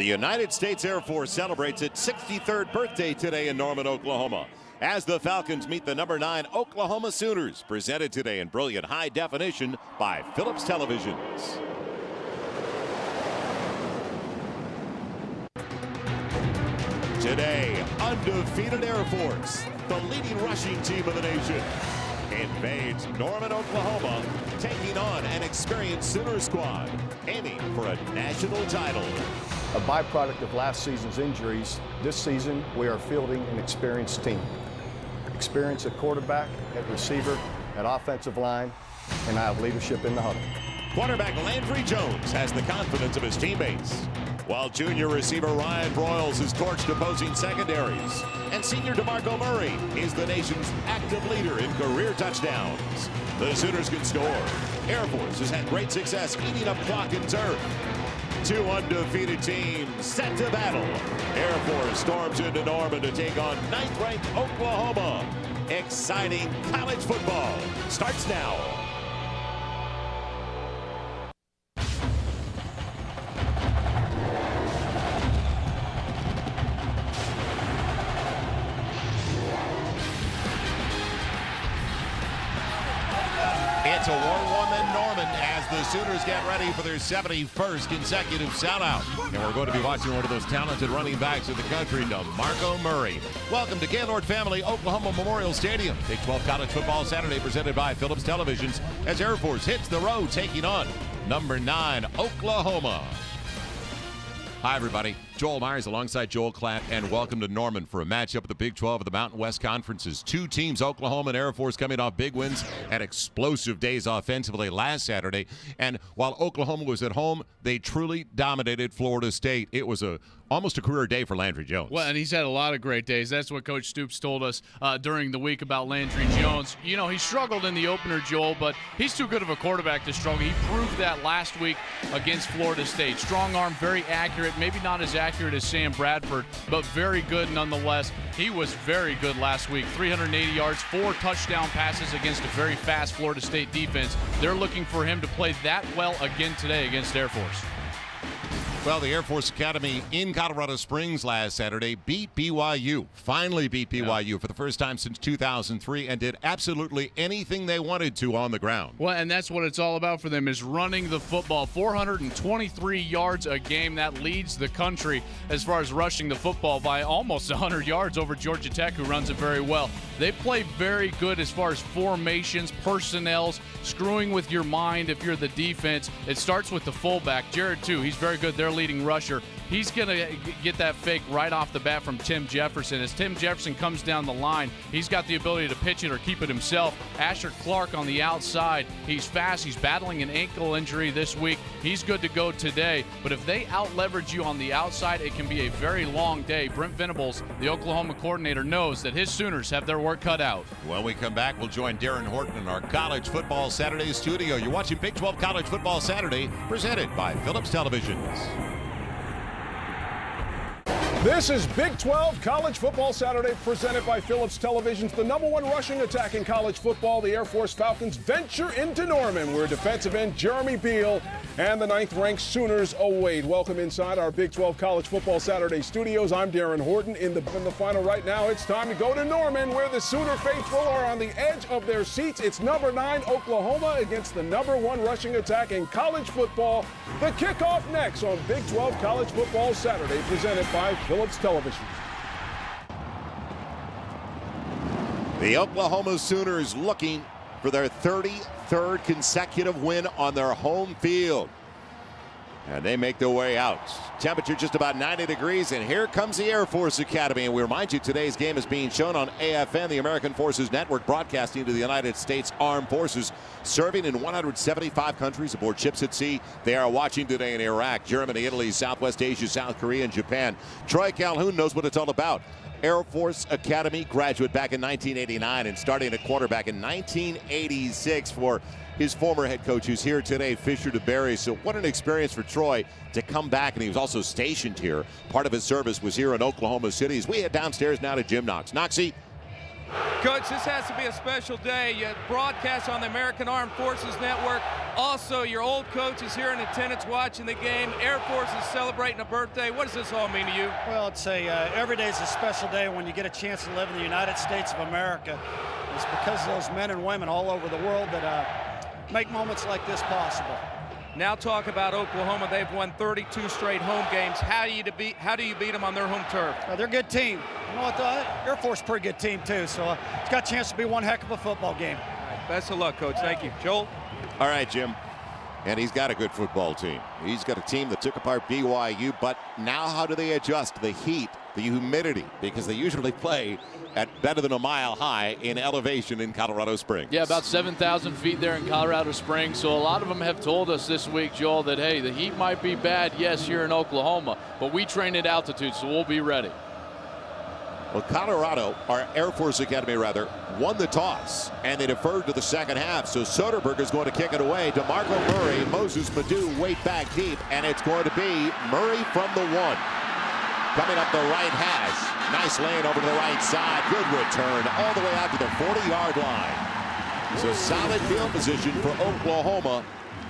The United States Air Force celebrates its 63rd birthday today in Norman, Oklahoma, as the Falcons meet the number 9 Oklahoma Sooners, presented today in brilliant high definition by Philips Televisions. Today, undefeated Air Force, the leading rushing team of the nation, invades Norman, Oklahoma, taking on an experienced Sooner squad, aiming for a national title. A byproduct of last season's injuries, this season we are fielding an experienced team. Experience at quarterback, at receiver, at offensive line, and I have leadership in the huddle. Quarterback Landry Jones has the confidence of his teammates, while junior receiver Ryan Broyles has torched opposing secondaries, and senior DeMarco Murray is the nation's active leader in career touchdowns. The Sooners can score. Air Force has had great success eating up clock and turf. Two undefeated teams set to battle. Air Force storms into Norman to take on 9th-ranked Oklahoma. Exciting college football starts now. It's a war one in Norman as the Sooners get ready for their 71st consecutive sellout. And we're going to be watching one of those talented running backs of the country, DeMarco Murray. Welcome to Gaylord Family Oklahoma Memorial Stadium. Big 12 College Football Saturday presented by Philips Televisions as Air Force hits the road taking on number 9 Oklahoma. Hi, everybody. Joel Myers alongside Joel Klatt, and welcome to Norman for a matchup of the Big 12 of the Mountain West Conferences. Two teams, Oklahoma and Air Force, coming off big wins and explosive days offensively last Saturday. And while Oklahoma was at home, they truly dominated Florida State. It was almost a career day for Landry Jones. Well, and he's had a lot of great days. That's what Coach Stoops told us during the week about Landry Jones. You know, he struggled in the opener, Joel, but he's too good of a quarterback to struggle. He proved that last week against Florida State. Strong arm, very accurate, maybe not as accurate as Sam Bradford, but very good nonetheless. He was very good last week. 380 yards, 4 touchdown passes against a very fast Florida State defense. They're looking for him to play that well again today against Air Force. Well, the Air Force Academy in Colorado Springs last Saturday beat BYU, finally beat BYU for the first time since 2003, and did absolutely anything they wanted to on the ground. Well, and that's what it's all about for them, is running the football. 423 yards a game. That leads the country as far as rushing the football by almost 100 yards over Georgia Tech, who runs it very well. They play very good as far as formations, personnels, screwing with your mind if you're the defense. It starts with the fullback, Jared, too. He's very good. Their leading rusher. He's going to get that fake right off the bat from Tim Jefferson. As Tim Jefferson comes down the line, he's got the ability to pitch it or keep it himself. Asher Clark on the outside. He's fast. He's battling an ankle injury this week. He's good to go today. But if they out-leverage you on the outside, it can be a very long day. Brent Venables, the Oklahoma coordinator, knows that his Sooners have their work cut out. When we come back, we'll join Darren Horton in our College Football Saturday studio. You're watching Big 12 College Football Saturday, presented by Philips Televisions. This is Big 12 College Football Saturday presented by Philips Televisions. The number 1 rushing attack in college football, the Air Force Falcons venture into Norman, where defensive end Jeremy Beal and the 9th-ranked Sooners await. Welcome inside our Big 12 College Football Saturday studios. I'm Darren Horton. In the final right now, it's time to go to Norman, where the Sooner faithful are on the edge of their seats. It's number 9 Oklahoma against the number 1 rushing attack in college football. The kickoff next on Big 12 College Football Saturday, presented by Philips Television. The Oklahoma Sooners looking for their 33rd consecutive win on their home field. And they make their way out. Temperature just about 90 degrees, and here comes the Air Force Academy. And we remind you, today's game is being shown on AFN, the American Forces Network, broadcasting to the United States Armed Forces, serving in 175 countries aboard ships at sea. They are watching today in Iraq, Germany, Italy, Southwest Asia, South Korea, and Japan. Troy Calhoun knows what it's all about. Air Force Academy graduate back in 1989 and starting at quarterback in 1986 for his former head coach, who's here today, Fisher DeBerry. So what an experience for Troy to come back, and he was also stationed here. Part of his service was here in Oklahoma City. As we head downstairs now to Jim Knox. Knoxy, Coach, this has to be a special day. You broadcast on the American Armed Forces Network. Also, your old coach is here in attendance watching the game. Air Force is celebrating a birthday. What does this all mean to you? Well, it's every day is a special day when you get a chance to live in the United States of America. It's because of those men and women all over the world that make moments like this possible. Now talk about Oklahoma. They've won 32 straight home games. How do you beat them on their home turf? They're a good team. You know what? Air Force is a pretty good team too. So it's got a chance to be one heck of a football game. Best of luck, Coach. Thank you, Joel. All right, Jim. And he's got a good football team. He's got a team that took apart BYU, but now how do they adjust to the heat, the humidity? Because they usually play at better than a mile high in elevation in Colorado Springs. Yeah, about 7,000 feet there in Colorado Springs. So a lot of them have told us this week, Joel, that, hey, the heat might be bad, yes, here in Oklahoma, but we train at altitude, so we'll be ready. Well, Colorado, our Air Force Academy rather, won the toss, and they deferred to the second half. So Soderberg is going to kick it away. DeMarco Murray, Moses Madu wait back deep, and it's going to be Murray from the 1. Coming up the right hash. Nice lane over to the right side. Good return all the way out to the 40-yard line. So solid field position for Oklahoma.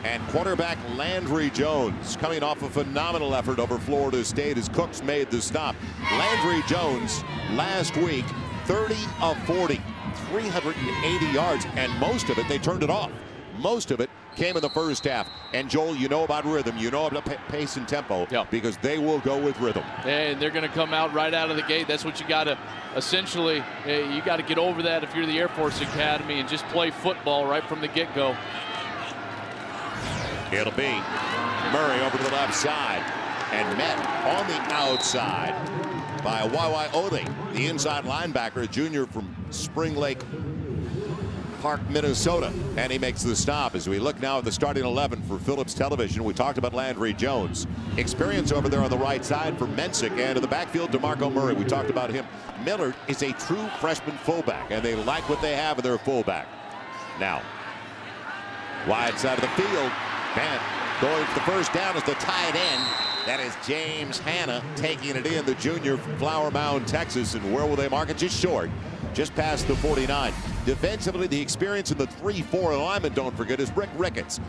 And quarterback Landry Jones coming off a phenomenal effort over Florida State as Cooks made the stop. Landry Jones last week, 30 of 40, 380 yards, and most of it, they turned it off. Most of it came in the first half. And Joel, you know about rhythm, you know about pace and tempo, because they will go with rhythm. And they're going to come out right out of the gate. That's what you got to essentially, you got to get over that if you're the Air Force Academy and just play football right from the get-go. It'll be Murray over to the left side and met on the outside by Y.Y. Ode, the inside linebacker, a junior from Spring Lake Park, Minnesota. And he makes the stop as we look now at the starting 11 for Phillips Television. We talked about Landry Jones. Experience over there on the right side for Mensick, and in the backfield, DeMarco Murray. We talked about him. Millard is a true freshman fullback, and they like what they have in their fullback. Now, wide side of the field. Man, going for the first down is the tight end. That is James Hanna taking it in, the junior from Flower Mound, Texas. And where will they mark it? Just short, just past the 49. Defensively, the experience in the 3-4 alignment, don't forget, is Rick Ricketts.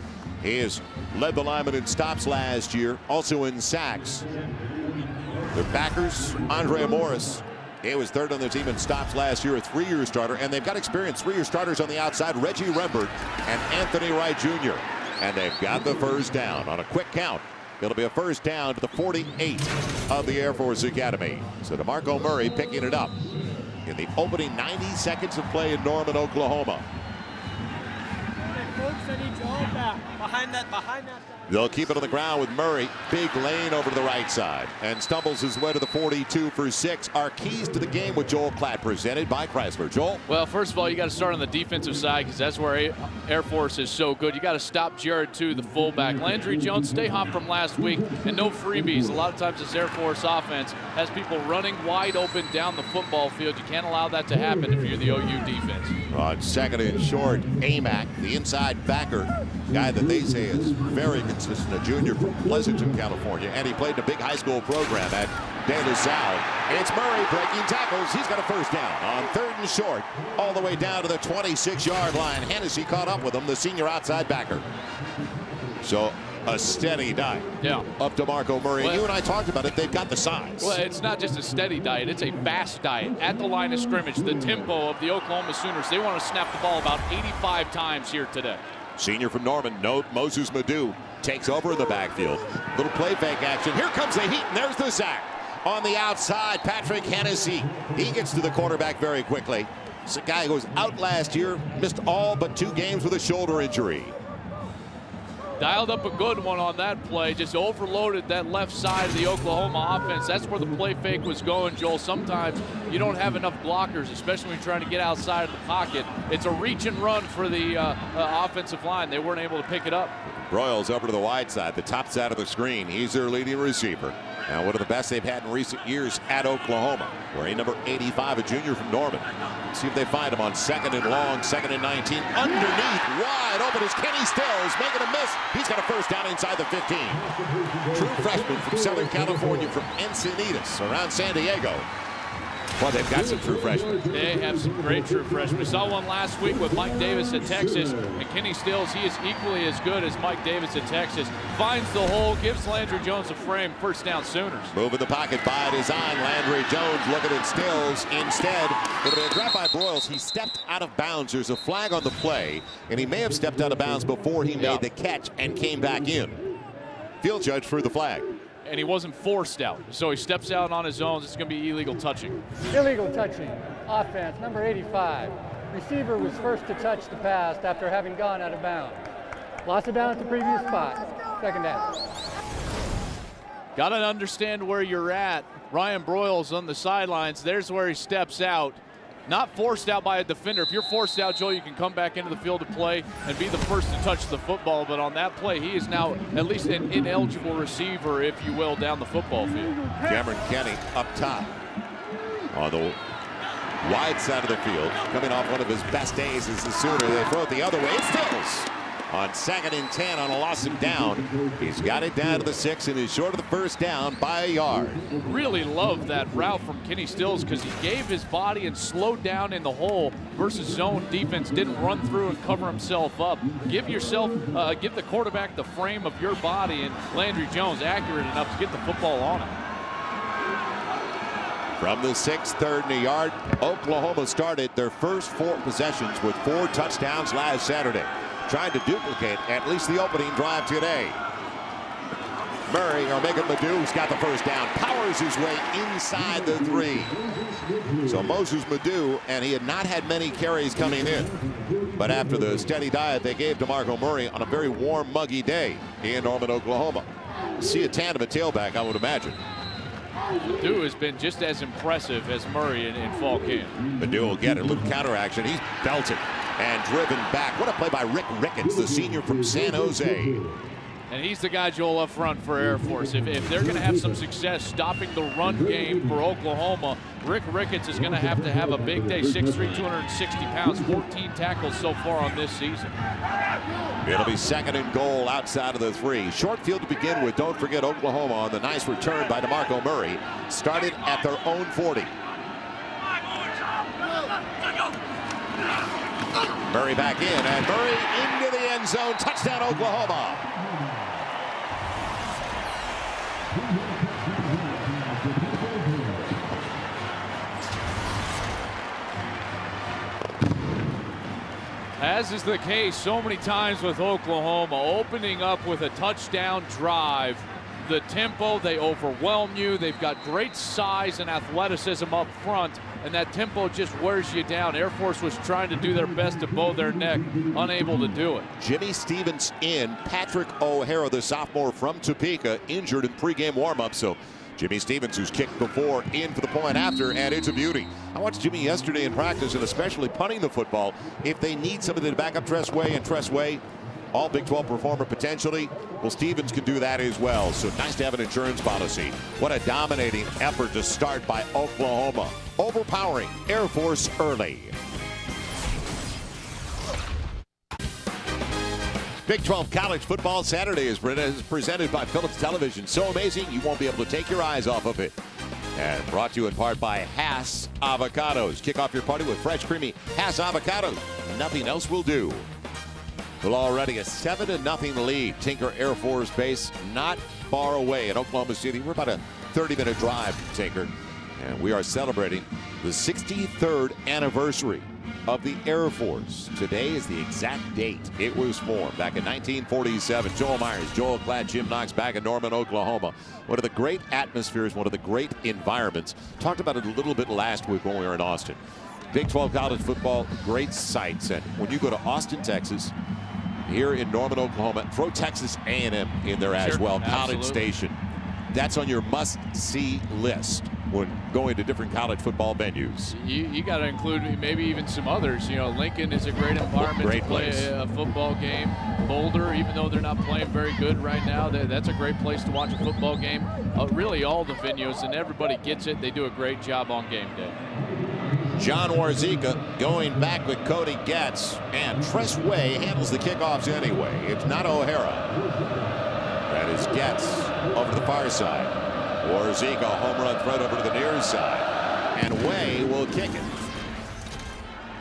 He has led the lineman in stops last year, also in sacks. Their backers, Andre Morris. He was third on their team in stops last year, a 3-year starter. And they've got experience, 3-year starters on the outside, Reggie Rembert and Anthony Wright Jr. And they've got the first down on a quick count. It'll be a first down to the 48 of the Air Force Academy. So DeMarco Murray picking it up in the opening 90 seconds of play in Norman, Oklahoma. Behind that. They'll keep it on the ground with Murray. Big lane over to the right side and stumbles his way to the 42 for 6. Our keys to the game with Joel Klatt, presented by Chrysler. Joel? Well, first of all, you got to start on the defensive side because that's where Air Force is so good. You got to stop Jared, too, the fullback. Landry Jones, stay hot from last week, and no freebies. A lot of times this Air Force offense has people running wide open down the football field. You can't allow that to happen if you're the OU defense. On second and short, Amac, the inside backer, guy that they say is very consistent, a junior from Pleasanton, California, and he played in a big high school program at De La Salle. It's Murray breaking tackles. He's got a first down on third and short, all the way down to the 26-yard line. Hennessy caught up with him, the senior outside backer. So a steady diet up to DeMarco Murray. Well, you and I talked about it. They've got the size. Well, it's not just a steady diet. It's a fast diet. At the line of scrimmage, the tempo of the Oklahoma Sooners, they want to snap the ball about 85 times here today. Senior from Norman, Moses Madu takes over in the backfield. Little play fake action. Here comes the heat, and there's the sack. On the outside, Patrick Hennessy. He gets to the quarterback very quickly. It's a guy who was out last year, missed all but 2 games with a shoulder injury. Dialed up a good one on that play, just overloaded that left side of the Oklahoma offense. That's where the play fake was going, Joel. Sometimes you don't have enough blockers, especially when you're trying to get outside of the pocket. It's a reach and run for the offensive line. They weren't able to pick it up. Broyles over to the wide side, the top side of the screen. He's their leading receiver. Now, one of the best they've had in recent years at Oklahoma. Wearing number 85, a junior from Norman. Let's see if they find him on second and long, second and 19. Underneath, wide open is Kenny Stills, making a miss. He's got a first down inside the 15. True freshman from Southern California, from Encinitas, around San Diego. Well, they've got some true freshmen. They have some great true freshmen. We saw one last week with Mike Davis at Texas, and Kenny Stills, he is equally as good as Mike Davis at Texas. Finds the hole, gives Landry Jones a frame, first down Sooners. Moving the pocket by design. Landry Jones looking at Stills. Instead, it'll be a grab by Broyles. He stepped out of bounds. There's a flag on the play, and he may have stepped out of bounds before he made the catch and came back in. Field judge threw the flag. And he wasn't forced out, so he steps out on his own. It's going to be illegal touching. Illegal touching. Offense, number 85. Receiver was first to touch the pass after having gone out of bounds. Lost it down at the previous spot. Second down. Got to understand where you're at. Ryan Broyles on the sidelines. There's where he steps out. Not forced out by a defender. If you're forced out, Joe, you can come back into the field to play and be the first to touch the football. But on that play, he is now at least an ineligible receiver, if you will, down the football field. Cameron Kenny up top on the wide side of the field. Coming off one of his best days as the Sooner. They throw it the other way. It Stills on 2nd and 10 on a loss of down. He's got it down to the 6 and is short of the first down by a yard. Really love that route from Kenny Stills because he gave his body and slowed down in the hole versus zone defense. Didn't run through and cover himself up. Give the quarterback the frame of your body, and Landry Jones accurate enough to get the football on it. From the 6, 3rd and a yard, Oklahoma started their first 4 possessions with 4 touchdowns last Saturday. Trying to duplicate at least the opening drive today. Murray, or Megan Madew's got the first down, powers his way inside the 3. So Moses Madew, and he had not had many carries coming in. But after the steady diet they gave DeMarco Murray on a very warm, muggy day in Norman, Oklahoma. See a tandem at tailback, I would imagine. Madew has been just as impressive as Murray in fall camp. Madew will get it. A little counter action. He's belted and driven back. What a play by Rick Ricketts, the senior from San Jose. And he's the guy, Joel, up front for Air Force. If they're going to have some success stopping the run game for Oklahoma, Rick Ricketts is going to have a big day. 6'3", 260 pounds, 14 tackles so far on this season. It'll be 2nd and goal outside of the 3. Short field to begin with. Don't forget Oklahoma on the nice return by DeMarco Murray. Started at their own 40. Murray back in, and Murray into the end zone. Touchdown, Oklahoma. As is the case so many times with Oklahoma, opening up with a touchdown drive. The tempo, they overwhelm you. They've got great size and athleticism up front, and that tempo just wears you down. Air Force was trying to do their best to bow their neck, unable to do it. Jimmy Stevens in. Patrick O'Hara, the sophomore from Topeka, injured in pregame warm-up. So Jimmy Stevens, who's kicked before, in for the point after, and it's a beauty. I watched Jimmy yesterday in practice, and especially punting the football. If they need somebody to back up Tressway, and Tressway, all Big 12 performer potentially, well, Stevens can do that as well. So nice to have an insurance policy. What a dominating effort to start by Oklahoma. Overpowering Air Force early. Big 12 College Football Saturday is presented by Phillips Television. So amazing, you won't be able to take your eyes off of it. And brought to you in part by Hass Avocados. Kick off your party with fresh, creamy Hass Avocados. Nothing else will do. Well, already a 7-0 lead. Tinker Air Force Base, not far away in Oklahoma City. We're about a 30-minute drive from Tinker. And we are celebrating the 63rd anniversary of the Air Force. Today is the exact date it was formed, back in 1947. Joel Myers, Joel Klatt, Jim Knox back in Norman, Oklahoma. One of the great atmospheres, one of the great environments. Talked about it a little bit last week when we were in Austin. Big 12 college football, great sights. And when you go to Austin, Texas, here in Norman, Oklahoma, throw Texas A&M in there as well. College Station. That's on your must-see list when going to different college football venues. You got to include maybe even some others. You know, Lincoln is a great environment to play a football game. Boulder, even though they're not playing very good right now, that's a great place to watch a football game. Really all the venues, and everybody gets it. They do a great job on game day. John Warzika going back with Cody Getz, and Tressway handles the kickoffs anyway. It's not O'Hara. That is Getz over to the far side. Warzika, home run threat over to the near side. And Way will kick it.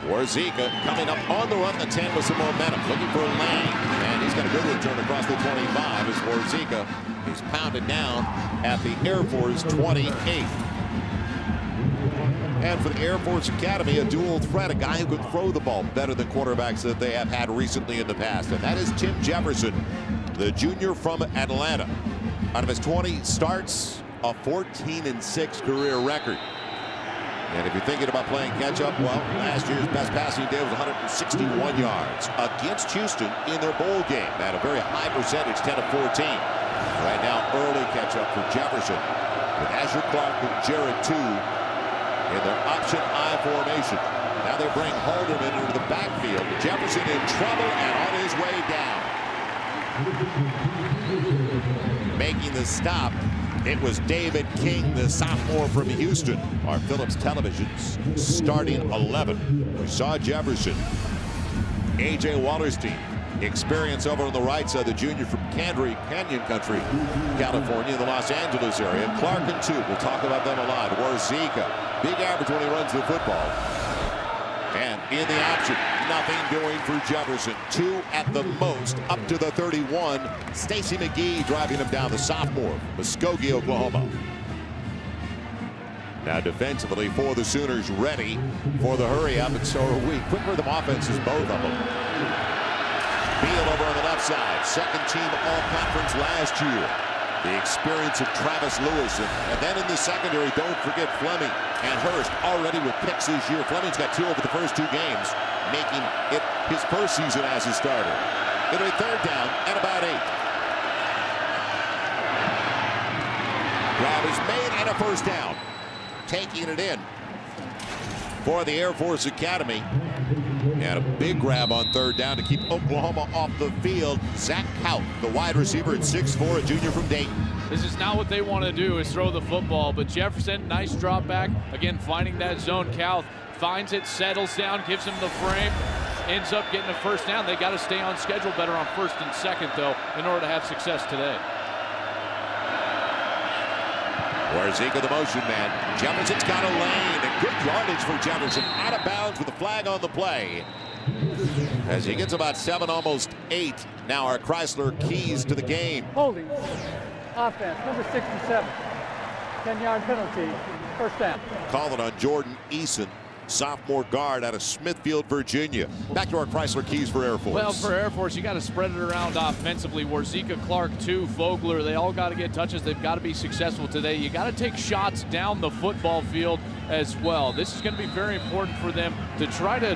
Warzika coming up on the run, the 10 with some momentum, looking for a lane, and he's got a good return across the 25 as Warzika is pounded down at the Air Force 28. And for the Air Force Academy, a dual threat, a guy who can throw the ball better than quarterbacks that they have had recently in the past, and that is Tim Jefferson, the junior from Atlanta. Out of his 20 starts, a 14-6 career record. And if you're thinking about playing catch-up, well, last year's best passing day was 161 yards against Houston in their bowl game at a very high percentage, 10 of 14. Right now, early catch-up for Jefferson with Asher Clark and Jared 2 in their option I formation. Now they bring Halderman into the backfield. Jefferson in trouble and on his way down. Making the stop, it was David King, the sophomore from Houston. Our Phillips Television's starting 11. We saw Jefferson. A.J. Wallerstein, experience over on the right side, the junior from Canyon Country, California, the Los Angeles area. Clark and 2, we'll talk about them a lot. Warzika, big average when he runs the football. And in the option, nothing doing for Jefferson. 2 at the most, up to the 31. Stacy McGee driving him down, the sophomore, Muskogee, Oklahoma. Now defensively for the Sooners, ready for the hurry up, and so are we. Quick rhythm offenses, both of them. Beal over on the left side, second team all-conference last year. The experience of Travis Lewis, and then in the secondary, don't forget Fleming and Hurst already with picks this year. Fleming's got 2 over the first 2 games, making it his first season as a starter. It'll be third down at about 8. Grab is made and a first down. Taking it in for the Air Force Academy. And a big grab on third down to keep Oklahoma off the field. Zach Kaut, the wide receiver at 6'4", a junior from Dayton. This is not what they want to do, is throw the football. But Jefferson, nice drop back. Again, finding that zone. Kaut finds it, settles down, gives him the frame, ends up getting a first down. They got to stay on schedule better on first and second, though, in order to have success today. Warzika, the motion man. Jefferson's got a lane, and good yardage for Jefferson. Out of bounds with a flag on the play. As he gets about 7, almost 8. Now our Chrysler keys to the game. Holding. Offense, number 67. 10-yard penalty. First down. Call it on Jordan Eason, sophomore guard out of Smithfield, Virginia. Back to our Chrysler keys for Air Force. Well, for Air Force, you got to spread it around offensively. Warzika, Clark, 2, Fogler, they all got to get touches. They've got to be successful today. You got to take shots down the football field as well. This is going to be very important for them to try to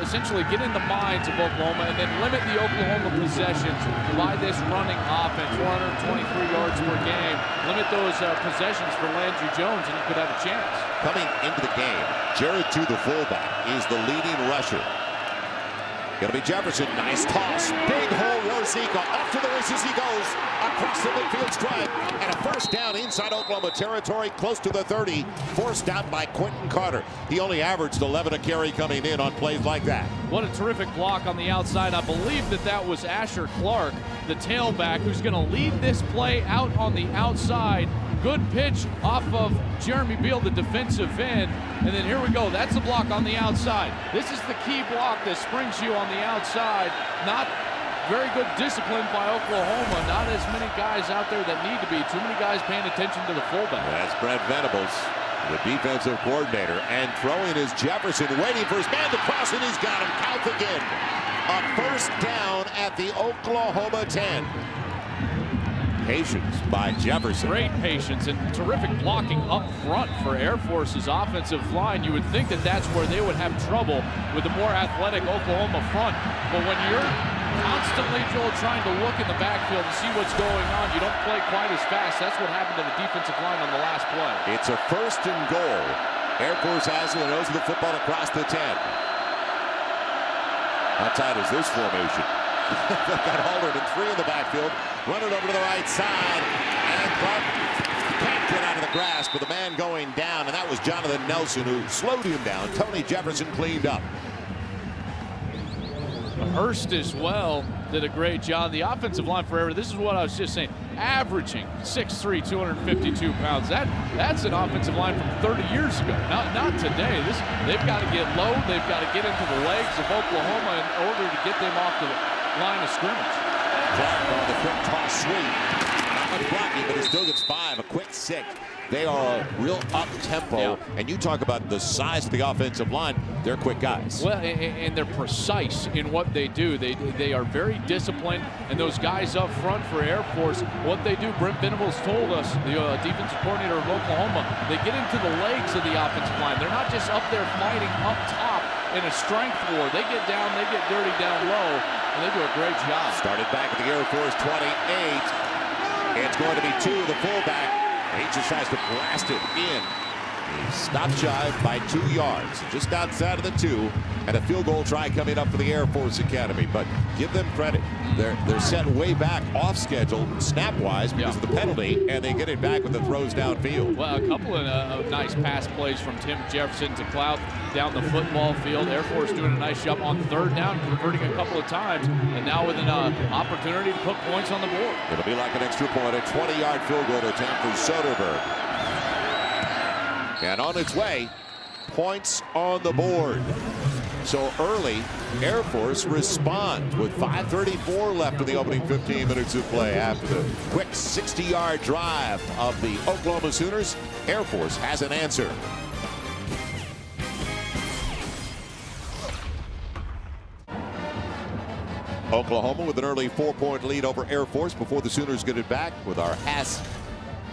essentially get in the minds of Oklahoma and then limit the Oklahoma possessions by this running offense. 423 yards per game. Limit those possessions for Landry Jones, and you could have a chance. Coming into the game, Jared 2, the fullback, is the leading rusher. Gonna be Jefferson. Nice toss. Big hole. Warzika off to the races he goes. Across the midfield stripe. And a first down inside Oklahoma territory, close to the 30. Forced out by Quentin Carter. He only averaged 11 a carry coming in on plays like that. What a terrific block on the outside. I believe that was Asher Clark, the tailback, who's going to lead this play out on the outside. Good pitch off of Jeremy Beal, the defensive end. And then here we go. That's the block on the outside. This is the key block that springs you on the outside. Not very good discipline by Oklahoma. Not as many guys out there that need to be. Too many guys paying attention to the fullback. That's Brent Venables, the defensive coordinator. And throwing is Jefferson, waiting for his man to cross, and he's got him. Count again. A first down at the Oklahoma 10. Patience by Jefferson. Great patience and terrific blocking up front for Air Force's offensive line. You would think that that's where they would have trouble with the more athletic Oklahoma front. But when you're constantly, Joel, trying to look in the backfield and see what's going on, you don't play quite as fast. That's what happened to the defensive line on the last play. It's a first and goal. Air Force has the nose of the football across the 10. How tight is this formation? They've got Halderman, 3 in the backfield, running over to the right side, and Clark can't get out of the grasp with the man going down, and that was Jonathan Nelson who slowed him down. Tony Jefferson cleaned up. Hurst as well did a great job. The offensive line forever, this is what I was just saying. averaging 6'3", 252 pounds. That's an offensive line from 30 years ago, not today. They've got to get low. They've got to get into the legs of Oklahoma in order to get them off the line of scrimmage. Clark on the quick toss sweep. Not much blocking, but he still gets 5. A quick 6. They are a real up-tempo, and you talk about the size of the offensive line, they're quick guys. Well, and they're precise in what they do. They are very disciplined, and those guys up front for Air Force, what they do, Brent Venables told us, the defensive coordinator of Oklahoma, they get into the legs of the offensive line. They're not just up there fighting up top in a strength war. They get down, they get dirty down low, and they do a great job. Started back at the Air Force 28. It's going to be 2, the fullback. He just tries to blast it in. He stopped shy by 2 yards, just outside of the 2, and a field goal try coming up for the Air Force Academy. But give them credit. They're set way back off schedule, snap-wise, because of the penalty, and they get it back with the throws downfield. Well, a couple of nice pass plays from Tim Jefferson to Clout down the football field. Air Force doing a nice job on 3rd down, converting a couple of times, and now with an opportunity to put points on the board. It'll be like an extra point, a 20-yard field goal attempt for Soderberg. And on its way, points on the board. So early, Air Force responds with 5:34 left in the opening 15 minutes of play. After the quick 60-yard drive of the Oklahoma Sooners, Air Force has an answer. Oklahoma with an early 4-point lead over Air Force before the Sooners get it back with our Hass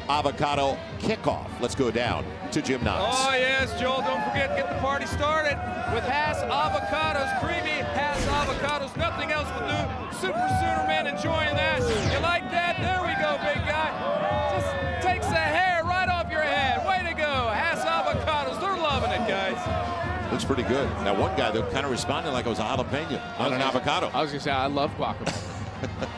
Avocado kickoff. Let's go down to Jim Knox. Oh, yes, Joel, don't forget, get the party started with Hass Avocados. Creamy Hass Avocados. Nothing else will do. Super Sooner man enjoying that. You like that? There we go, big guy. Just takes the hair right off your head. Way to go. Hass Avocados. They're loving it, guys. Looks pretty good. Now, one guy that kind of responded like it was a jalapeno, not an avocado. I was going to say, I love guacamole.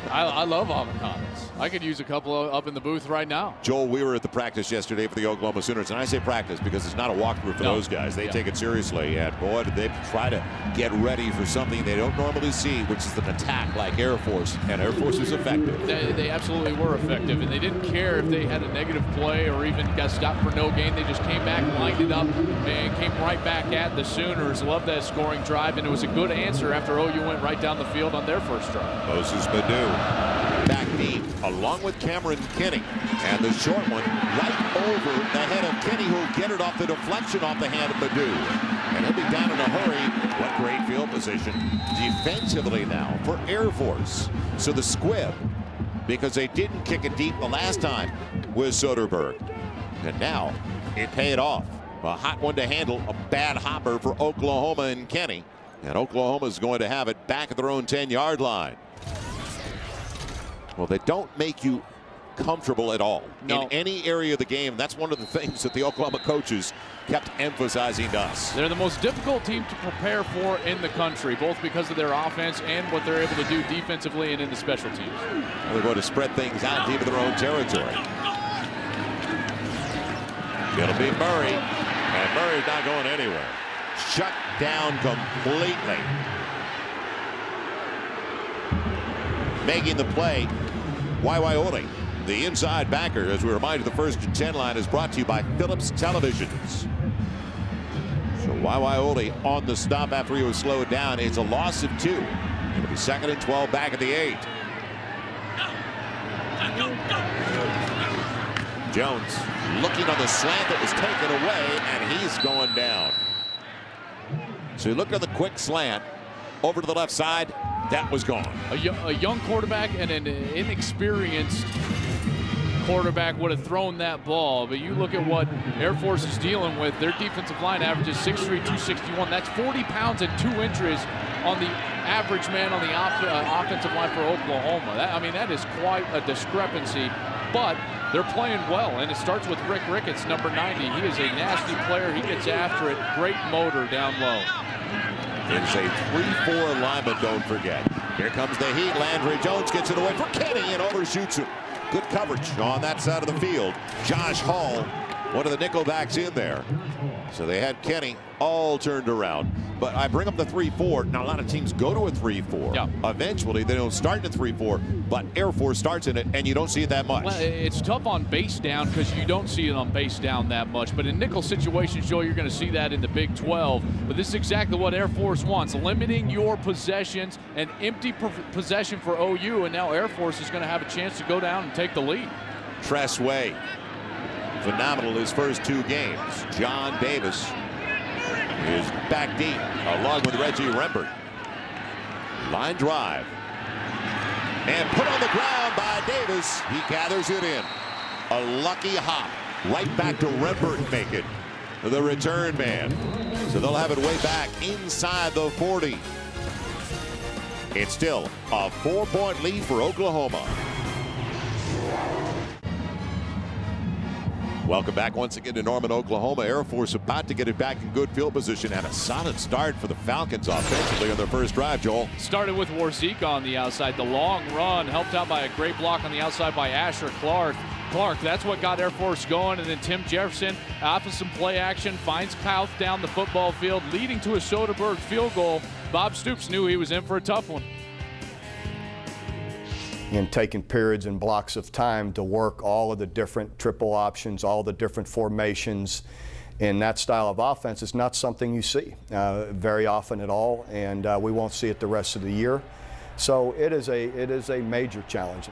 I love avocados. I could use a couple up in the booth right now. Joel, we were at the practice yesterday for the Oklahoma Sooners, and I say practice because it's not a walkthrough for those guys. They take it seriously, and boy, did they try to get ready for something they don't normally see, which is an attack like Air Force, and Air Force was effective. They absolutely were effective, and they didn't care if they had a negative play or even got stopped for no gain. They just came back, lined it up, and came right back at the Sooners. Loved that scoring drive, and it was a good answer after OU went right down the field on their first drive. Moses Madu back deep along with Cameron Kinney, and the short one right over the head of Kinney, who'll get it off the deflection off the hand of Madu, and he'll be down in a hurry. What great field position defensively now for Air Force. So the squib, because they didn't kick it deep the last time, was Soderberg, and now it paid off. A hot one to handle, a bad hopper for Oklahoma and Kenny, and Oklahoma's going to have it back at their own 10-yard line. Well, they don't make you comfortable at all in any area of the game. That's one of the things that the Oklahoma coaches kept emphasizing to us. They're the most difficult team to prepare for in the country, both because of their offense and what they're able to do defensively and in the special teams. Well, they're going to spread things out deep in their own territory. It'll be Murray, and Murray's not going anywhere. Shut down completely. Making the play, Waiwaiole, the inside backer. As we remind you, the 1st and 10 line is brought to you by Phillips Televisions. So Waiwaiole on the stop after he was slowed down. It's a loss of 2. It'll be 2nd and 12 back at the 8. Jones looking on the slant that was taken away, and he's going down. So he looked at the quick slant over to the left side. That was gone. A young quarterback and an inexperienced quarterback would have thrown that ball, but you look at what Air Force is dealing with. Their defensive line averages 6'3", 261. That's 40 pounds and 2 inches on the average man on the offensive line for Oklahoma. That is quite a discrepancy, but they're playing well, and it starts with Rick Ricketts, number 90. He is a nasty player. He gets after it. Great motor down low. It's a 3-4 lineman, don't forget. Here comes the heat. Landry Jones gets it away for Kenny and overshoots him. Good coverage on that side of the field. Josh Hall one of the nickelbacks in there. So they had Kenny all turned around. But I bring up the 3-4. Now, a lot of teams go to a 3-4. Yeah. Eventually, they don't start in a 3-4, but Air Force starts in it, and you don't see it that much. Well, it's tough on base down because you don't see it on base down that much. But in nickel situations, Joe, you're going to see that in the Big 12. But this is exactly what Air Force wants, limiting your possessions, an empty possession for OU, and now Air Force is going to have a chance to go down and take the lead. Tress Way, phenomenal his first 2 games. John Davis is back deep along with Reggie Rembert. Line drive. And put on the ground by Davis. He gathers it in. A lucky hop. Right back to Rembert make it. The return man. So they'll have it way back inside the 40. It's still a 4-point lead for Oklahoma. Welcome back once again to Norman, Oklahoma. Air Force about to get it back in good field position, and a solid start for the Falcons offensively on their first drive, Joel. Started with Warzika on the outside. The long run helped out by a great block on the outside by Asher Clark. That's what got Air Force going, and then Tim Jefferson off of some play action finds Kyle down the football field, leading to a Soderberg field goal. Bob Stoops knew he was in for a tough one. And taking periods and blocks of time to work all of the different triple options, all the different formations. And that style of offense is not something you see very often at all, and we won't see it the rest of the year. So it is a major challenge.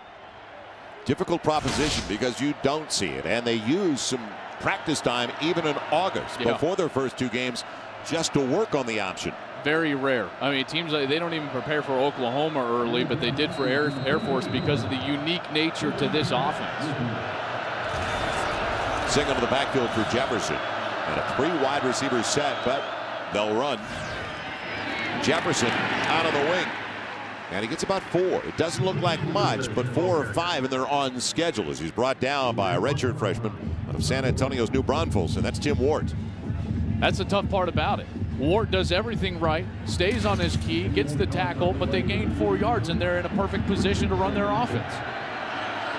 Difficult proposition because you don't see it, and they use some practice time even in August before their first 2 games just to work on the option. Very rare. I mean, teams, they don't even prepare for Oklahoma early, but they did for Air Force because of the unique nature to this offense. Single to the backfield for Jefferson. And a 3 wide receiver set, but they'll run. Jefferson out of the wing. And he gets about 4. It doesn't look like much, but 4 or 5, and they're on schedule as he's brought down by a redshirt freshman of San Antonio's New Braunfels, and that's Tim Wart. That's the tough part about it. Ward does everything right, stays on his key, gets the tackle, but they gain 4 yards, and they're in a perfect position to run their offense.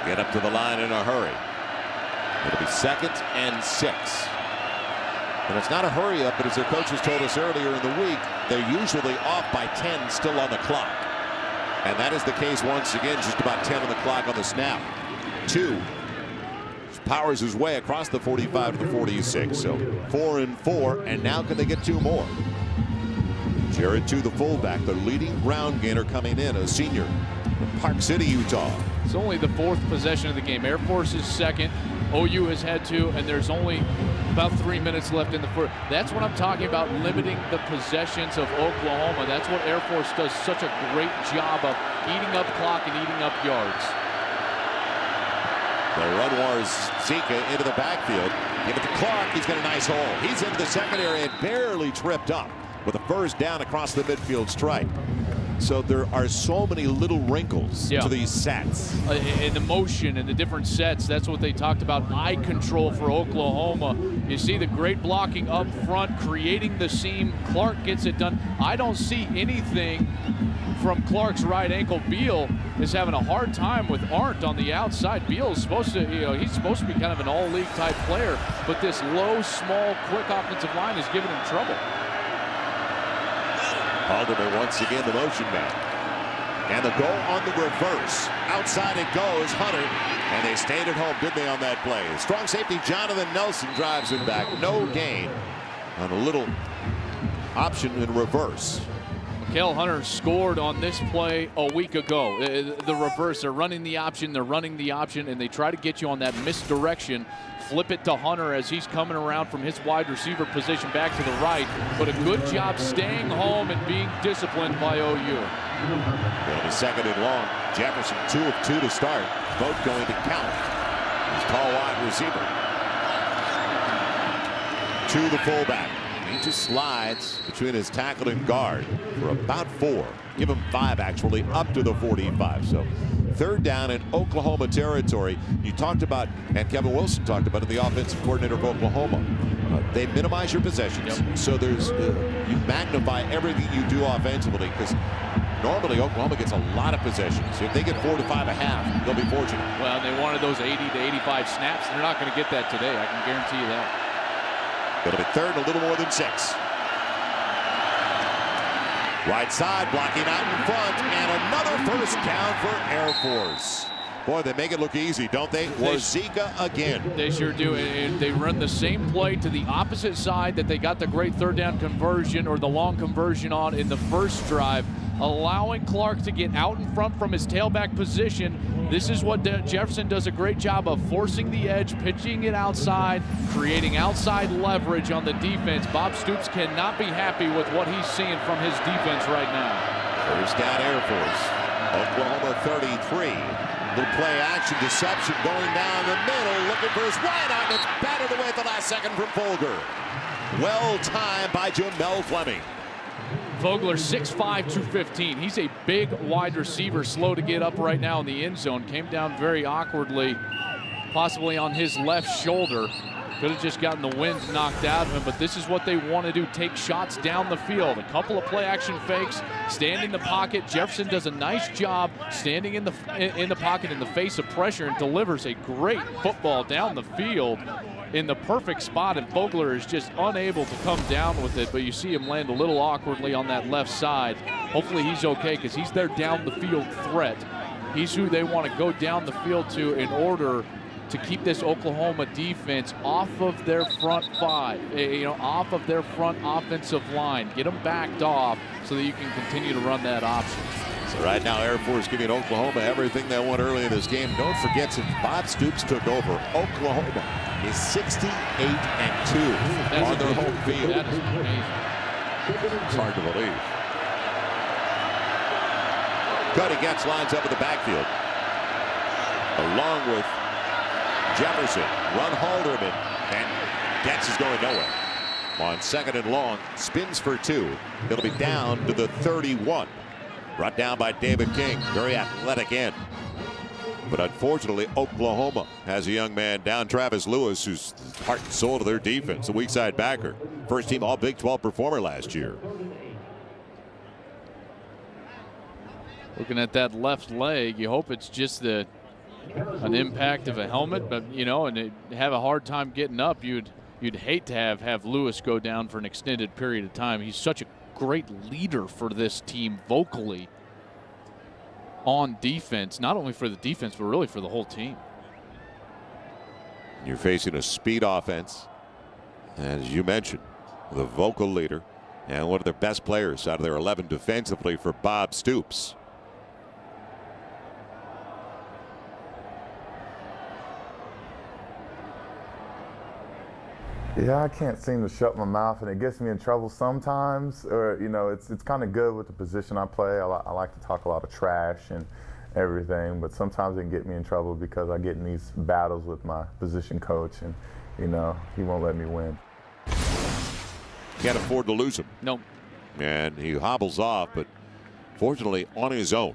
Get up to the line in a hurry. It'll be 2nd and 6. And it's not a hurry up, but as their coaches told us earlier in the week, they're usually off by 10 still on the clock. And that is the case once again, just about 10 on the clock on the snap. 2. Powers his way across the 45 to the 46. So 4 and 4, and now can they get 2 more? Jared to the fullback, the leading ground gainer coming in, a senior from Park City, Utah. It's only the 4th possession of the game. Air Force is 2nd. OU has had 2, and there's only about 3 minutes left in the first. That's what I'm talking about, limiting the possessions of Oklahoma. That's what Air Force does such a great job of, eating up clock and eating up yards. The run wars Zika into the backfield. Give it to Clark. He's got a nice hole. He's into the secondary and barely tripped up with a first down across the midfield stripe. So there are so many little wrinkles to these sets. In the motion and the different sets, that's what they talked about. Eye control for Oklahoma. You see the great blocking up front, creating the seam. Clark gets it done. I don't see anything from Clark's right ankle. Beal is having a hard time with Arndt on the outside. Beal is supposed to, he's supposed to be kind of an all-league type player, but this low, small, quick offensive line is giving him trouble. Haldeman once again the motion man. And the goal on the reverse. Outside it goes, Hunter. And they stayed at home, did they, on that play? Strong safety Jonathan Nelson drives him back. No gain on a little option in reverse. Mikael Hunter scored on this play a week ago. The reverse, they're running the option, and they try to get you on that misdirection. Flip it to Hunter as he's coming around from his wide receiver position back to the right. But a good job staying home and being disciplined by OU. Well, the 2nd and long. Jefferson 2 of 2 to start. Both going to count. His tall wide receiver. To the fullback. He just slides between his tackle and guard for about 4. Give him 5 actually, up to the 45. So 3rd down in Oklahoma territory. You talked about, and Kevin Wilson talked about it, the offensive coordinator of Oklahoma. They minimize your possessions. So there's you magnify everything you do offensively, because Normally, Oklahoma gets a lot of possessions. If they get 4 to 5 a half, they'll be fortunate. Well, they wanted those 80 to 85 snaps. They're not going to get that today. I can guarantee you that. It'll be third and a little more than 6. Right side, blocking out in front, and another first down for Air Force. Boy, they make it look easy, don't they? Warzika again. They sure do. And they run the same play to the opposite side that they got the great third down conversion or the long conversion on in the first drive, allowing Clark to get out in front from his tailback position. This is what Jefferson does a great job of, forcing the edge, pitching it outside, creating outside leverage on the defense. Bob Stoops cannot be happy with what he's seeing from his defense right now. First down, Air Force. Oklahoma 33. Little play action deception going down the middle, looking for his wide out, and it's batted away at the last second from Folger. Well timed by Jamel Fleming. Vogler 6'5", 215. He's a big wide receiver, slow to get up right now in the end zone. Came down very awkwardly, possibly on his left shoulder. Could have just gotten the wind knocked out of him, but this is what they want to do, take shots down the field. A couple of play action fakes, stand in the pocket. Jefferson does a nice job standing in the pocket in the face of pressure and delivers a great football down the field in the perfect spot, and Vogler is just unable to come down with it, but you see him land a little awkwardly on that left side. Hopefully he's okay, because he's their down the field threat. He's who they want to go down the field to in order to keep this Oklahoma defense off of their front five, off of their front offensive line. Get them backed off so that you can continue to run that option. So right now, Air Force giving Oklahoma everything they want early in this game. Don't forget, since Bob Stoops took over, Oklahoma is 68-2 on their home field. That is amazing. It's hard to believe. Cody Getz lines up in the backfield, along with Jefferson. Run Halderman, and Getz is going nowhere. On second and long, spins for 2. It'll be down to the 31. Brought down by David King, very athletic end. But unfortunately, Oklahoma has a young man down, Travis Lewis, who's heart and soul of their defense, a weak side backer. First team All Big 12 performer last year. Looking at that left leg, you hope it's just an impact of a helmet, but and it have a hard time getting up. You'd hate to have Lewis go down for an extended period of time. He's such a great leader for this team vocally on defense, not only for the defense, but really for the whole team. You're facing a speed offense, as you mentioned, the vocal leader and one of their best players out of their 11 defensively for Bob Stoops. Yeah, I can't seem to shut my mouth, and it gets me in trouble sometimes. Or it's kind of good with the position I play. I like to talk a lot of trash and everything, but sometimes it can get me in trouble because I get in these battles with my position coach, and he won't let me win. Can't afford to lose him. Nope. And he hobbles off, but fortunately on his own.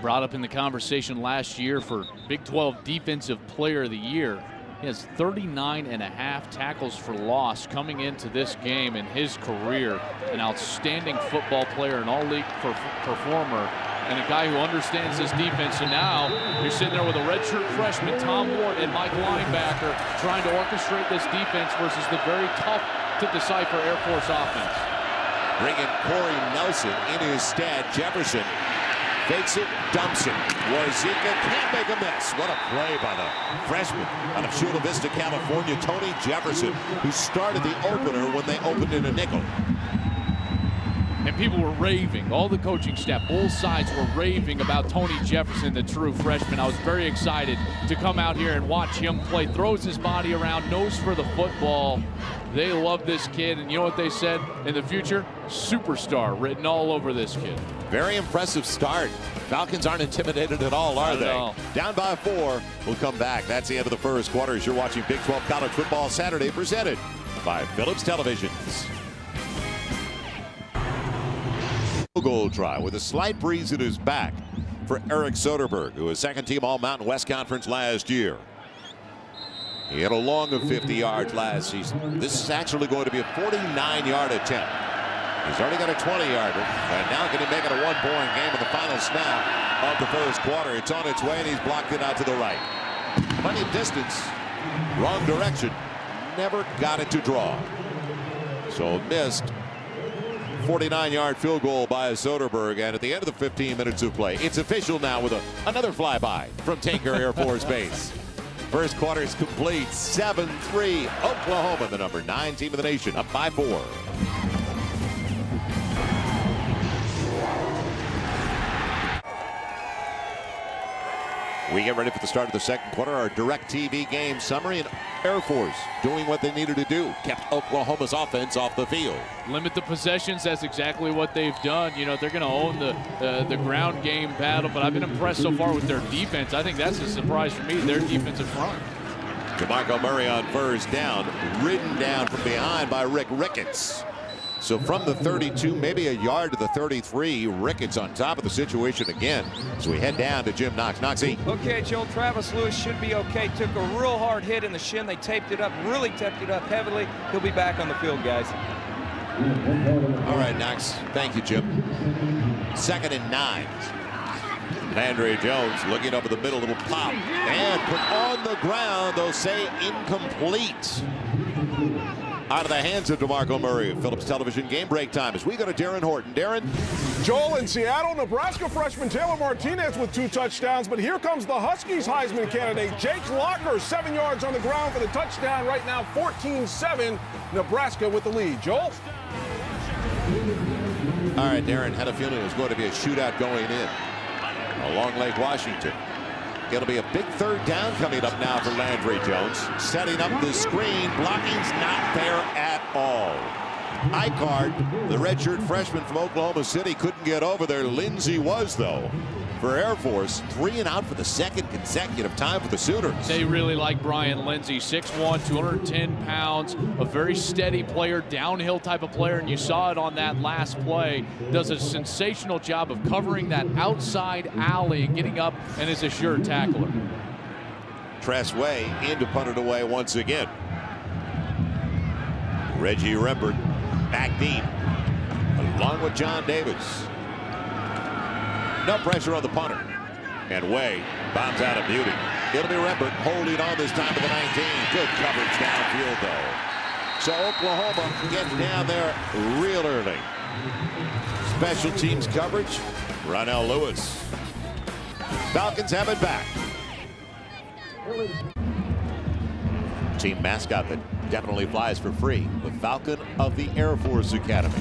Brought up in the conversation last year for Big 12 Defensive Player of the Year. He has 39.5 tackles for loss coming into this game in his career. An outstanding football player, an all-league performer, and a guy who understands this defense. And now you're sitting there with a redshirt freshman, Tom Ward, and Mike linebacker trying to orchestrate this defense versus the very tough to decipher Air Force offense. Bringing Corey Nelson in his stead. Jefferson fakes it, dumps it. Warzika can't make a miss. What a play by the freshman out of Chula Vista, California, Tony Jefferson, who started the opener when they opened in a nickel. And people were raving. All the coaching staff, both sides were raving about Tony Jefferson, the true freshman. I was very excited to come out here and watch him play. Throws his body around, nose for the football. They love this kid, and you know what they said? In the future, superstar written all over this kid. Very impressive start. Falcons aren't intimidated at all, are they? All. Down by 4. We'll come back. That's the end of the first quarter as you're watching Big 12 College Football Saturday, presented by Phillips Televisions. Goal try with a slight breeze at his back for Eric Soderberg, who was second team All-Mountain West Conference last year. He had a long of 50 yards last season. This is actually going to be a 49-yard attempt. He's already got a 20-yarder, and now going to make it a one-point game in the final snap of the first quarter. It's on its way, and he's blocked it out to the right. Plenty of distance, wrong direction, never got it to draw. So missed 49-yard field goal by Soderberg, and at the end of the 15 minutes of play, it's official now with another flyby from Tinker Air Force Base. First quarter is complete, 7-3, Oklahoma, the number 9 team of the nation, up by 4. We get ready for the start of the second quarter. Our direct TV game summary, and Air Force doing what they needed to do. Kept Oklahoma's offense off the field. Limit the possessions. That's exactly what they've done. You know, they're going to own the ground game battle, but I've been impressed so far with their defense. I think that's a surprise for me, their defensive front. DeMarco Murray on first down, ridden down from behind by Rick Ricketts. So from the 32, maybe a yard to the 33, Ricketts on top of the situation again. So we head down to Jim Knox. Knoxy. Okay, Joel, Travis Lewis should be okay. Took a real hard hit in the shin. They taped it up, really taped it up heavily. He'll be back on the field, guys. All right, Knox. Thank you, Jim. 2nd and 9. Landry Jones looking over the middle, little pop. And put on the ground, they'll say incomplete. Out of the hands of DeMarco Murray. Phillips Television game break time as we go to Darren Horton. Darren. Joel, in Seattle, Nebraska freshman Taylor Martinez with 2 touchdowns, but here comes the Huskies Heisman candidate, Jake Locker, 7 yards on the ground for the touchdown. Right now, 14-7, Nebraska with the lead. Joel? All right, Darren, had a feeling it was going to be a shootout going in along Lake Washington. It'll be a big 3rd down coming up now for Landry Jones. Setting up the screen. Blocking's not there at all. Icard, the redshirt freshman from Oklahoma City, couldn't get over there. Lindsey was, though, for Air Force. 3 and out for the 2nd consecutive time for the Sooners. They really like Brian Lindsey. 6'1", 210 pounds, a very steady player, downhill type of player, and you saw it on that last play. Does a sensational job of covering that outside alley and getting up, and is a sure tackler. Tress Way in to punt it away once again. Reggie Rembert back deep, along with John Davis. No pressure on the punter. And Way bombs out of beauty. It'll be Rembert holding on this time to the 19. Good coverage downfield, though. So Oklahoma gets down there real early. Special teams coverage, Ronell Lewis. Falcons have it back. Team mascot that definitely flies for free. The Falcon of the Air Force Academy.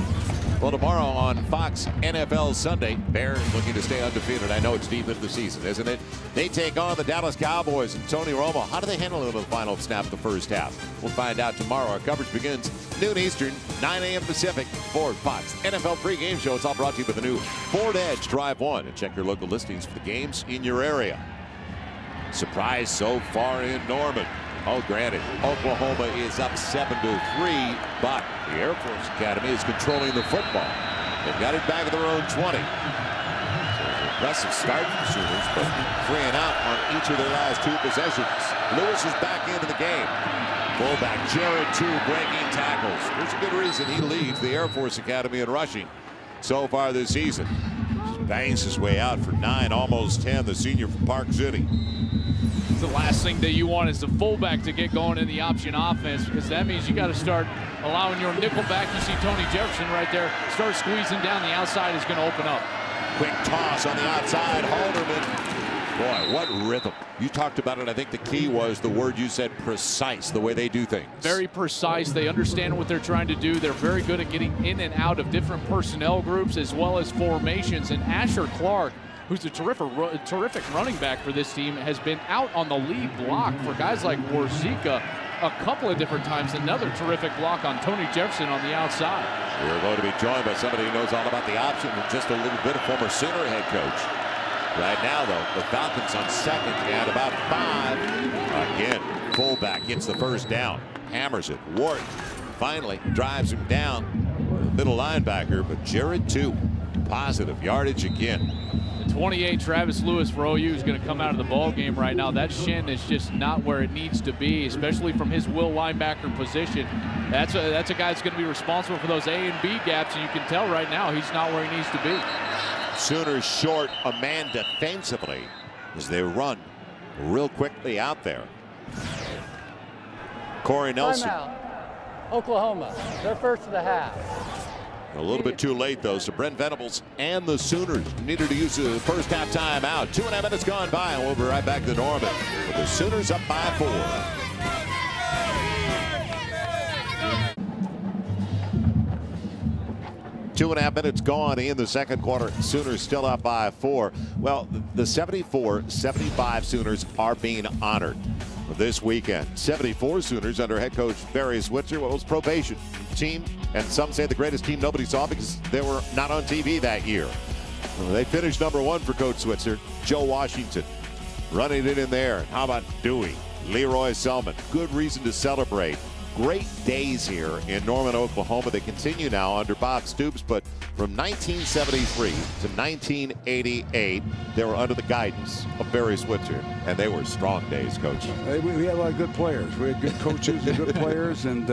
Well, tomorrow on Fox NFL Sunday, Bears looking to stay undefeated. I know it's deep into the season, isn't it? They take on the Dallas Cowboys and Tony Romo. How do they handle it in the final snap of the first half? We'll find out tomorrow. Our coverage begins noon Eastern, 9 a.m. Pacific, for Fox NFL pregame show. It's all brought to you with the new Ford Edge Drive 1. And check your local listings for the games in your area. Surprise so far in Norman. Oh, granted, Oklahoma is up 7-3, but the Air Force Academy is controlling the football. They've got it back at their own 20. So an impressive start for the Sooners, but 3 and out on each of their last 2 possessions. Lewis is back into the game. Fullback Jared, 2 breaking tackles. There's a good reason he leads the Air Force Academy in rushing so far this season. Just bangs his way out for 9, almost 10, the senior from Park City. The last thing that you want is the fullback to get going in the option offense, because that means you got to start allowing your nickel back. You see Tony Jefferson right there. Start squeezing down. The outside is going to open up. Quick toss on the outside. Halderman. Boy, what rhythm. You talked about it. I think the key was the word you said, precise, the way they do things. Very precise. They understand what they're trying to do. They're very good at getting in and out of different personnel groups as well as formations. And Asher Clark, who's a terrific running back for this team, has been out on the lead block for guys like Warzika a couple of different times. Another terrific block on Tony Jefferson on the outside. We're going to be joined by somebody who knows all about the option and just a little bit of former Sooner head coach. Right now, though, the Falcons on 2nd and about 5. Again, fullback gets the first down. Hammers it. Ward finally drives him down. Middle linebacker, but Jared, 2. Positive yardage again. 28, Travis Lewis for OU is going to come out of the ball game right now. That shin is just not where it needs to be, especially from his will linebacker position. That's a guy that's going to be responsible for those A and B gaps, and you can tell right now he's not where he needs to be. Sooners short a man defensively as they run real quickly out there. Corey Nelson. Timeout. Oklahoma, their first of the half. A little bit too late, though, so Brent Venables and the Sooners needed to use the first half timeout. 2.5 minutes gone by, and we'll be right back to Norman with the Sooners up by 4. Two and a half minutes gone in the second quarter. Sooners still up by 4. Well, the 74-75 Sooners are being honored this weekend. 74 Sooners under head coach Barry Switzer. Well, it was probation team, and some say the greatest team nobody saw because they were not on TV that year. Well, they finished number 1 for Coach Switzer. Joe Washington running it in there. How about Dewey? Leroy Selman. Good reason to celebrate. Great days here in Norman, Oklahoma. They continue now under Bob Stoops, but from 1973 to 1988, they were under the guidance of Barry Switzer, and they were strong days, Coach. We had a lot of good players. We had good coaches and good players, and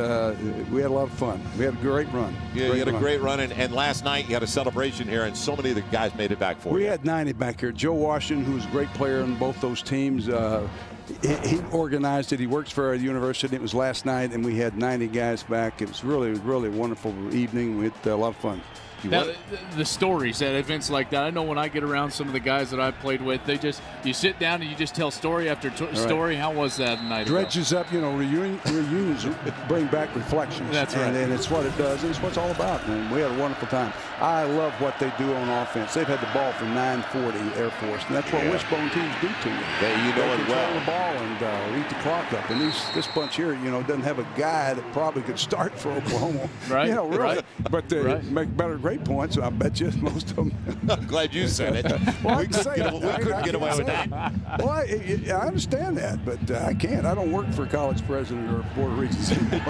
we had a lot of fun. We had a great run. Yeah, you had a great run, and last night you had a celebration here, and so many of the guys made it back for you. We had 90 back here. Joe Washington, who was a great player in both those teams, he organized it. He works for our university. It was last night, and we had 90 guys back. It was really a wonderful evening. We had a lot of fun. Now, the stories at events like that, I know when I get around some of the guys that I've played with, you sit down and you just tell story after story. How was that night? Dredges up, reunions bring back reflections. That's right. And it's what it does, and it's what it's all about. And we had a wonderful time. I love what they do on offense. They've had the ball from 9:40 Air Force, and that's what wishbone teams do to you. They control the ball and eat the clock up. And this bunch here, doesn't have a guy that probably could start for Oklahoma. Right. Really. Right. But they make better great points. I bet you most of them. I'm glad you said it. Well, we couldn't get away with that. Well, I understand that, but I can't. I don't work for a college president or board of regents anymore.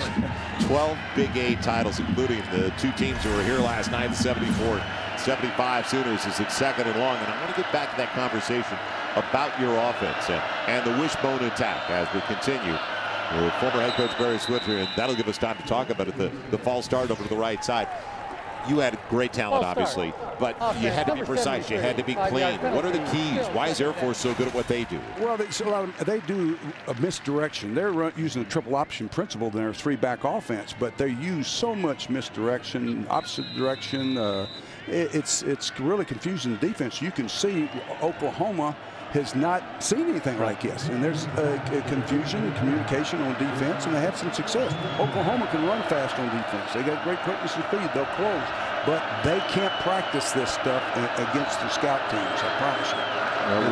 12 Big 8 titles, including the 2 teams who were here last night, the 74-75 Sooners is its second and long. And I want to get back to that conversation about your offense and the wishbone attack as we continue with former head coach Barry Switzer, and that'll give us time to talk about it. The false start over to the right side. You had great talent, obviously, but you had to be precise. You had to be clean. What are the keys? Why is Air Force so good at what they do? Well, they do a misdirection. They're using a triple option principle in their 3-back offense, but they use so much misdirection, opposite direction. It's really confusing the defense. You can see Oklahoma has not seen anything like this, and there's confusion and communication on defense, and they have some success. Oklahoma can run fast on defense. They got great quickness and speed. They'll close, but they can't practice this stuff against the scout teams, I promise you.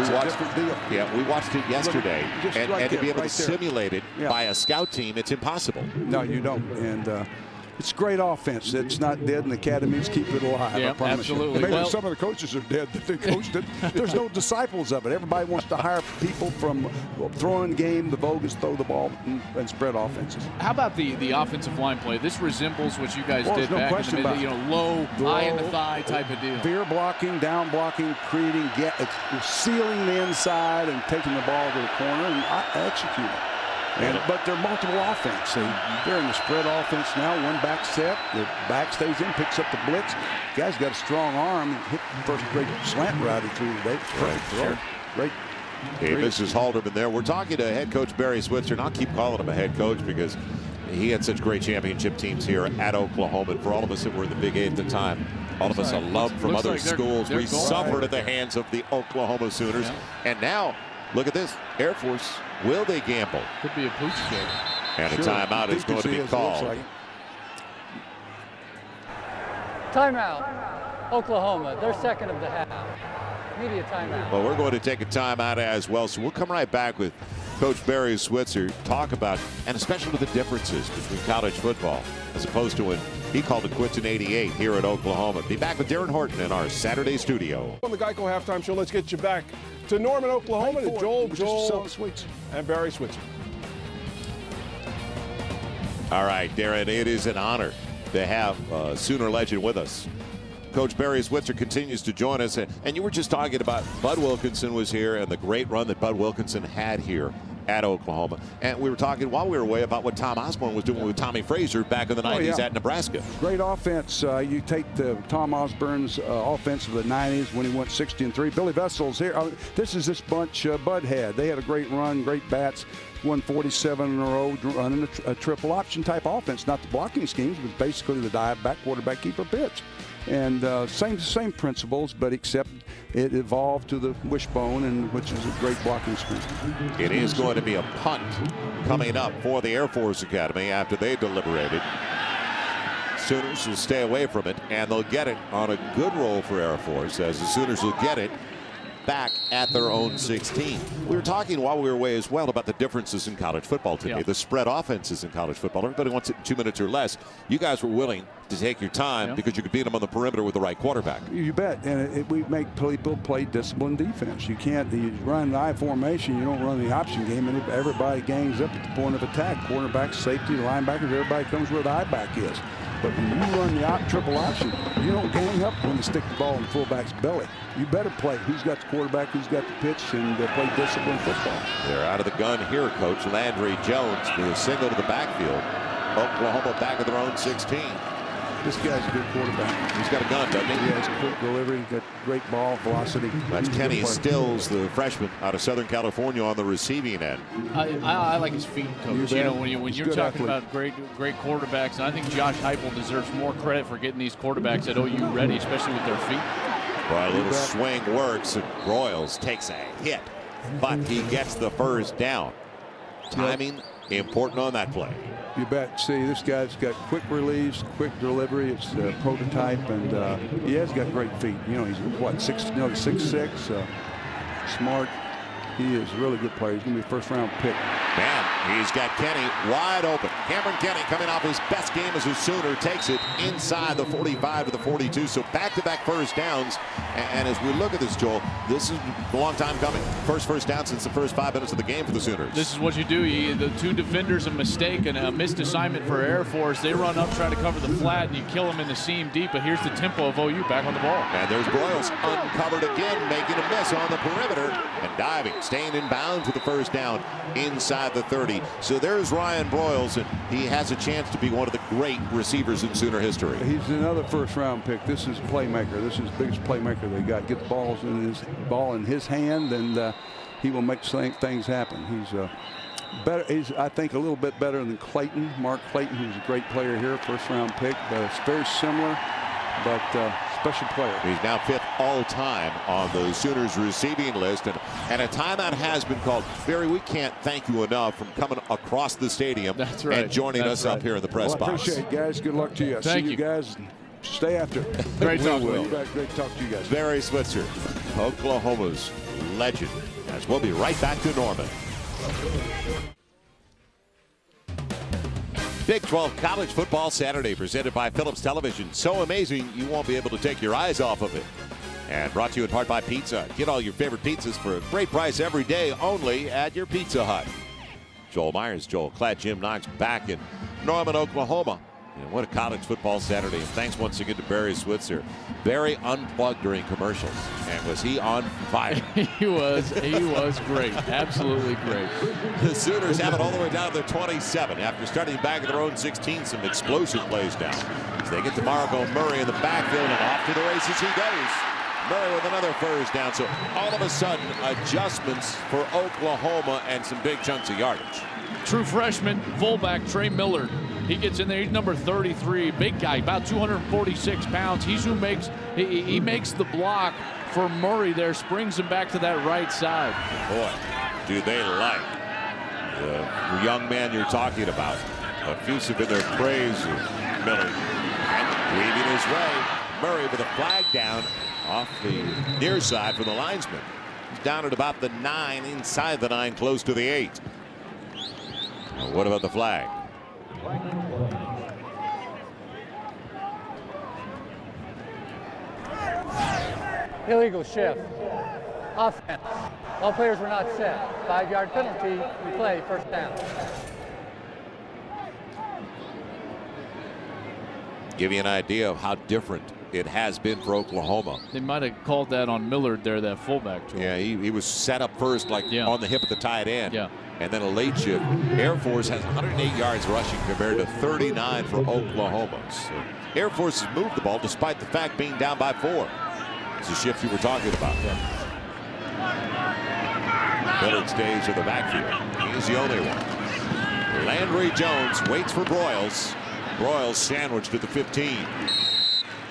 It's a different deal. Yeah, we watched it yesterday, and to be able to simulate it Yeah. by a scout team, it's impossible. No, you don't. And it's great offense. It's not dead, and the academies keep it alive. Yeah, I promise absolutely. You. Maybe Well, some of the coaches are dead that they coached it. There's no disciples of it. Everybody wants to hire people from throwing game. The vogue is throw the ball and spread offenses. How about the offensive line play? This resembles what you guys did no back question in the about it. low, eye in the thigh type of deal. Veer blocking, down blocking, creating, sealing the inside and taking the ball to the corner and executing. But they're multiple offense. They're in the spread offense now. One back set. The back stays in, picks up the blitz. The guy's got a strong arm. Hit the first great slant route he threw today. Perfect throw. Great. Hey, this is Halderman there. We're talking to head coach Barry Switzer, and I'll keep calling him a head coach because he had such great championship teams here at Oklahoma. And for all of us that were in the Big 8 at the time, all of us alum from other schools, we suffered at the hands of the Oklahoma Sooners. Yeah. And now, look at this. Air Force, will they gamble? Could be a pooch game. And a timeout is going to be called. Timeout. Oklahoma, their second of the half. Media timeout. Well, we're going to take a timeout as well, so we'll come right back with Coach Barry Switzer, talk about, and especially the differences between college football as opposed to when he called it quits in '88 here at Oklahoma. Be back with Darren Horton in our Saturday studio. On the Geico Halftime Show, let's get you back to Norman, Oklahoma, to Joel, and Barry Switzer. All right, Darren, it is an honor to have Sooner legend with us. Coach Barry Switzer continues to join us, and you were just talking about Bud Wilkinson was here and the great run that Bud Wilkinson had here at Oklahoma. And we were talking while we were away about what Tom Osborne was doing with Tommy Frazier back in the 90s at Nebraska. Great offense. You take the Tom Osborne's offense of the 90s when he went 60-3. Billy Vessel's here. This is this bunch Bud had. They had a great run, great bats. Won 47 in a row, running a triple option type offense. Not the blocking schemes, but basically the dive back, quarterback, keeper, pitch. And same principles, but except it evolved to the wishbone, and which is a great blocking scheme. It is going to be a punt coming up for the Air Force Academy after they deliberated. Sooners will stay away from it, and they'll get it on a good roll for Air Force, as the Sooners will get it back at their own 16. We were talking while we were away as well about the differences in college football today. The spread offenses in college football. Everybody wants it in 2 minutes or less. You guys were willing to take your time because you could beat them on the perimeter with the right quarterback. You bet. And we make people play disciplined defense. You can't run the I formation. You don't run the option game, and everybody gangs up at the point of attack. Quarterback, safety, the linebackers, everybody comes where the I back is. But when you run the triple option, you don't gang up when you stick the ball in the fullback's belly. You better play who's got the quarterback, who's got the pitch, and play disciplined football. They're out of the gun here, Coach. Landry Jones with a single to the backfield. Oklahoma back at their own 16. This guy's a good quarterback. He's got a gun, doesn't he? He has quick delivery, got great ball velocity. That's Kenny Stills, the freshman out of Southern California, on the receiving end. I like his feet, Coach. You know, when you're talking athlete. about great quarterbacks, and I think Josh Heupel deserves more credit for getting these quarterbacks at OU ready, especially with their feet. Well, a little swing works, and Broyles takes a hit, but he gets the first down. Timing important on that play. You bet. See, this guy's got quick release, quick delivery. It's a prototype, and he has got great feet. You know, he's what, 6'6", smart. He is a really good player. He's going to be a first-round pick. Man, he's got Kenny wide open. Cameron Kenny, coming off his best game as a Sooner, takes it inside the 45 to the 42. So back-to-back first downs. And as we look at this, Joel, this is a long time coming. First down since the first 5 minutes of the game for the Sooners. This is what you do. The two defenders, a mistake and a missed assignment for Air Force. They run up, try to cover the flat, and you kill them in the seam deep. But here's the tempo of OU back on the ball. And there's Broyles uncovered again, making a miss on the perimeter and diving, staying in bounds with the first down inside the 30. So there's Ryan Broyles, and he has a chance to be one of the great receivers in Sooner history. He's another first-round pick. This is playmaker. This is the biggest playmaker they got. Get the ball in his hand, and he will make things happen. He's better. He's, I think, a little bit better than Clayton, Mark Clayton, who's a great player here, first-round pick. But it's very similar, but special player. He's now 5th all-time on the Sooners receiving list, and a timeout has been called. Barry, we can't thank you enough for coming across the stadium and joining us up here in the press box. I appreciate it, guys. Good luck to you. Thank See you guys. Stay after. Great talk. Great to talk to you guys. Barry Switzer, Oklahoma's legend, as we'll be right back to Norman. Big 12 College Football Saturday presented by Phillips Television. So amazing you won't be able to take your eyes off of it. And brought to you in part by Pizza. Get all your favorite pizzas for a great price every day only at your Pizza Hut. Joel Myers, Joel Klatt, Jim Knox back in Norman, Oklahoma. And what a college football Saturday. And thanks once again to Barry Switzer. Barry unplugged during commercials. And was he on fire? He was great. Absolutely great. The Sooners have it all the way down to their 27 after starting back at their own 16. Some explosive plays down. As they get to Margot Murray in the backfield, and off to the races he goes. Murray with another first down. So all of a sudden, adjustments for Oklahoma and some big chunks of yardage. True freshman fullback Trey Millard. He gets in there. He's number 33, big guy, about 246 pounds. He's who makes he makes the block for Murray there, springs him back to that right side. Boy, do they like the young man you're talking about. Effusive in their praise of Millard. And weaving his way. Murray with a flag down off the near side for the linesman. He's down at about the 9, inside the 9, close to the 8. Now, what about the flag? Illegal shift. Offense. All players were not set. 5-yard penalty. We play first down. Give you an idea of how different it has been for Oklahoma. They might have called that on Millard there, that fullback. Yeah, he was set up first, like on the hip of the tight end. Yeah. And then a late shift. Air Force has 108 yards rushing compared to 39 for Oklahoma. So Air Force has moved the ball despite the fact being down by 4. It's a shift you were talking about. Millard stays in the backfield. He's the only one. Landry Jones waits for Broyles. Broyles sandwiched at the 15.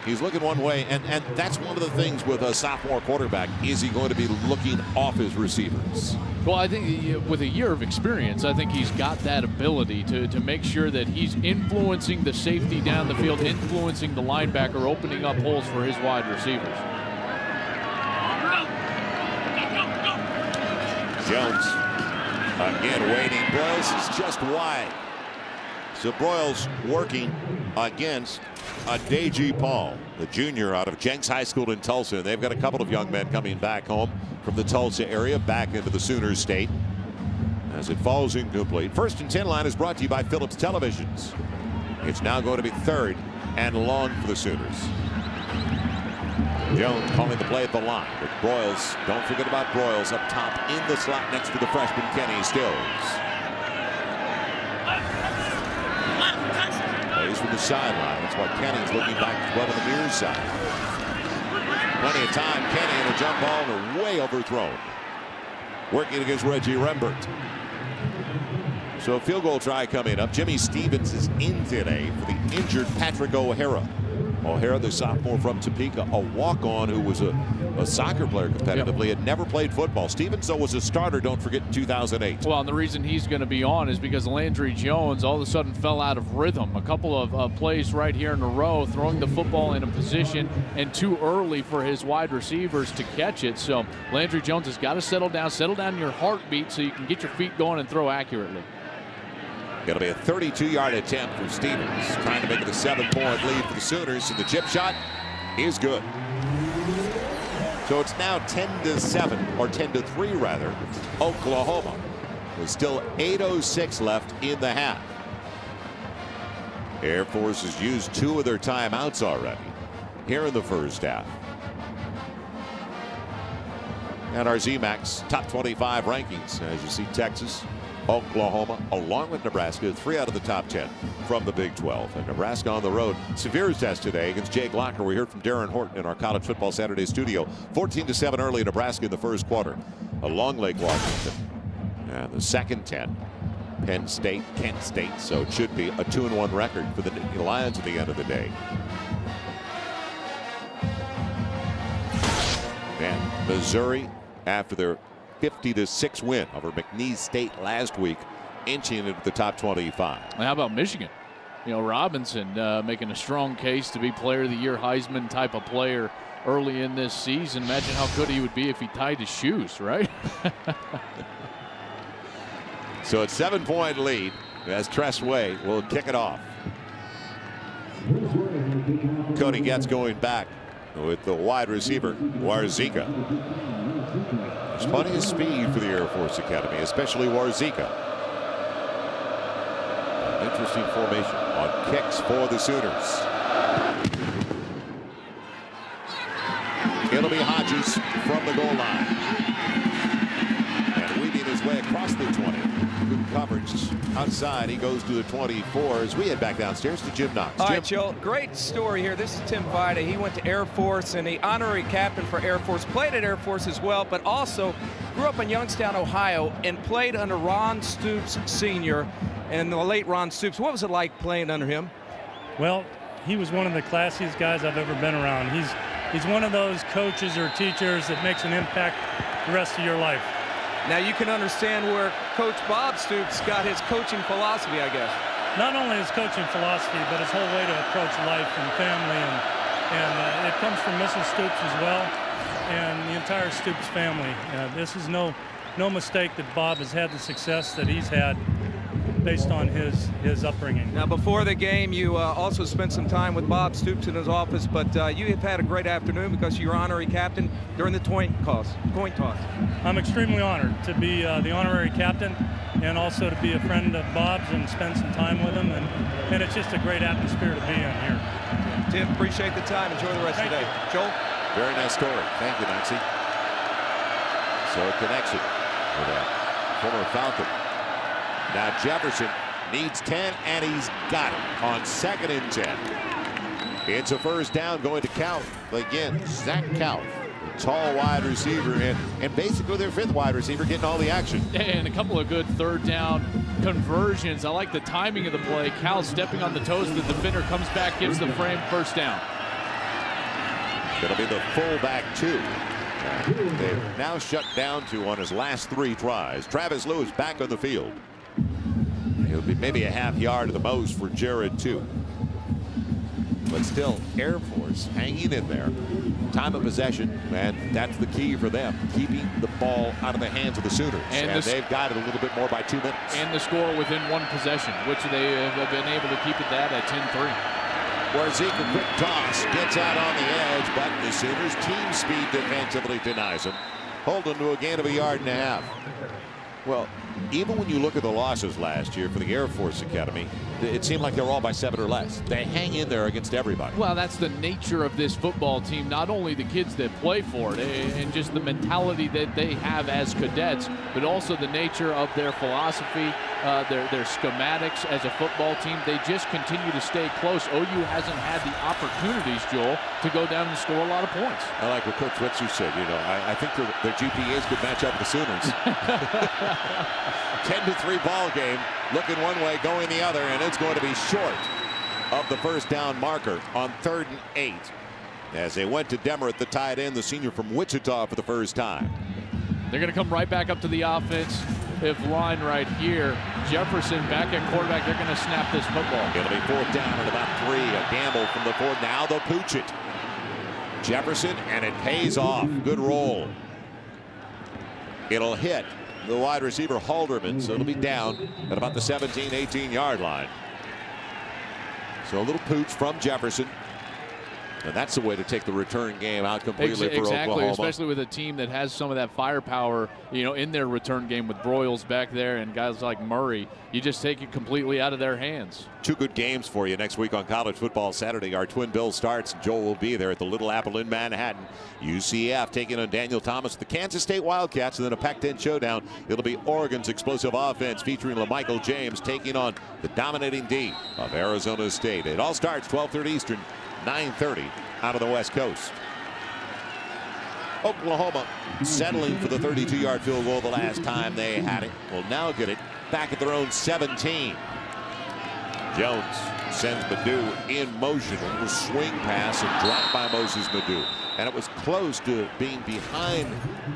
He's looking one way, and that's one of the things with a sophomore quarterback. Is he going to be looking off his receivers? Well, I think with a year of experience, I think he's got that ability to make sure that he's influencing the safety down the field, influencing the linebacker, opening up holes for his wide receivers. Jones again waiting. Broyles is just wide. So Broyles working against Adeji Paul, the junior out of Jenks High School in Tulsa. And they've got a couple of young men coming back home from the Tulsa area, back into the Sooners state. As it falls incomplete. 1st and 10 line is brought to you by Phillips Televisions. It's now going to be 3rd and long for the Sooners. Jones calling the play at the line. But Broyles, don't forget about Broyles up top in the slot next to the freshman Kenny Stills. Plays from the sideline. That's why Kenny's looking back to on the near side. Plenty of time. Kenny in a jump ball and way overthrown. Working against Reggie Rembert. So a field goal try coming up. Jimmy Stevens is in today for the injured Patrick O'Hara. O'Hara, the sophomore from Topeka, a walk-on who was a soccer player competitively, had never played football. Stevens, though, was a starter, don't forget, in 2008. Well, and the reason he's going to be on is because Landry Jones all of a sudden fell out of rhythm. A couple of plays right here in a row, throwing the football in a position and too early for his wide receivers to catch it. So Landry Jones has got to settle down your heartbeat so you can get your feet going and throw accurately. Going to be a 32-yard attempt from Stevens, trying to make it a 7-point lead for the Sooners, and the chip shot is good. So it's now 10-7, or 10-3 rather, Oklahoma. With still 8:06 left in the half. Air Force has used 2 of their timeouts already here in the first half. And our ZMAX top 25 rankings, as you see, Texas, Oklahoma, along with Nebraska, 3 out of the top 10 from the Big 12. And Nebraska on the road. Severe test today against Jay Glocker. We heard from Darren Horton in our College Football Saturday studio. 14-7 early, Nebraska in the first quarter. Along Lake Washington. And the second 10, Penn State, Kent State. So it should be a 2-1 record for the Lions at the end of the day. And Missouri, after their 50-6 win over McNeese State last week, inching into the top 25. How about Michigan? You know, Robinson making a strong case to be Player of the Year, Heisman type of player early in this season. Imagine how good he would be if he tied his shoes, right? So it's 7-point lead as Tress Way will kick it off. Cody Getz going back with the wide receiver, Warzika. There's plenty of speed for the Air Force Academy, especially Warzika. Interesting formation on kicks for the Sooners. It'll be Hodges from the goal line. And weaving his way across the 20. Good coverage outside. He goes to the 24 as we head back downstairs to Jim Knox. All Jim. right, Joe, great story here. This is Tim Vida. He went to Air Force and the honorary captain for Air Force, played at Air Force as well, but also grew up in Youngstown, Ohio, and played under Ron Stoops Sr. and the late Ron Stoops. What was it like playing under him? Well, he was one of the classiest guys I've ever been around. He's one of those coaches or teachers that makes an impact the rest of your life. Now you can understand where Coach Bob Stoops got his coaching philosophy, I guess. Not only his coaching philosophy, but his whole way to approach life and family, and it comes from Mrs. Stoops as well, and the entire Stoops family. This is no mistake that Bob has had the success that he's had based on his upbringing. Now, before the game, you also spent some time with Bob Stoops in his office, but you have had a great afternoon because you're honorary captain during the coin toss. I'm extremely honored to be the honorary captain and also to be a friend of Bob's and spend some time with him, and it's just a great atmosphere to be in here. Tim, appreciate the time. Enjoy the rest of the day. Joel? Very nice story. Thank you, Nancy. So a connection with a former Falcon. Now Jefferson needs 10, and he's got it on 2nd and 10. It's a first down going to Count. Again, Zach Count, a tall wide receiver, and basically their 5th wide receiver getting all the action. And a couple of good 3rd down conversions. I like the timing of the play. Cal stepping on the toes of the defender, comes back, gives the frame, first down. It'll be the fullback 2. They've now shut down 2 on his last 3 tries. Travis Lewis back on the field. It'll be maybe a half yard at the most for Jared 2. But still, Air Force hanging in there. Time of possession, and that's the key for them, keeping the ball out of the hands of the Sooners. And they've got it a little bit more by 2 minutes. And the score within 1 possession, which they have been able to keep it that at 10-3. Warzika, quick toss, gets out on the edge, but the Sooners team speed defensively denies him. Holding to a gain of a yard and a half. Well, even when you look at the losses last year for the Air Force Academy, it seemed like they were all by 7 or less. They hang in there against everybody. Well, that's the nature of this football team. Not only the kids that play for it and just the mentality that they have as cadets, but also the nature of their philosophy, their schematics as a football team. They just continue to stay close. OU hasn't had the opportunities, Joel, to go down and score a lot of points. I like what Coach Switzer said. You know, I think their GPAs could match up with the Sooners. 10-3 ball game, looking one way, going the other, and it's going to be short of the first down marker on 3rd and 8. As they went to Demmer at the tight end, the senior from Wichita for the first time. They're going to come right back up to the offense. If line right here, Jefferson back at quarterback, they're going to snap this football. It'll be 4th down at about 3. A gamble from the 4. Now they'll pooch it. Jefferson, and it pays off. Good roll. It'll hit the wide receiver Halderman, so it'll be down at about the 17, 18-yard line. So a little pooch from Jefferson. And that's the way to take the return game out completely for Oklahoma. Especially with a team that has some of that firepower, you know, in their return game with Broyles back there and guys like Murray. You just take it completely out of their hands. 2 good games for you next week on College Football Saturday. Our Twin Bill starts. Joel will be there at the Little Apple in Manhattan. UCF taking on Daniel Thomas, the Kansas State Wildcats, and then a Pac-10 showdown. It'll be Oregon's explosive offense featuring LaMichael James taking on the dominating D of Arizona State. It all starts 12:30 Eastern, 9:30 out of the West Coast. Oklahoma settling for the 32-yard field goal the last time they had it. Will now get it back at their own 17. Jones sends Madu in motion. A little swing pass and dropped by Moses Madu. And it was close to being behind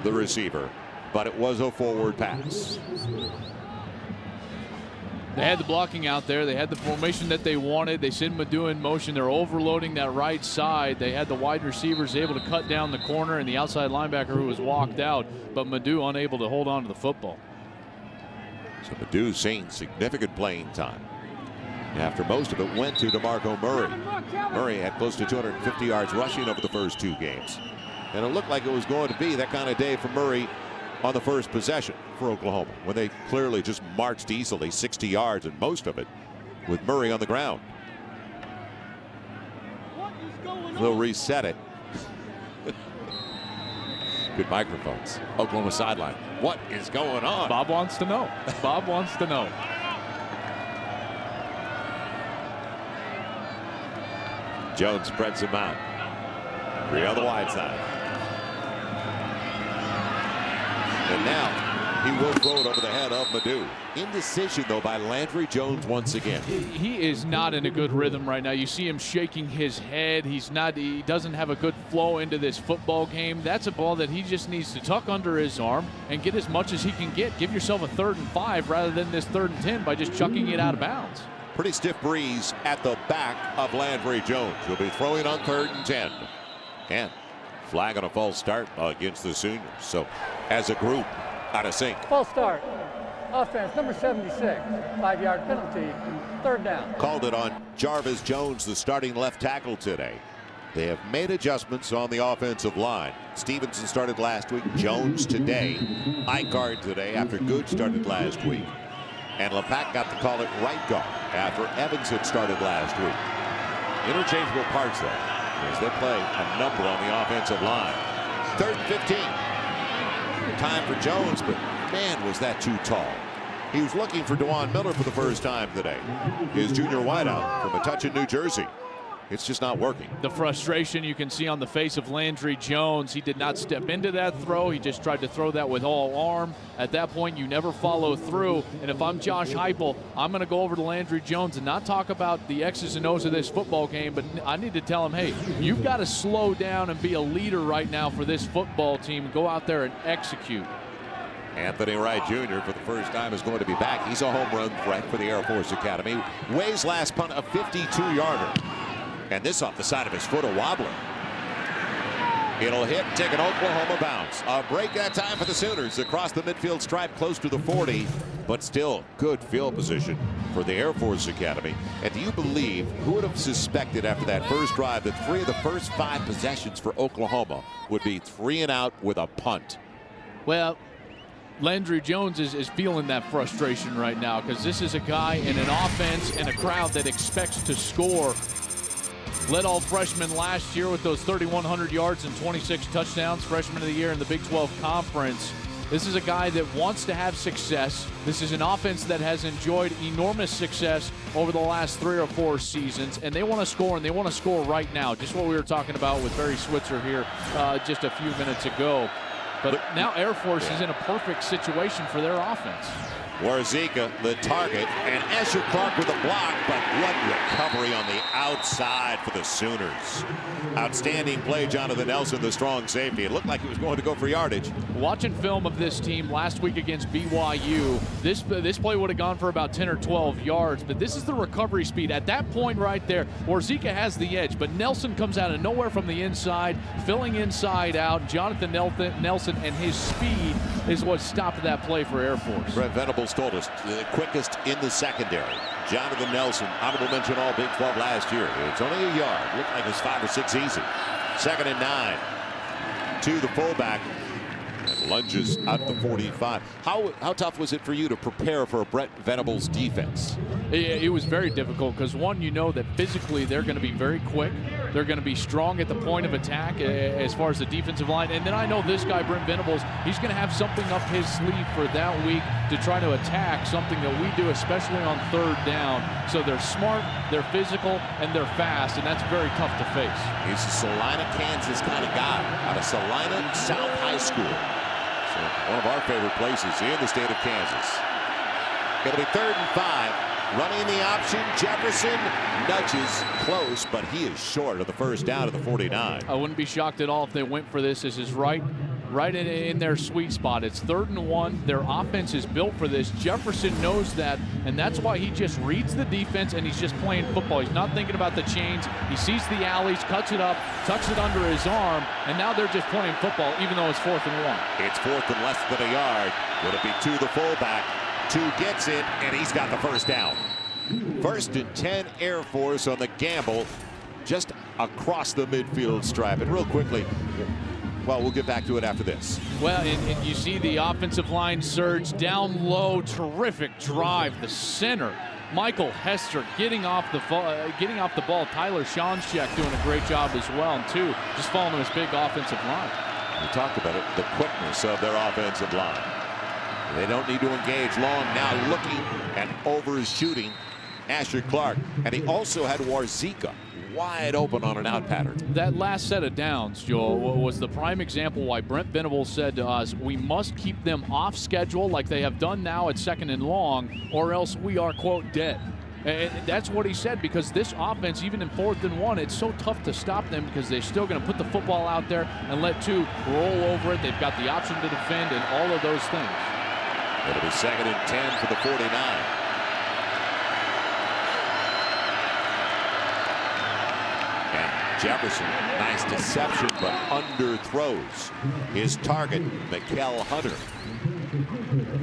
the receiver, but it was a forward pass. They had the blocking out there. They had the formation that they wanted. They send Madu in motion. They're overloading that right side. They had the wide receivers able to cut down the corner and the outside linebacker who was walked out, but Madu unable to hold on to the football. So Madu seeing significant playing time after most of it went to DeMarco Murray. Murray had close to 250 yards rushing over the first 2 games. And it looked like it was going to be that kind of day for Murray on the first possession for Oklahoma, when they clearly just marched easily 60 yards and most of it with Murray on the ground. They'll reset it. Good microphones. Oklahoma sideline. What is going on? Bob wants to know. Bob wants to know. Jones spreads him out. 3 on the wide side. And now he will throw it over the head of Madu. Indecision, though, by Landry Jones once again. He is not in a good rhythm right now. You see him shaking his head. He doesn't have a good flow into this football game. That's a ball that he just needs to tuck under his arm and get as much as he can get. Give yourself a 3rd and 5 rather than this 3rd and 10 by just chucking it out of bounds. Pretty stiff breeze at the back of Landry Jones. He'll be throwing on 3rd and 10. And flag on a false start against the Sooners. So as a group, out of sync. False start. Offense, number 76. 5-yard penalty. 3rd down. Called it on Jarvis Jones, the starting left tackle today. They have made adjustments on the offensive line. Stevenson started last week. Jones today. Icard today after Good started last week. And LePac got to call it right guard after Evans had started last week. Interchangeable parts, though, as they play a number on the offensive line. 3rd and 15. Time for Jones, but man, was that too tall. He was looking for Dewan Miller for the first time today. His junior wideout from a touch in New Jersey. It's just not working. The frustration you can see on the face of Landry Jones. He did not step into that throw. He just tried to throw that with all arm. At that point, you never follow through. And if I'm Josh Heupel, I'm going to go over to Landry Jones and not talk about the X's and O's of this football game, but I need to tell him, hey, you've got to slow down and be a leader right now for this football team. Go out there and execute. Anthony Wright Jr. for the first time is going to be back. He's a home run threat for the Air Force Academy. Way's last punt, a 52-yarder. And this off the side of his foot, a wobbler. It'll hit, take an Oklahoma bounce. A break that time for the Sooners across the midfield stripe close to the 40, but still good field position for the Air Force Academy. And do you believe, who would have suspected after that first drive that 3 of the first 5 possessions for Oklahoma would be 3 and out with a punt? Well, Landry Jones is feeling that frustration right now because this is a guy in an offense and a crowd that expects to score. Led all freshmen last year with those 3,100 yards and 26 touchdowns, freshman of the year in the Big 12 Conference. This is a guy that wants to have success. This is an offense that has enjoyed enormous success over the last 3 or 4 seasons, and they want to score, and they want to score right now. Just what we were talking about with Barry Switzer here just a few minutes ago. But now Air Force is in a perfect situation for their offense. Warzika, the target, and Asher Clark with a block, but what recovery on the outside for the Sooners. Outstanding play, Jonathan Nelson, the strong safety. It looked like he was going to go for yardage. Watching film of this team last week against BYU, this play would have gone for about 10 or 12 yards, but this is the recovery speed. At that point right there, Warzika has the edge, but Nelson comes out of nowhere from the inside, filling inside out. Jonathan Nelson and his speed is what stopped that play for Air Force. Brett Venables told us the quickest in the secondary. Jonathan Nelson, honorable mention all Big 12 last year. It's only a yard. Looked like it was 5 or 6 easy. 2nd and 9 to the fullback. And lunges out the 45. How tough was it for you to prepare for a Brett Venables defense? It was very difficult because, one, you know that physically they're going to be very quick. They're going to be strong at the point of attack as far as the defensive line. And then I know this guy, Brent Venables, he's going to have something up his sleeve for that week to try to attack something that we do, especially on 3rd down. So they're smart, they're physical, and they're fast, and that's very tough to face. He's a Salina, Kansas kind of guy out of Salina South High School. So one of our favorite places in the state of Kansas. It'll be 3rd and 5. Running the option, Jefferson nudges close, but he is short of the first down of the 49. I wouldn't be shocked at all if they went for this. This is right in their sweet spot. It's 3rd and 1. Their offense is built for this. Jefferson knows that, and that's why he just reads the defense and he's just playing football. He's not thinking about the chains. He sees the alleys, cuts it up, tucks it under his arm, and now they're just playing football, even though it's 4th and 1. It's 4th and less than a yard. Would it be to the fullback? 2 gets it, and he's got the first down. 1st and 10 Air Force on the gamble just across the midfield stripe. And real quickly, well, we'll get back to it after this. Well, and you see the offensive line surge down low. Terrific drive. The center, Michael Hester, getting off the ball. Tyler Schoncheck doing a great job as well. And 2, just following his big offensive line. We talked about it, the quickness of their offensive line. They don't need to engage long now, looking and overshooting Asher Clark. And he also had Warzika wide open on an out pattern. That last set of downs, Joel, was the prime example why Brent Venables said to us, we must keep them off schedule like they have done now at 2nd and long, or else we are, quote, dead. And that's what he said, because this offense, even in 4th and 1, it's so tough to stop them because they're still going to put the football out there and let 2 roll over it. They've got the option to defend and all of those things. It'll be 2nd and 10 for the 49. And Jefferson, nice deception, but underthrows his target, Mikael Hunter.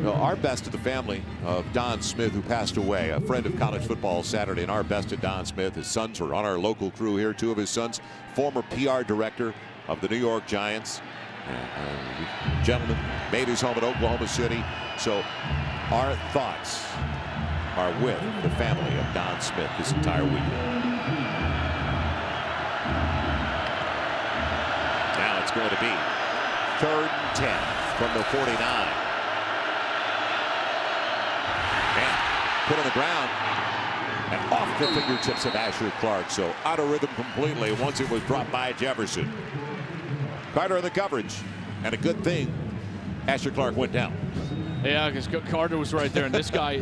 Our best to the family of Don Smith, who passed away, a friend of college football Saturday, and our best to Don Smith. His sons are on our local crew here. 2 of his sons, former PR director of the New York Giants. Gentleman made his home at Oklahoma City. So our thoughts are with the family of Don Smith this entire weekend. It's going to be 3rd and 10 from the 49. And put on the ground and off the fingertips of Asher Clark. So out of rhythm completely once it was dropped by Jefferson. Carter in the coverage. And a good thing Asher Clark went down. Yeah, because Carter was right there, and this guy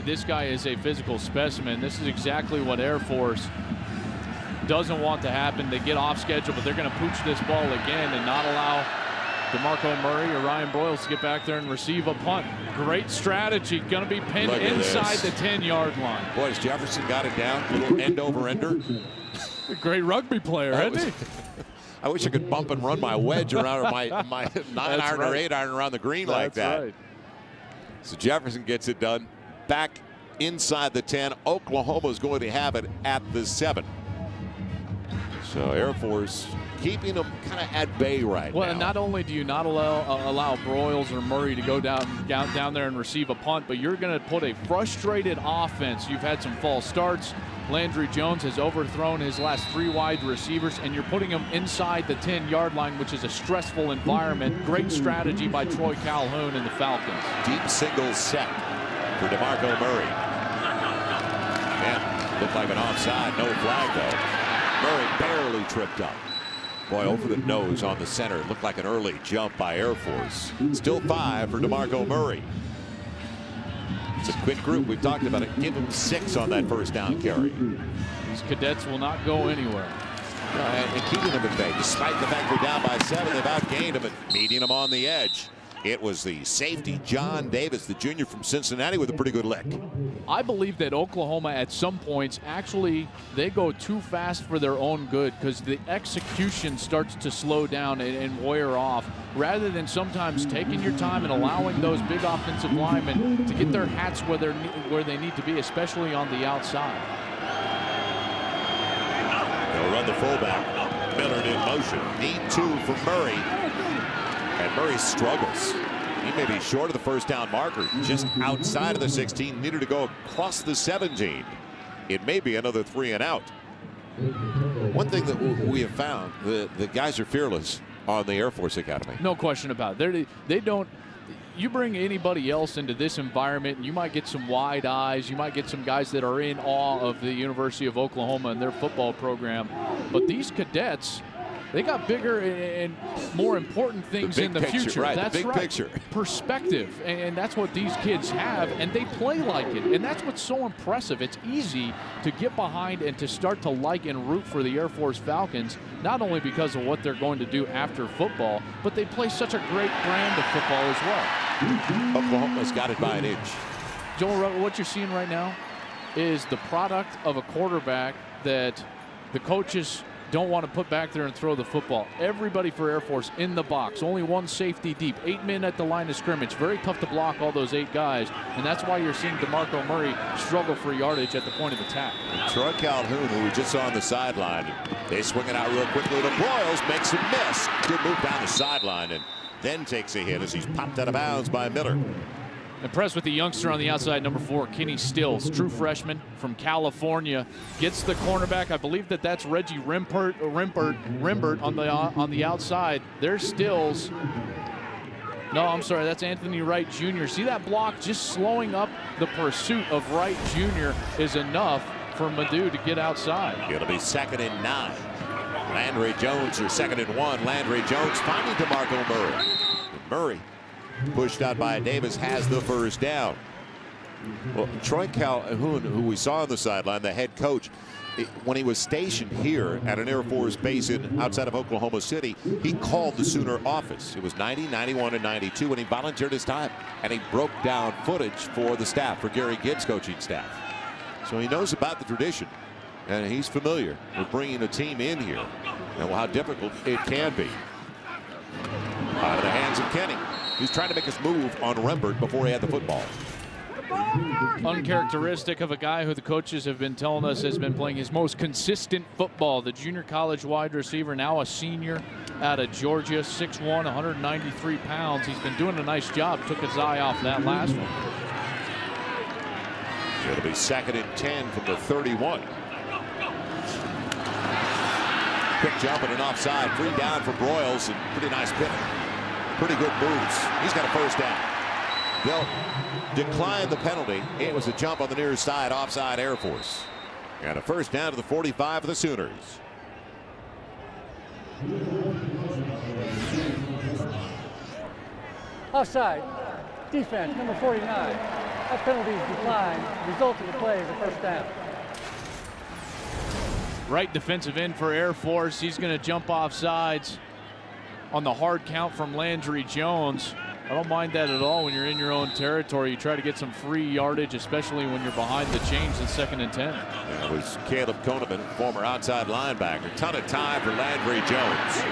is a physical specimen. This is exactly what Air Force doesn't want to happen. They get off schedule, but they're going to pooch this ball again and not allow DeMarco Murray or Ryan Broyles to get back there and receive a punt. Great strategy. Going to be pinned inside the 10-yard line. Boy, has Jefferson got it down. Little end-over-ender. A great rugby player, isn't he? I wish I could bump and run my wedge around my 9-iron or 8-iron around the green like that. Right. So Jefferson gets it done. Back inside the 10. Oklahoma's going to have it at the 7. So Air Force keeping them kind of at bay right now. Well, and not only do you not allow Broyles or Murray to go down there and receive a punt, but you're going to put a frustrated offense. You've had some false starts. Landry Jones has overthrown his last 3 wide receivers, and you're putting them inside the 10-yard line, which is a stressful environment. Great strategy by Troy Calhoun and the Falcons. Deep single set for DeMarco Murray. Man, looked like an offside. No flag, though. Murray barely tripped up. Boy, over the nose on the center. Looked like an early jump by Air Force. Still 5 for DeMarco Murray. It's a quick group. We've talked about it. Give them 6 on that first down carry. These cadets will not go anywhere. And keeping them at bay. Despite the fact they're down by 7, they've outgained them and meeting them on the edge. It was the safety, John Davis, the junior from Cincinnati, with a pretty good lick. I believe that Oklahoma at some points actually they go too fast for their own good because the execution starts to slow down and wear off rather than sometimes taking your time and allowing those big offensive linemen to get their hats where they need to be, especially on the outside. They'll run the fullback. Millard in motion. Need 2 for Murray. And Murray struggles. He may be short of the first down marker, just outside of the 16, needed to go across the 17. It may be another 3 and out. One thing that we have found, the guys are fearless on the Air Force Academy. No question about it. They don't. You bring anybody else into this environment, and you might get some wide eyes. You might get some guys that are in awe of the University of Oklahoma and their football program. But these cadets, they got bigger and more important things in the future. Right, that's the big picture. Perspective, and that's what these kids have, and they play like it. And that's what's so impressive. It's easy to get behind and to start to like and root for the Air Force Falcons, not only because of what they're going to do after football, but they play such a great brand of football as well. Oklahoma's got it by an inch. Joel, what you're seeing right now is the product of a quarterback that the coaches don't want to put back there and throw the football. Everybody for Air Force in the box. Only 1 safety deep. 8 men at the line of scrimmage. Very tough to block all those 8 guys. And that's why you're seeing DeMarco Murray struggle for yardage at the point of attack. And Troy Calhoun, who we just saw on the sideline, they swing it out real quickly to Broyles. Makes him miss. Good move down the sideline and then takes a hit as he's popped out of bounds by Miller. Impressed with the youngster on the outside, number 4, Kenny Stills, true freshman from California, gets the cornerback. I believe that's Reggie Rimbert on the outside. There's Stills. No, I'm sorry, that's Anthony Wright Jr. See that block? Just slowing up the pursuit of Wright Jr. is enough for Madu to get outside. It'll be 2nd and 9. Landry Jones, or 2nd and 1. Landry Jones finding DeMarco Murray. Murray, pushed out by Davis, has the first down. Well, Troy Calhoun, who we saw on the sideline, the head coach, when he was stationed here at an Air Force base outside of Oklahoma City, he called the Sooner office. It was 90, 91, and 92 when he volunteered his time, and he broke down footage for the staff, for Gary Gibbs' coaching staff. So he knows about the tradition, and he's familiar with bringing a team in here and how difficult it can be. Out of the hands of Kenny. He's trying to make his move on Rimbert before he had the football. Uncharacteristic of a guy who the coaches have been telling us has been playing his most consistent football. The junior college wide receiver, now a senior out of Georgia, 6'1", 193 pounds. He's been doing a nice job. Took his eye off that last one. It'll be 2nd and 10 from the 31. Quick jump and an offside. Free down for Broyles, and pretty nice pick. Pretty good moves. He's got a first down. They'll decline the penalty. It was a jump on the near side, offside Air Force. And a first down to the 45 of the Sooners. Offside. Defense, number 49. That penalty is declined. Result of the play is a first down. Right defensive end for Air Force. He's going to jump off sides on the hard count from Landry Jones. I don't mind that at all when you're in your own territory. You try to get some free yardage, especially when you're behind the chains in 2nd and 10. That was Caleb Koneman, former outside linebacker. Ton of time for Landry Jones.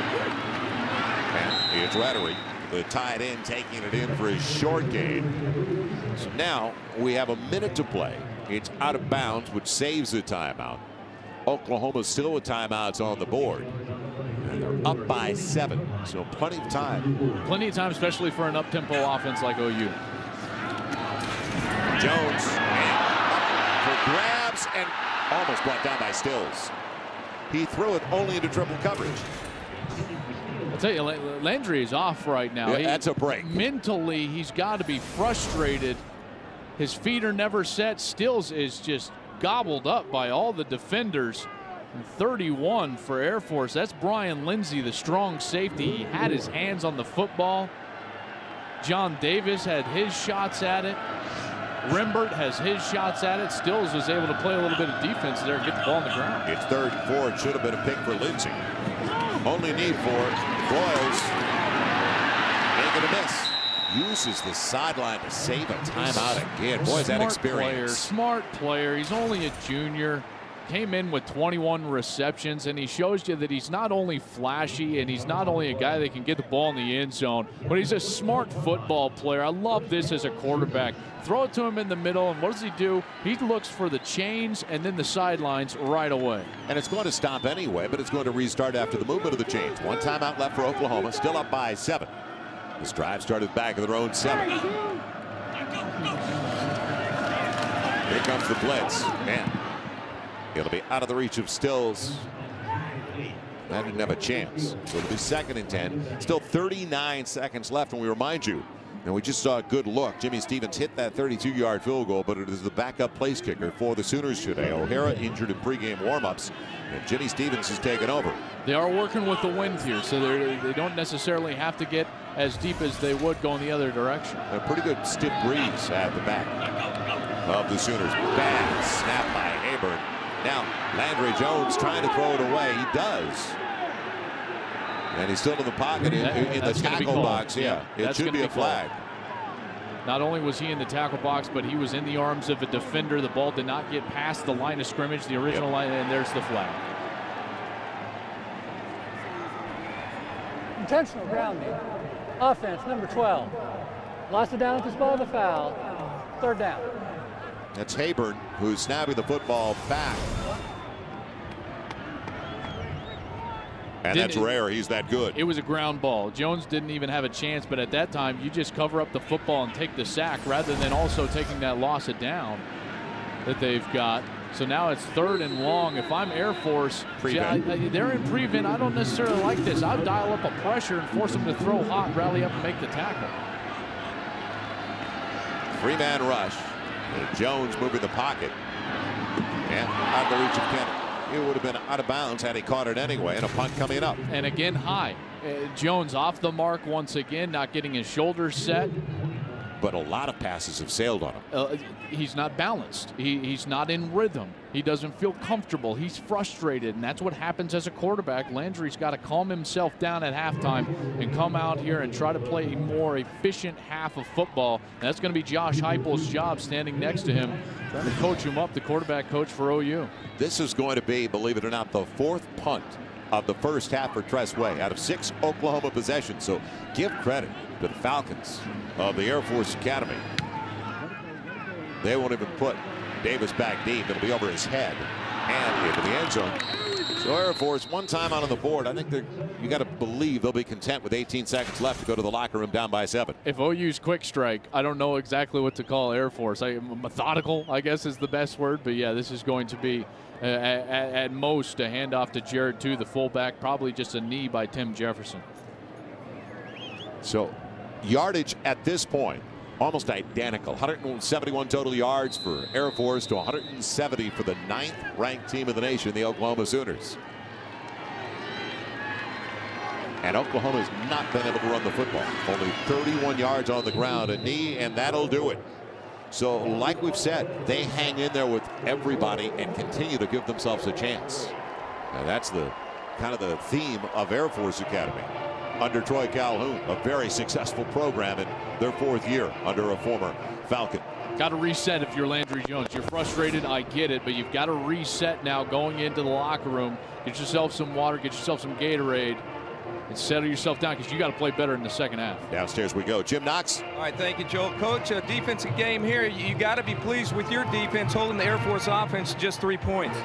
And it's Rattery, the tight end, taking it in for his short gain. So now we have a minute to play. It's out of bounds, which saves the timeout. Oklahoma still with timeouts on the board. And they're up by 7, so plenty of time. Plenty of time, especially for an up-tempo offense like OU. Jones for grabs and almost brought down by Stills. He threw it only into triple coverage. I'll tell you, Landry is off right now. Yeah, that's a break. Mentally, he's got to be frustrated. His feet are never set. Stills is just gobbled up by all the defenders. And 31 for Air Force. That's Brian Lindsay, the strong safety. He had his hands on the football. John Davis had his shots at it. Rimbert has his shots at it. Stills was able to play a little bit of defense there and get the ball on the ground. It's 3rd and 4. It should have been a pick for Lindsay. Only need for Broyles. Ain't gonna miss. Uses the sideline to save a timeout again. Boy, is that experience. Smart player. He's only a junior. Came in with 21 receptions, and he shows you that he's not only flashy and he's not only a guy that can get the ball in the end zone, but he's a smart football player. I love this as a quarterback. Throw it to him in the middle, and what does he do? He looks for the chains and then the sidelines right away. And it's going to stop anyway, but it's going to restart after the movement of the chains. 1 timeout left for Oklahoma, still up by 7. This drive started back of their own 7. Here comes the blitz, and it'll be out of the reach of Stills. That didn't have a chance. So it'll be 2nd and 10. Still 39 seconds left, and we remind you, and we just saw a good look. Jimmy Stevens hit that 32-yard field goal, but it is the backup place kicker for the Sooners today. O'Hara injured in pregame warmups, and Jimmy Stevens has taken over. They are working with the wind here, so they don't necessarily have to get as deep as they would going the other direction. A pretty good stiff breeze at the back of the Sooners. Bad snap by Hayburn. Now Landry Jones trying to throw it away. He does. And he's still in the pocket in the tackle box. Yeah, it should be a flag. Not only was he in the tackle box, but he was in the arms of a defender. The ball did not get past the line of scrimmage, the original line, and there's the flag. Intentional grounding. Offense, number 12. Lost it down at the spot of the foul. 3rd down. That's Hayburn who's snapping the football back. And that's rare. He's that good. It was a ground ball. Jones didn't even have a chance, but at that time, you just cover up the football and take the sack rather than also taking that loss of down that they've got. So now it's 3rd and long. If I'm Air Force, they're in prevent. I don't necessarily like this. I'd dial up a pressure and force them to throw hot, rally up, and make the tackle. 3-man rush. Jones moving the pocket. And out of the reach of Kennedy. It would have been out of bounds had he caught it anyway, and a punt coming up. And again, high. Jones off the mark once again, not getting his shoulders set. But a lot of passes have sailed on him. He's not balanced. He's not in rhythm. He doesn't feel comfortable. He's frustrated, and that's what happens as a quarterback. Landry's got to calm himself down at halftime and come out here and try to play a more efficient half of football. And that's going to be Josh Heupel's job, standing next to him, trying to coach him up, the quarterback coach for OU. This is going to be, believe it or not, the 4th punt of the first half for Tress Way out of 6 Oklahoma possessions. So give credit to the Falcons of the Air Force Academy. They won't even put Davis back deep. It'll be over his head and into the end zone. So Air Force one time out on the board. I think you got to believe they'll be content with 18 seconds left to go to the locker room down by 7. If OU's quick strike, I don't know exactly what to call Air Force. Methodical, I guess, is the best word. But yeah, this is going to be at most a handoff to Jared to the fullback, probably just a knee by Tim Jefferson. So yardage at this point almost identical. 171 total yards for Air Force to 170 for the 9th ranked team of the nation, the Oklahoma Sooners. And Oklahoma has not been able to run the football. Only 31 yards on the ground, a knee, and that'll do it. So like we've said, they hang in there with everybody and continue to give themselves a chance. Now that's the kind of the theme of Air Force Academy under Troy Calhoun, a very successful program in their 4th year under a former Falcon. Got to reset if you're Landry Jones. You're frustrated, I get it, but you've got to reset now going into the locker room. Get yourself some water, get yourself some Gatorade, and settle yourself down because you got to play better in the second half. Downstairs we go. Jim Knox. All right, thank you, Joel. Coach, a defensive game here. You got to be pleased with your defense holding the Air Force offense to just 3 points.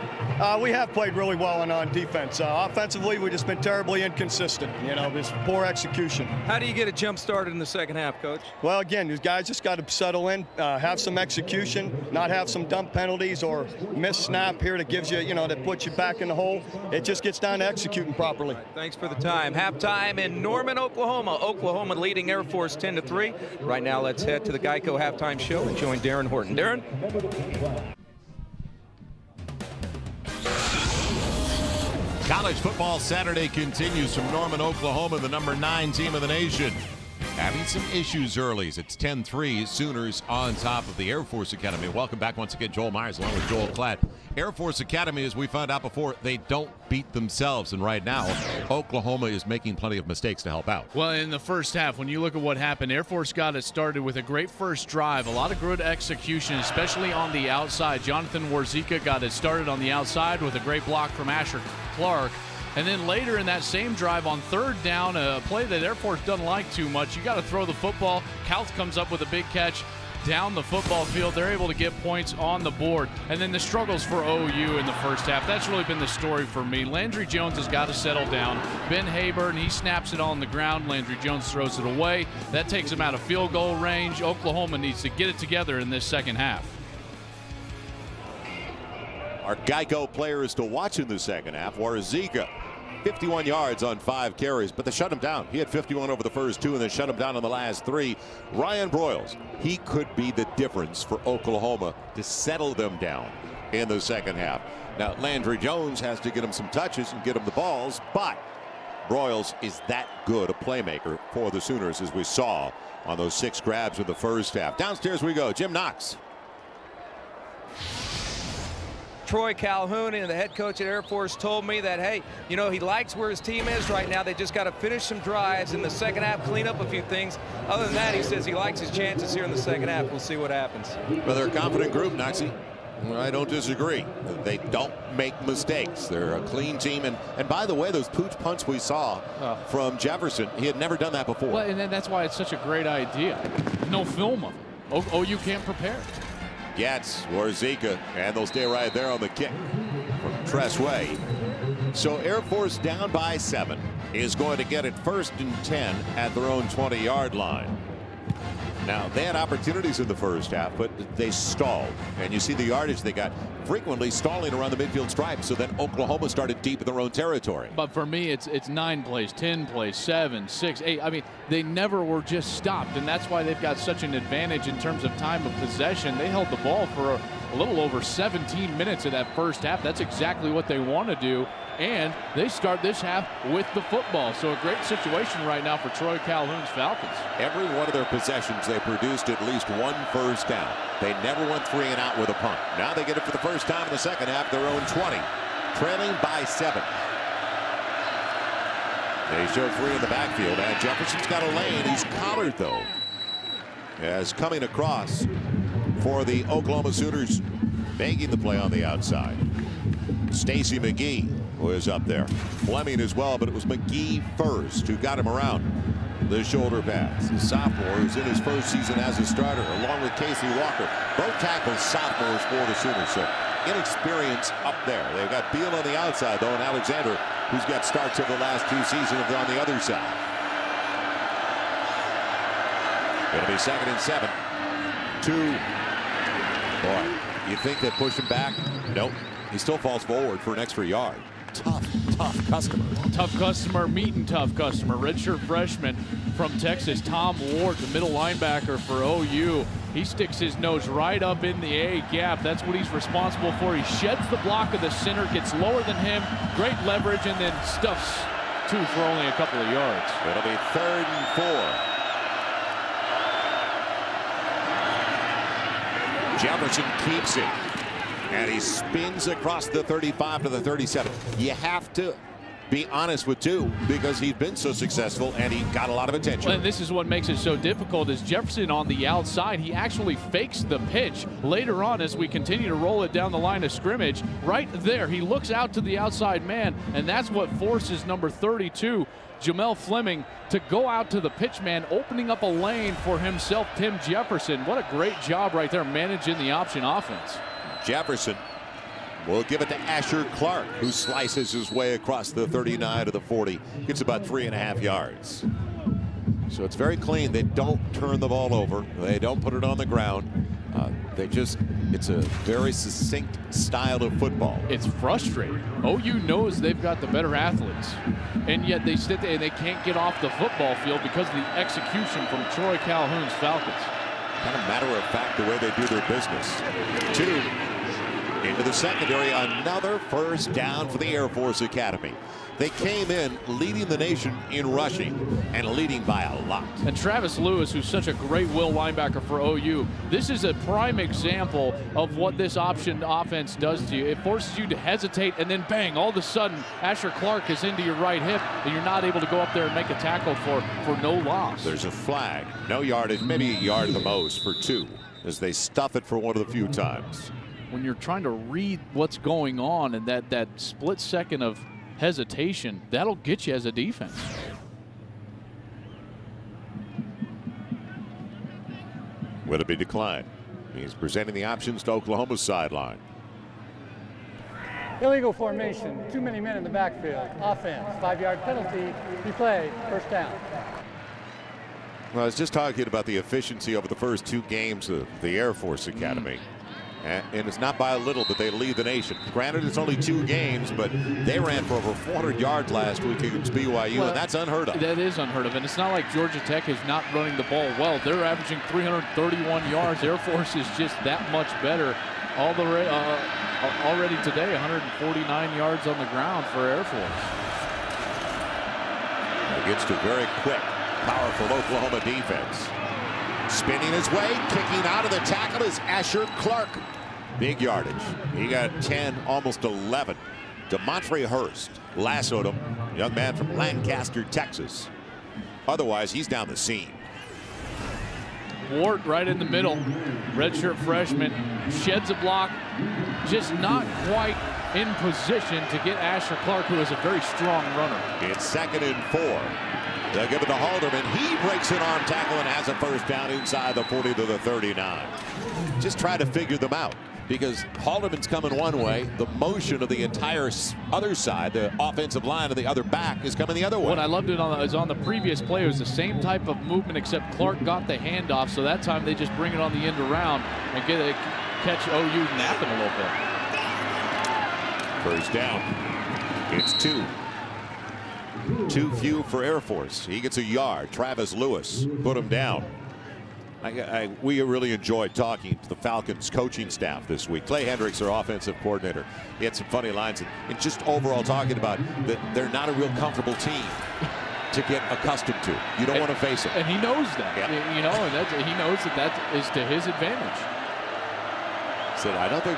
We have played really well on defense. Offensively, we've just been terribly inconsistent. Just poor execution. How do you get a jump started in the second half, Coach? Well, again, these guys just got to settle in, have some execution, not have some dump penalties or missed snap here that gives you, that puts you back in the hole. It just gets down to executing properly. Right, thanks for the time. Halftime in Norman, Oklahoma. Oklahoma leading Air Force 10-3. Right now, let's head to the Geico halftime show and join Darren Horton. Darren? College football Saturday continues from Norman, Oklahoma, the number 9 team of the nation. Having some issues early. It's 10-3, Sooners on top of the Air Force Academy. Welcome back once again, Joel Myers along with Joel Klatt. Air Force Academy, as we found out before, they don't beat themselves. And right now, Oklahoma is making plenty of mistakes to help out. Well, in the first half, when you look at what happened, Air Force got it started with a great first drive. A lot of good execution, especially on the outside. Jonathan Warzika got it started on the outside with a great block from Asher Clark. And then later in that same drive on 3rd down, a play that Air Force doesn't like too much. You got to throw the football. Kauth comes up with a big catch down the football field. They're able to get points on the board. And then the struggles for OU in the first half. That's really been the story for me. Landry Jones has got to settle down. Ben Hayburn, he snaps it on the ground. Landry Jones throws it away. That takes him out of field goal range. Oklahoma needs to get it together in this second half. Our Geico players to watch in the second half. Warzika, 51 yards on 5 carries, but they shut him down. He had 51 over the first 2 and then shut him down on the last 3. Ryan Broyles, he could be the difference for Oklahoma to settle them down in the second half. Now, Landry Jones has to get him some touches and get him the balls, but Broyles is that good a playmaker for the Sooners, as we saw on those 6 grabs in the first half. Downstairs we go. Jim Knox. Troy Calhoun, and the head coach at Air Force, told me that, hey, he likes where his team is right now. They just got to finish some drives in the second half, clean up a few things. Other than that, he says he likes his chances here in the second half. We'll see what happens. Well, they're a confident group, Knoxie. I don't disagree. They don't make mistakes. They're a clean team. And by the way, those pooch punts we saw from Jefferson, he had never done that before. Well, and that's why it's such a great idea. No film of it. OU can't prepare. Gatz, Warzika, and they'll stay right there on the kick from Tress Way. So Air Force down by 7 is going to get it 1st and 10 at their own 20-yard line. Now, they had opportunities in the first half, but they stalled. And you see the yardage they got, frequently stalling around the midfield stripe. So then Oklahoma started deep in their own territory. But for me, it's 9 plays, 10 plays, 7, 6, 8. I mean, they never were just stopped. And that's why they've got such an advantage in terms of time of possession. They held the ball for a little over 17 minutes of that first half. That's exactly what they want to do. And they start this half with the football. So a great situation right now for Troy Calhoun's Falcons. Every one of their possessions, they produced at least 1 first down. They never went 3 and out with a punt. Now they get it for the first time in the second half, their own 20, trailing by 7. They show 3 in the backfield, and Jefferson's got a lane. He's collared, though, as coming across for the Oklahoma Sooners, making the play on the outside. Stacy McGee was up there. Fleming as well, but it was McGee first who got him around the shoulder pass. The sophomore who's in his first season as a starter, along with Casey Walker. Both tackles sophomores for the Sooners. So inexperience up there. They've got Beal on the outside, though, and Alexander, who's got starts over the last 2 seasons on the other side. It'll be 2nd and 7. 2. Boy, you think they push him back? Nope. He still falls forward for an extra yard. Tough customer. Tough customer meeting tough customer. Redshirt freshman from Texas, Tom Ward, the middle linebacker for OU. He sticks his nose right up in the A gap. That's what he's responsible for. He sheds the block of the center, gets lower than him, great leverage, and then stuffs 2 for only a couple of yards. It'll be 3rd and 4. Jefferson keeps it. And he spins across the 35 to the 37. You have to be honest with 2 because he's been so successful and he got a lot of attention. And this is what makes it so difficult is Jefferson on the outside. He actually fakes the pitch later on as we continue to roll it down the line of scrimmage. Right there, he looks out to the outside man, and that's what forces number 32, Jamel Fleming, to go out to the pitch man, opening up a lane for himself, Tim Jefferson. What a great job right there managing the option offense. Jefferson will give it to Asher Clark, who slices his way across the 39 to the 40. Gets about 3.5 yards. So it's very clean. They don't turn the ball over. They don't put it on the ground. It's a very succinct style of football. It's frustrating. OU knows they've got the better athletes, and yet they sit there and they can't get off the football field because of the execution from Troy Calhoun's Falcons. Kind of matter of fact the way they do their business. 2 into the secondary. Another first down for the Air Force Academy. They came in leading the nation in rushing and leading by a lot. And Travis Lewis, who's such a great will linebacker for OU, this is a prime example of what this option offense does to you. It forces you to hesitate, and then bang, all of a sudden Asher Clark is into your right hip and you're not able to go up there and make a tackle for no loss. There's a flag. No yardage, maybe a yard at the most for 2 as they stuff it for one of the few times. When you're trying to read what's going on and that split second of hesitation, that'll get you as a defense. Will it be declined? He's presenting the options to Oklahoma's sideline. Illegal formation, too many men in the backfield. Offense, 5-yard penalty, replay, first down. Well, I was just talking about the efficiency over the first 2 games of the Air Force Academy. And it's not by a little that they lead the nation. Granted, it's only 2 games, but they ran for over 400 yards last week against BYU, and that's unheard of. That is unheard of, and it's not like Georgia Tech is not running the ball well. They're averaging 331 yards. Air Force is just that much better. Already today, 149 yards on the ground for Air Force. Against a very quick, powerful Oklahoma defense. Spinning his way, kicking out of the tackle is Asher Clark. Big yardage. He got 10, almost 11. DeMontre Hurst lassoed him. Young man from Lancaster, Texas. Otherwise, he's down the seam. Ward right in the middle. Redshirt freshman sheds a block. Just not quite in position to get Asher Clark, who is a very strong runner. It's 2nd and 4. They'll give it to Halderman. He breaks an arm tackle and has a first down inside the 40 to the 39. Just try to figure them out because Halderman's coming one way. The motion of the entire other side, the offensive line of the other back, is coming the other way. What I loved it is on the previous play, it was the same type of movement except Clark got the handoff. So that time they just bring it on the end around and catch OU napping a little bit. First down. It's 2. Too few for Air Force. He gets a yard. Travis Lewis put him down. We really enjoyed talking to the Falcons coaching staff this week. Clay Hendricks, their offensive coordinator, he had some funny lines and just overall talking about that they're not a real comfortable team to get accustomed to. You don't want to face it. And he knows that. Yeah. You know, and he knows that is to his advantage. Said, I don't think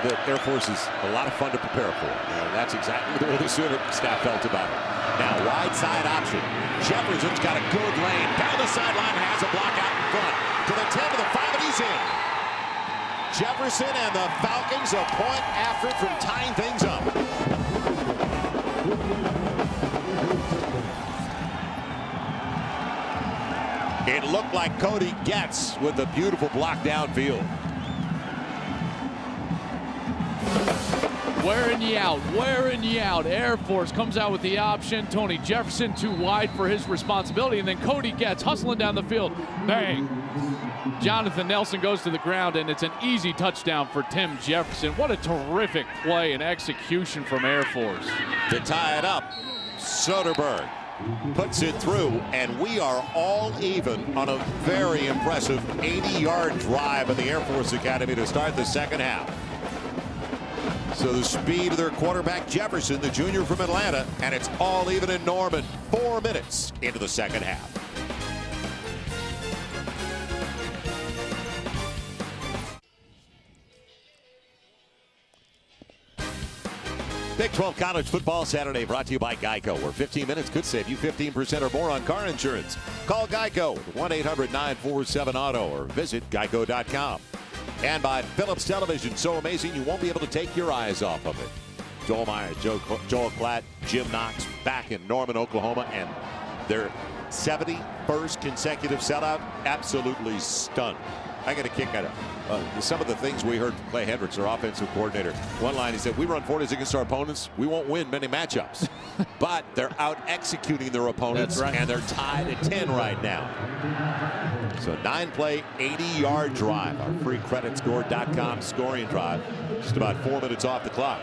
the Air Force is a lot of fun to prepare for. That's exactly the way the Sooner staff felt about it. Now, wide side option. Jefferson's got a good lane. Down the sideline, has a block out in front. To the 10, to the 5, and he's in. Jefferson and the Falcons a point after from tying things up. It looked like Cody Getz with a beautiful block downfield. Wearing you out, wearing you out. Air Force comes out with the option. Tony Jefferson too wide for his responsibility, and then Cody Getz hustling down the field. Bang. Jonathan Nelson goes to the ground, and it's an easy touchdown for Tim Jefferson. What a terrific play and execution from Air Force. To tie it up, Soderberg puts it through, and we are all even on a very impressive 80-yard drive at the Air Force Academy to start the second half. So the speed of their quarterback Jefferson, the junior from Atlanta, and it's all even in Norman. 4 minutes into the second half. Big 12 College Football Saturday brought to you by Geico, where 15 minutes could save you 15% or more on car insurance. Call Geico at 1-800-947-AUTO or visit geico.com. And by Philips Television, so amazing you won't be able to take your eyes off of it. Joel Myers, Joel Klatt, Jim Knox back in Norman, Oklahoma, and their 71st consecutive sellout. Absolutely stunned. I got a kick out of some of the things we heard from Clay Hendricks, our offensive coordinator. One line, he said, we run 40s against our opponents. We won't win many matchups. But they're out executing their opponents, right, and they're tied at 10 right now. So 9-play, 80-yard drive. Our free creditscore.com scoring drive. Just about 4 minutes off the clock.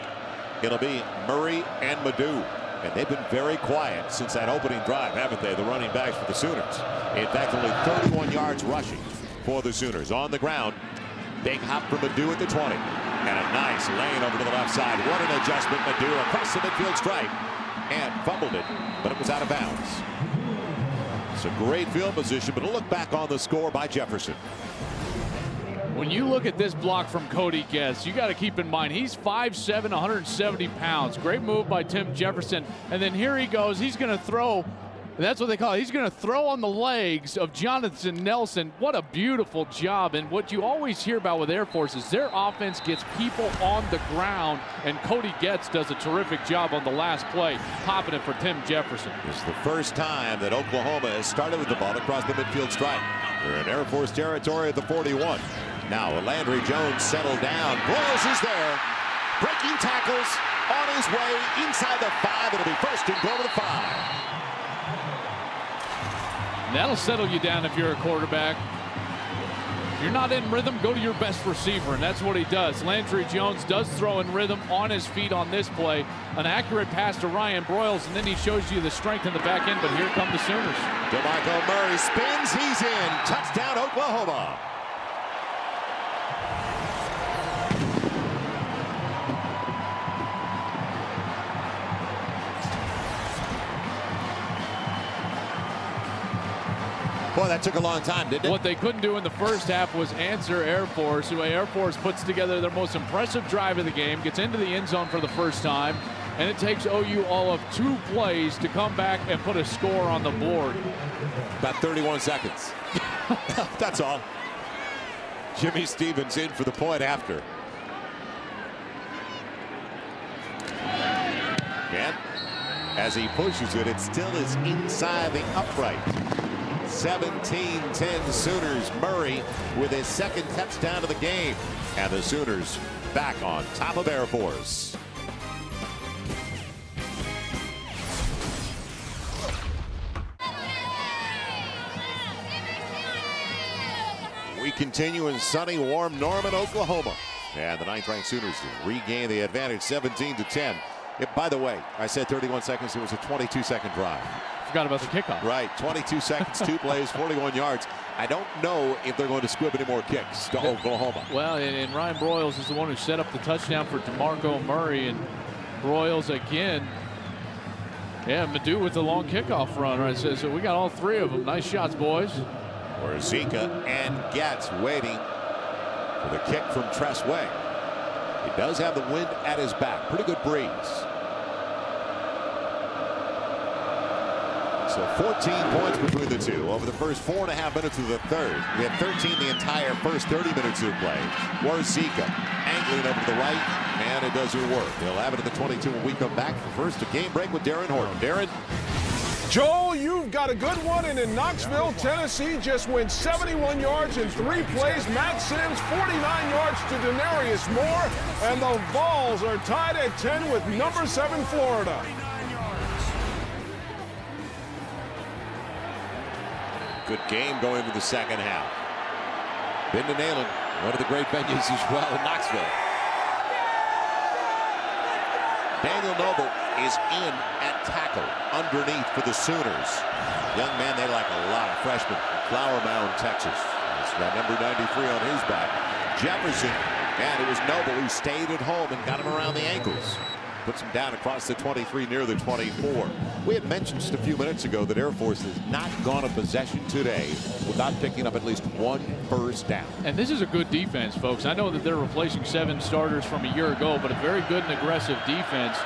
It'll be Murray and Madu. And they've been very quiet since that opening drive, haven't they? The running backs for the Sooners. In fact, only 31 yards rushing for the Sooners. On the ground, big hop from Madu at the 20. And a nice lane over to the left side. What an adjustment, Madu across the midfield stripe. And fumbled it, but it was out of bounds. It's a great field position, but a look back on the score by Jefferson. When you look at this block from Cody Getz, you got to keep in mind he's 5'7", 170 pounds. Great move by Tim Jefferson. And then here he goes. He's going to throw. That's what they call it. He's going to throw on the legs of Jonathan Nelson. What a beautiful job. And what you always hear about with Air Force is their offense gets people on the ground, and Cody Getz does a terrific job on the last play, popping it for Tim Jefferson. It's the first time that Oklahoma has started with the ball across the midfield stripe. They're in Air Force territory at the 41. Now Landry Jones settled down. Broyles is there. Breaking tackles on his way inside the 5. It'll be first and goal to the 5. That'll settle you down if you're a quarterback. If you're not in rhythm, go to your best receiver, and that's what he does. Landry Jones does throw in rhythm on his feet on this play. An accurate pass to Ryan Broyles, and then he shows you the strength in the back end, but here come the Sooners. DeMarco Murray spins, he's in. Touchdown, Oklahoma. Boy, that took a long time, didn't it? What they couldn't do in the first half was answer Air Force. The way Air Force puts together their most impressive drive of the game, gets into the end zone for the first time, and it takes OU all of 2 plays to come back and put a score on the board. About 31 seconds. That's all. Jimmy Stevens in for the point after. And as he pushes it, it still is inside the upright. 17-10 Sooners. Murray with his second touchdown of the game. And the Sooners back on top of Air Force. We continue in sunny, warm Norman, Oklahoma. And the 9th-ranked Sooners regain the advantage 17-10. By the way, I said 31 seconds. It was a 22-second drive. Forgot about the kickoff. Right, 22 seconds, 2 plays, 41 yards. I don't know if they're going to squib any more kicks to Oklahoma. Well, and Ryan Broyles is the one who set up the touchdown for DeMarco Murray, and Broyles again. Yeah, Madu with the long kickoff run. Right, so we got all 3 of them. Nice shots, boys. Where Zika and Getz waiting for the kick from Tress Way. He does have the wind at his back. Pretty good breeze. So 14 points between the two over the first 4.5 minutes of the third. We had 13 the entire first 30 minutes of play. Warzika angling over to the right, and it does her work. They'll have it at the 22 when we come back for first a game break with Darren Horton. Darren. Joel, you've got a good one, and in Knoxville, Tennessee just went 71 yards in 3 plays. Matt Sims, 49 yards to Denarius Moore, and the Vols are tied at 10 with number 7 Florida. Good game going into the second half. Been to Neyland, one of the great venues as well in Knoxville. Daniel Noble is in at tackle underneath for the Sooners. Young man they like a lot, a freshman from Flower Mound, Texas. He's got number 93 on his back. Jefferson, and it was Noble who stayed at home and got him around the ankles. Puts him down across the 23 near the 24. We had mentioned just a few minutes ago that Air Force has not gone a possession today without picking up at least 1 first down. And this is a good defense, folks. I know that they're replacing 7 starters from a year ago, but a very good and aggressive defense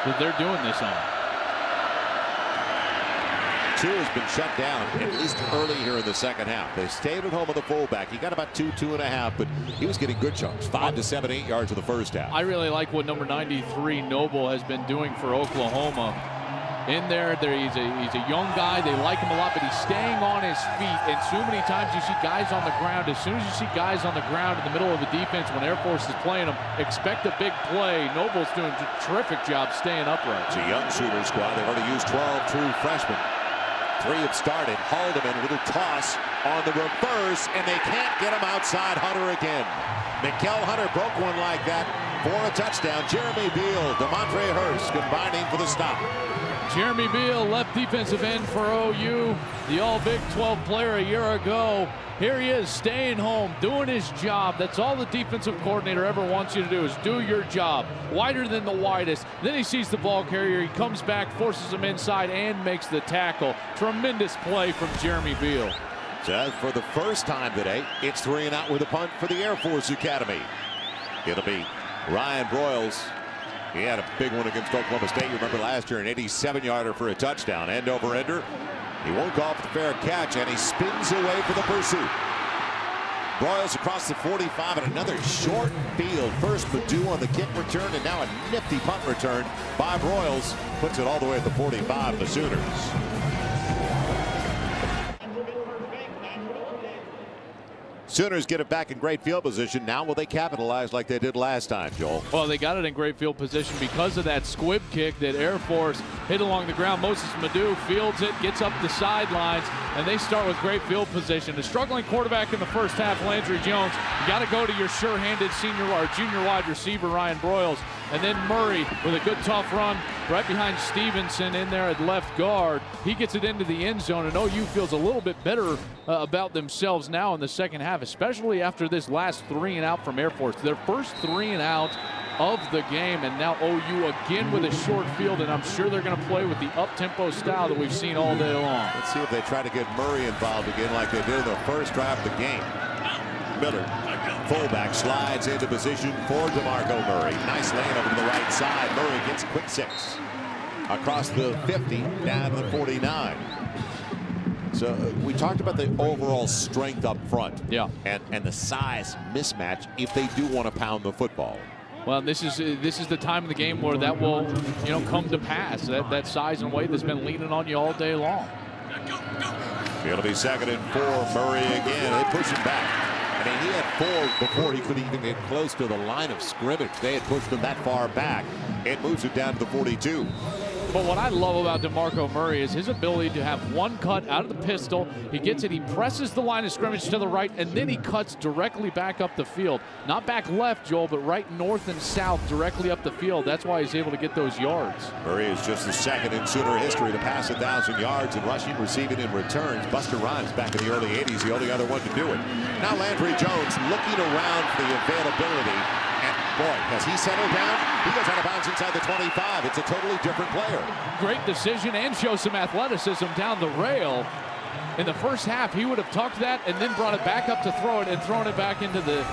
that they're doing this on. 2 has been shut down at least early here in the second half. They stayed at home with the fullback. He got about 2.5, but he was getting good chunks, 5 to 7, 8 yards in the first half. I really like what number 93 Noble has been doing for Oklahoma. In there, he's a young guy. They like him a lot, but he's staying on his feet. And so many times you see guys on the ground. As soon as you see guys on the ground in the middle of the defense when Air Force is playing them, expect a big play. Noble's doing a terrific job staying upright. It's a young Sooner squad. They've already used 12 true freshmen. 3 have started. Haldeman, a little toss on the reverse, and they can't get him outside Hunter again. Mikael Hunter broke one like that for a touchdown. Jeremy Beal, DeMontre Hurst combining for the stop. Jeremy Beal, left defensive end for OU, the all-Big 12 player a year ago. Here he is, staying home, doing his job. That's all the defensive coordinator ever wants you to do is do your job. Wider than the widest. Then he sees the ball carrier. He comes back, forces him inside, and makes the tackle. Tremendous play from Jeremy Beal. So for the first time today, it's 3 and out with a punt for the Air Force Academy. It'll be Ryan Broyles. He had a big one against Oklahoma State. You remember last year, an 87-yarder for a touchdown. End over ender. He won't go off the fair catch, and he spins away for the pursuit. Broyles across the 45 and another short field. First Purdue on the kick return, and now a nifty punt return by Broyles. Puts it all the way at the 45, the Sooners. Sooners get it back in great field position. Now will they capitalize like they did last time, Joel? Well, they got it in great field position because of that squib kick that Air Force hit along the ground. Moses Madu fields it, gets up the sidelines, and they start with great field position. A struggling quarterback in the first half, Landry Jones. You got to go to your sure-handed senior or junior wide receiver, Ryan Broyles. And then Murray with a good tough run right behind Stevenson in there at left guard. He gets it into the end zone, and OU feels a little bit better about themselves now in the second half, especially after this last 3 and out from Air Force. Their first 3 and out of the game, and now OU again with a short field, and I'm sure they're going to play with the up-tempo style that we've seen all day long. Let's see if they try to get Murray involved again like they did in the first drive of the game. Miller, fullback, slides into position for DeMarco Murray. Nice lane over to the right side. Murray gets a quick 6. Across the 50, down to the 49. So we talked about the overall strength up front. Yeah. And the size mismatch if they do want to pound the football. Well, this is the time of the game where that will, come to pass. That size and weight that's been leaning on you all day long. It'll be 2nd and 4. Murray again. They push him back. I mean, he had 4 before he could even get close to the line of scrimmage. They had pushed him that far back. It moves it down to the 42. But what I love about DeMarco Murray is his ability to have one cut out of the pistol. He gets it, he presses the line of scrimmage to the right, and then he cuts directly back up the field. Not back left, Joel, but right north and south, directly up the field. That's why he's able to get those yards. Murray is just the 2nd in Sooner history to pass 1,000 yards in rushing, receiving, and returns. Buster Rhymes back in the early 80s, the only other one to do it. Now Landry Jones looking around for the availability. And boy, has he settled down? He goes out of bounds inside the 25. It's a totally different player. Great decision and shows some athleticism down the rail. In the first half, he would have tucked that and then brought it back up to throw it and thrown it back into the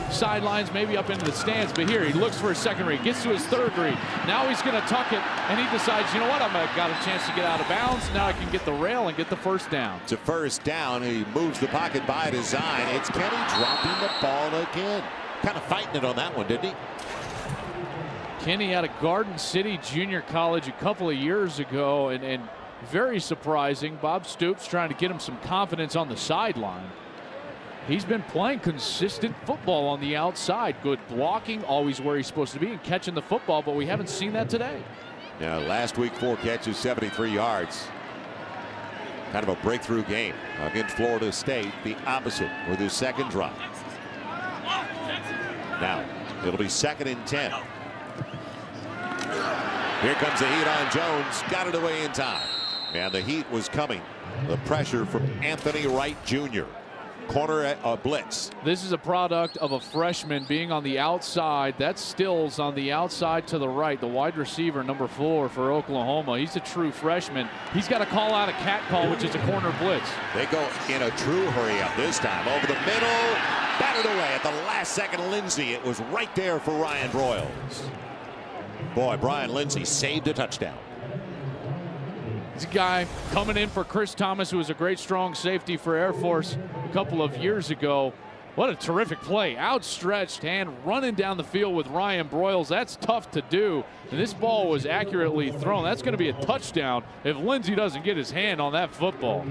sidelines, maybe up into the stands. But here, he looks for his 2nd read, gets to his 3rd read. Now he's going to tuck it, and he decides, you know what, I've got a chance to get out of bounds. Now I can get the rail and get the first down. It's a first down. He moves the pocket by design. It's Kenny dropping the ball again. Kind of fighting it on that one, didn't he? Kenny out of Garden City Junior College a couple of years ago, and Very surprising. Bob Stoops trying to get him some confidence on the sideline. He's been playing consistent football on the outside. Good blocking, always where he's supposed to be, and catching the football, but we haven't seen that today. Yeah, last week 4 catches, 73 yards. Kind of a breakthrough game against Florida State. The opposite with his second drop. Now it'll be 2nd and 10. Here comes the heat on Jones. Got it away in time. And the heat was coming. The pressure from Anthony Wright Jr. Corner blitz. This is a product of a freshman being on the outside. That's Stills on the outside to the right, the wide receiver, number 4 for Oklahoma. He's a true freshman. He's got to call out a cat call, which is a corner blitz. They go in a true hurry up this time. Over the middle, batted away at the last second. Lindsey. It was right there for Ryan Broyles. Boy, Brian Lindsey saved a touchdown. He's a guy coming in for Chris Thomas, who was a great strong safety for Air Force a couple of years ago. What a terrific play. Outstretched hand running down the field with Ryan Broyles. That's tough to do. And this ball was accurately thrown. That's going to be a touchdown if Lindsey doesn't get his hand on that football.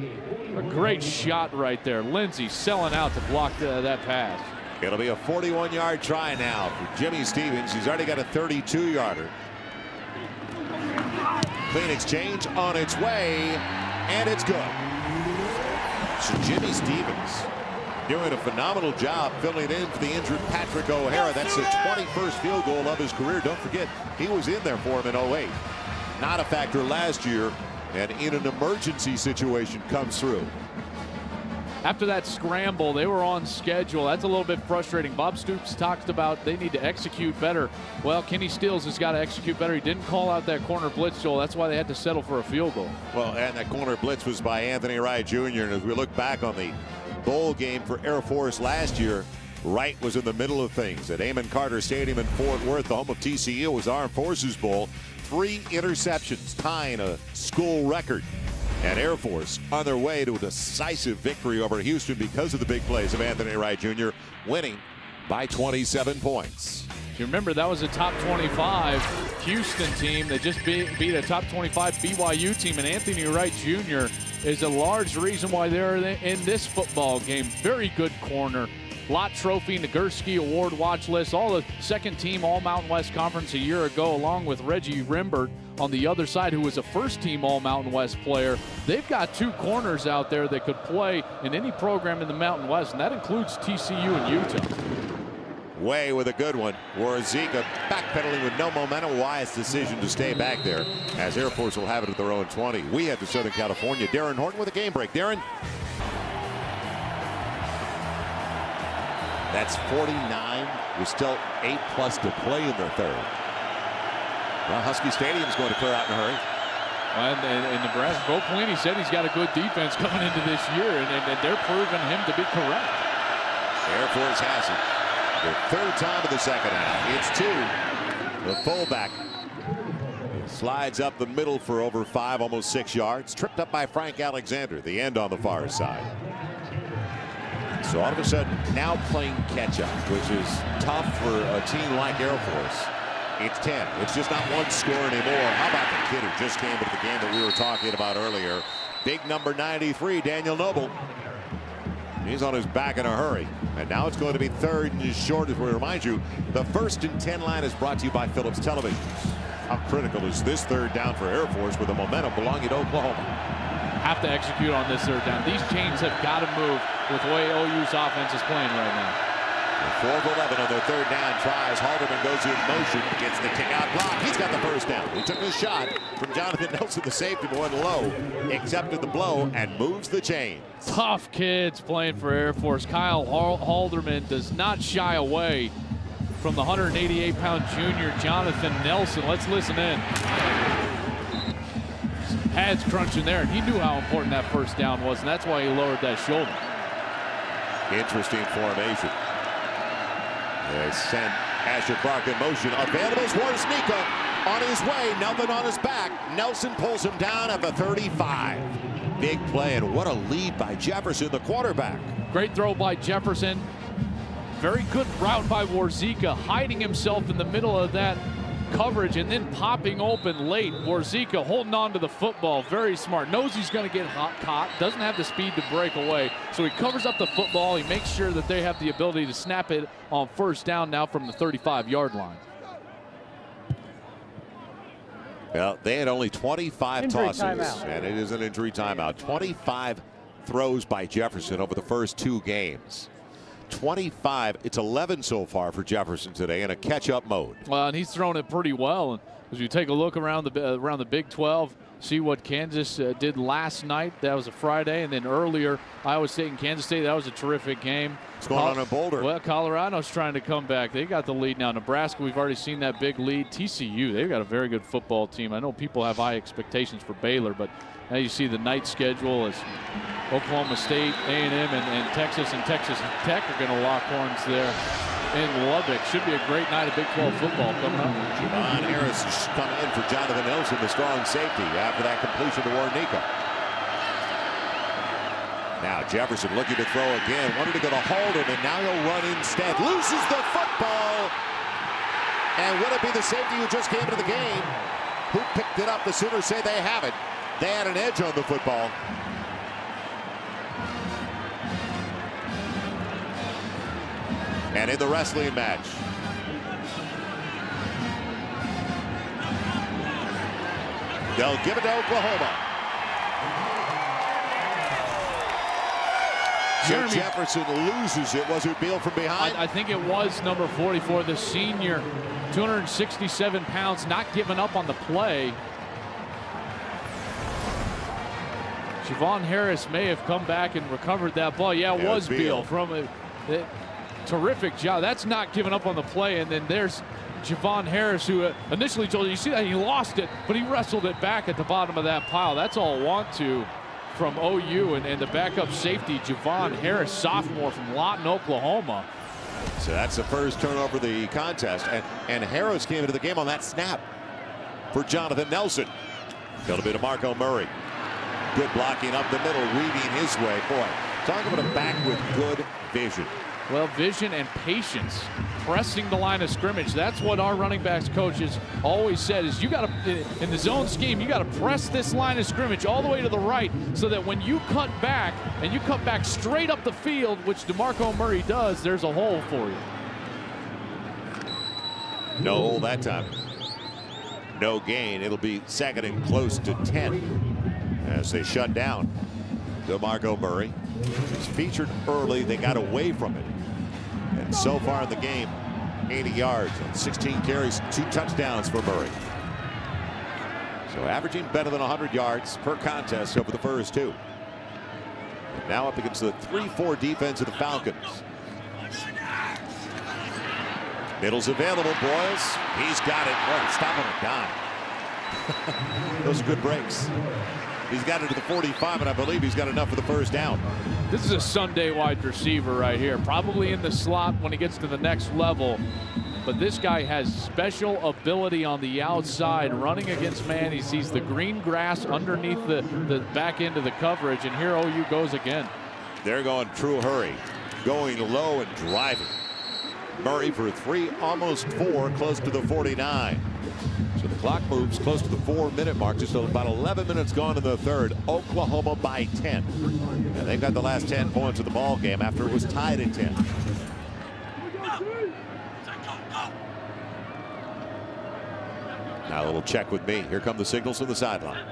A great shot right there. Lindsey selling out to block that pass. It'll be a 41-yard try now for Jimmy Stevens. He's already got a 32-yarder. Clean exchange on its way, and it's good. So Jimmy Stevens doing a phenomenal job filling in for the injured Patrick O'Hara. That's the 21st field goal of his career. Don't forget, he was in there for him in 08. Not a factor last year, and in an emergency situation comes through. After that scramble, they were on schedule. That's a little bit frustrating. Bob Stoops talked about they need to execute better. Well, Kenny Stills has got to execute better. He didn't call out that corner blitz, Joel. That's why they had to settle for a field goal. Well, and that corner blitz was by Anthony Wright Jr. And as we look back on the bowl game for Air Force last year, Wright was in the middle of things at Amon Carter Stadium in Fort Worth, the home of TCU. It was Armed Forces Bowl. 3 interceptions, tying a school record. And Air Force on their way to a decisive victory over Houston because of the big plays of Anthony Wright Jr., winning by 27 points. You remember that was a top 25 Houston team that just beat a top 25 BYU team, and Anthony Wright Jr. is a large reason why they're in this football game. Very good corner. Lott Trophy, Nagurski Award watch list, all the second team All Mountain West Conference a year ago, along with Reggie Rimbert on the other side, who was a first team All Mountain West player. They've got 2 corners out there that could play in any program in the Mountain West, and that includes TCU and Utah. Way with a good one. Warzika backpedaling with no momentum. Wise decision to stay back there, as Air Force will have it at their own 20. We head to Southern California. Darren Horton with a game break. Darren. That's 49 with still 8+ to play in the third. Well, Husky Stadium's going to clear out in a hurry. And Nebraska, Bo Pelini said he's got a good defense coming into this year, and they're proving him to be correct. Air Force has it. The 3rd time of the second half. It's 2. The fullback slides up the middle for over 5, almost 6 yards. Tripped up by Frank Alexander, the end on the far side. So all of a sudden, now playing catch-up, which is tough for a team like Air Force. It's 10. It's just not one score anymore. How about the kid who just came into the game that we were talking about earlier? Big number 93, Daniel Noble. He's on his back in a hurry. And now it's going to be 3rd and short, as we remind you. The 1st and 10 line is brought to you by Phillips Television. How critical is this 3rd down for Air Force with the momentum belonging to Oklahoma? Have to execute on this 3rd down. These chains have got to move with the way OU's offense is playing right now. 4 of 11 on their 3rd down tries. Halderman goes in motion, gets the kick out block. He's got the 1st down. He took a shot from Jonathan Nelson, the safety, but went low, accepted the blow, and moves the chains. Tough kids playing for Air Force. Kyle Halderman does not shy away from the 188-pound junior Jonathan Nelson. Let's listen in. Pads crunching there, and he knew how important that 1st down was, and that's why he lowered that shoulder. Interesting formation. They send Asher Clark in motion. Available is Warznika on his way. Nothing on his back. Nelson pulls him down at the 35. Big play, and what a lead by Jefferson, the quarterback. Great throw by Jefferson. Very good route by Warzika, hiding himself in the middle of that coverage and then popping open late. Warzika holding on to the football, very smart. Knows he's going to get caught, doesn't have the speed to break away. So he covers up the football. He makes sure that they have the ability to snap it on first down now from the 35-yard line. Well, they had only 25 Injury tosses, timeout. and it is an injury timeout. 25 throws by Jefferson over the first 2 games. 25, it's 11 so far for Jefferson today in a catch-up mode. Well, and he's thrown it pretty well. And as you take a look around the Big 12, see what Kansas did last night. That was a Friday, and then earlier Iowa State and Kansas State. That was a terrific game. What's going on in Boulder? Well, Colorado's trying to come back. They got the lead now. Nebraska, we've already seen that big lead. TCU, they've got a very good football team. I know people have high expectations for Baylor, but now you see the night schedule as Oklahoma State, A&M, and Texas Tech are going to lock horns there in Lubbock. Should be a great night of Big 12 football coming up. Javon Harris is coming in for Jonathan Nelson, the strong safety, after that completion to Warnica. Now Jefferson looking to throw again. Wanted to go to Holden, and now he'll run instead. Loses the football. And will it be the safety who just came into the game who picked it up? The Sooners say they have it. They had an edge on the football. And in the wrestling match, they'll give it to Oklahoma. So Jefferson loses it. Was it Beal from behind? I think it was number 44, the senior, 267 pounds, not giving up on the play. Javon Harris may have come back and recovered that ball. Yeah, it was Beal from a terrific job. That's not giving up on the play. And then there's Javon Harris, who initially told you see that he lost it, but he wrestled it back at the bottom of that pile. That's all want to from OU, and the backup safety, Javon Harris, sophomore from Lawton, Oklahoma. So that's the first turnover of the contest, and Harris came into the game on that snap for Jonathan Nelson. Going to be to Marco Murray. Good blocking up the middle, weaving his way. Boy, talk about a back with good vision. Well, vision and patience, pressing the line of scrimmage. That's what our running backs coaches always said, is you got to, in the zone scheme, you got to press this line of scrimmage all the way to the right so that when you cut back, and you cut back straight up the field, which DeMarco Murray does, there's a hole for you. No hole that time. No gain. It'll be second and close to 10 as they shut down DeMarco Murray. He's featured early. They got away from it. And so far in the game, 80 yards on 16 carries, 2 touchdowns for Murray. So averaging better than 100 yards per contest over the first 2. And now up against the 3-4 defense of the Falcons. Middle's available, Broyles. He's got it. Boy, stop on a dime. Those are good breaks. He's got it to the 45, and I believe he's got enough for the first down. This is a Sunday wide receiver right here. Probably in the slot when he gets to the next level. But this guy has special ability on the outside, running against man. He sees the green grass underneath the back end of the coverage, and here OU goes again. They're going true hurry, going low and driving. Murray for 3, almost 4, close to the 49. So the clock moves close to the 4-minute mark. Just about 11 minutes gone in the third. Oklahoma by 10. And they've got the last 10 points of the ball game after it was tied at 10. Now a little check with me. Here come the signals from the sideline.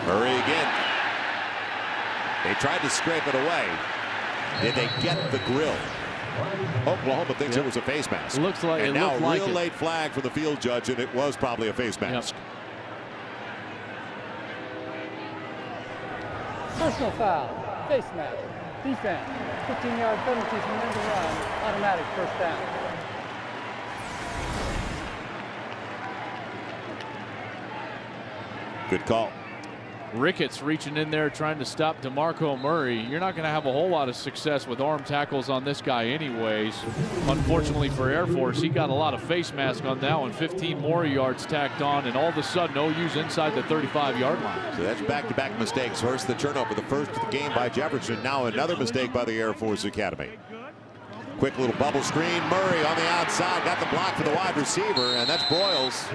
Murray again. They tried to scrape it away. Did they get the grill? Oklahoma thinks it was a face mask. Looks like and it now looked a like real it. late flag for the field judge, and it was probably a face mask. Personal foul, face mask, defense, 15-yard penalty from end to run, automatic first down. Good call. Ricketts reaching in there trying to stop DeMarco Murray. You're not going to have a whole lot of success with arm tackles on this guy anyways. Unfortunately for Air Force, he got a lot of face mask on that one. 15 more yards tacked on, and all of a sudden OU's inside the 35-yard line. So that's back-to-back mistakes. First the turnover, the first of the game by Jefferson. Now another mistake by the Air Force Academy. Quick little bubble screen. Murray on the outside, got the block for the wide receiver, and that's Broyles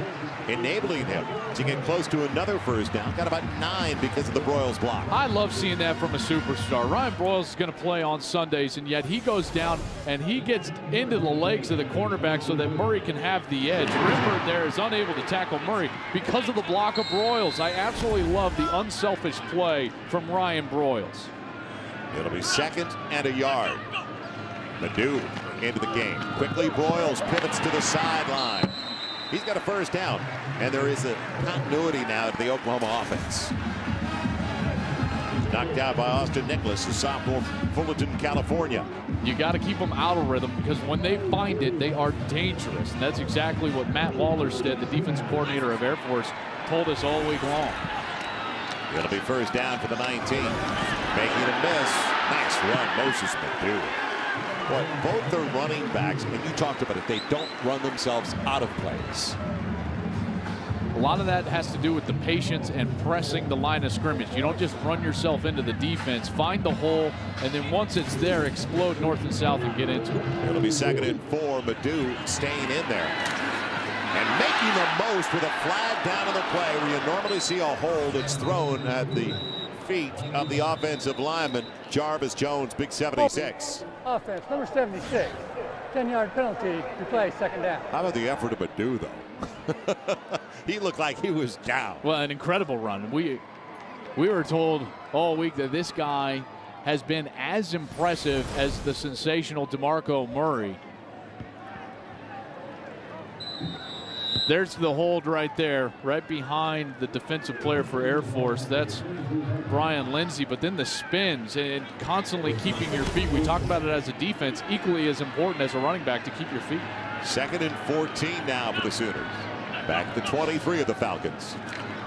enabling him to get close to another first down. Got about 9 because of the Broyles block. I love seeing that from a superstar. Ryan Broyles is going to play on Sundays, and yet he goes down and he gets into the legs of the cornerback so that Murray can have the edge. Rippert there is unable to tackle Murray because of the block of Broyles. I absolutely love the unselfish play from Ryan Broyles. It'll be 2nd and a yard. Madu into the game. Quickly, Broyles pivots to the sideline. He's got a first down, and there is a continuity now to the Oklahoma offense. Knocked out by Austin Nicholas, a sophomore from Fullerton, California. You got to keep them out of rhythm because when they find it, they are dangerous. And that's exactly what Matt Waller said, the defensive coordinator of Air Force, told us all week long. It'll be first down for the 19. Making a miss. Nice run, Moses Madu. Boy, both their running backs, and you talked about it, they don't run themselves out of plays. A lot of that has to do with the patience and pressing the line of scrimmage. You don't just run yourself into the defense. Find the hole, and then once it's there, explode north and south and get into it. It'll be 2nd and 4. Madu staying in there and making the most with a flag down on the play where you normally see a hold. It's thrown at the feet of the offensive lineman, Jarvis Jones, big 76. Offense, number 76. 10-yard penalty, replay, 2nd down. How about the effort of Madu, though? He looked like he was down. Well, an incredible run. We were told all week that this guy has been as impressive as the sensational DeMarco Murray. There's the hold right there, right behind the defensive player for Air Force. That's Brian Lindsay. But then the spins and constantly keeping your feet. We talk about it as a defense, equally as important as a running back to keep your feet. 2nd and 14 now for the Sooners. Back at the 23 of the Falcons.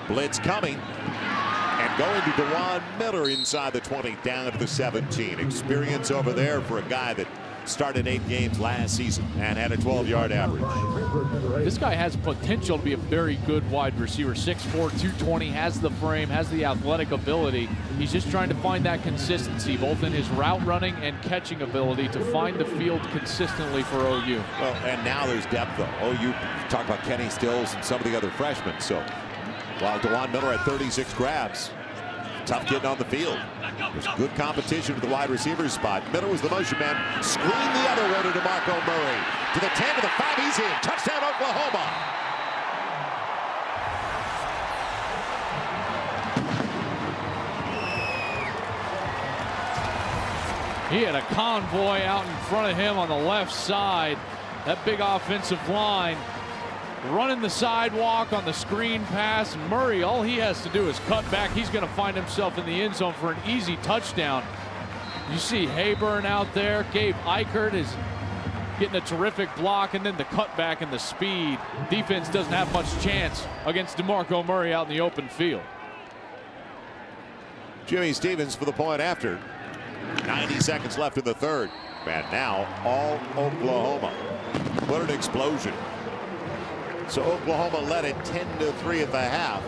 Blitz coming. And going to Dewan Miller inside the 20, down to the 17. Experience over there for a guy that started 8 games last season and had a 12-yard average. This guy has potential to be a very good wide receiver. 6'4", 220, has the frame, has the athletic ability. He's just trying to find that consistency, both in his route running and catching ability, to find the field consistently for OU. Well, and now there's depth, though. OU, talk about Kenny Stills and some of the other freshmen. So while Dewan Miller had 36 grabs, tough getting on the field. There's good competition with the wide receiver spot. Miller was the motion man. Screen the other way to DeMarco Murray. To the 10, to the 5, he's in. Touchdown, Oklahoma. He had a convoy out in front of him on the left side. That big offensive line running the sidewalk on the screen pass. Murray, all he has to do is cut back. He's going to find himself in the end zone for an easy touchdown. You see Hayburn out there. Gabe Eichert is getting a terrific block, and then the cutback and the speed. Defense doesn't have much chance against DeMarco Murray out in the open field. Jimmy Stevens for the point after. 90 seconds left in the 3rd. And now all Oklahoma. What an explosion. So Oklahoma led it 10-3 at the half.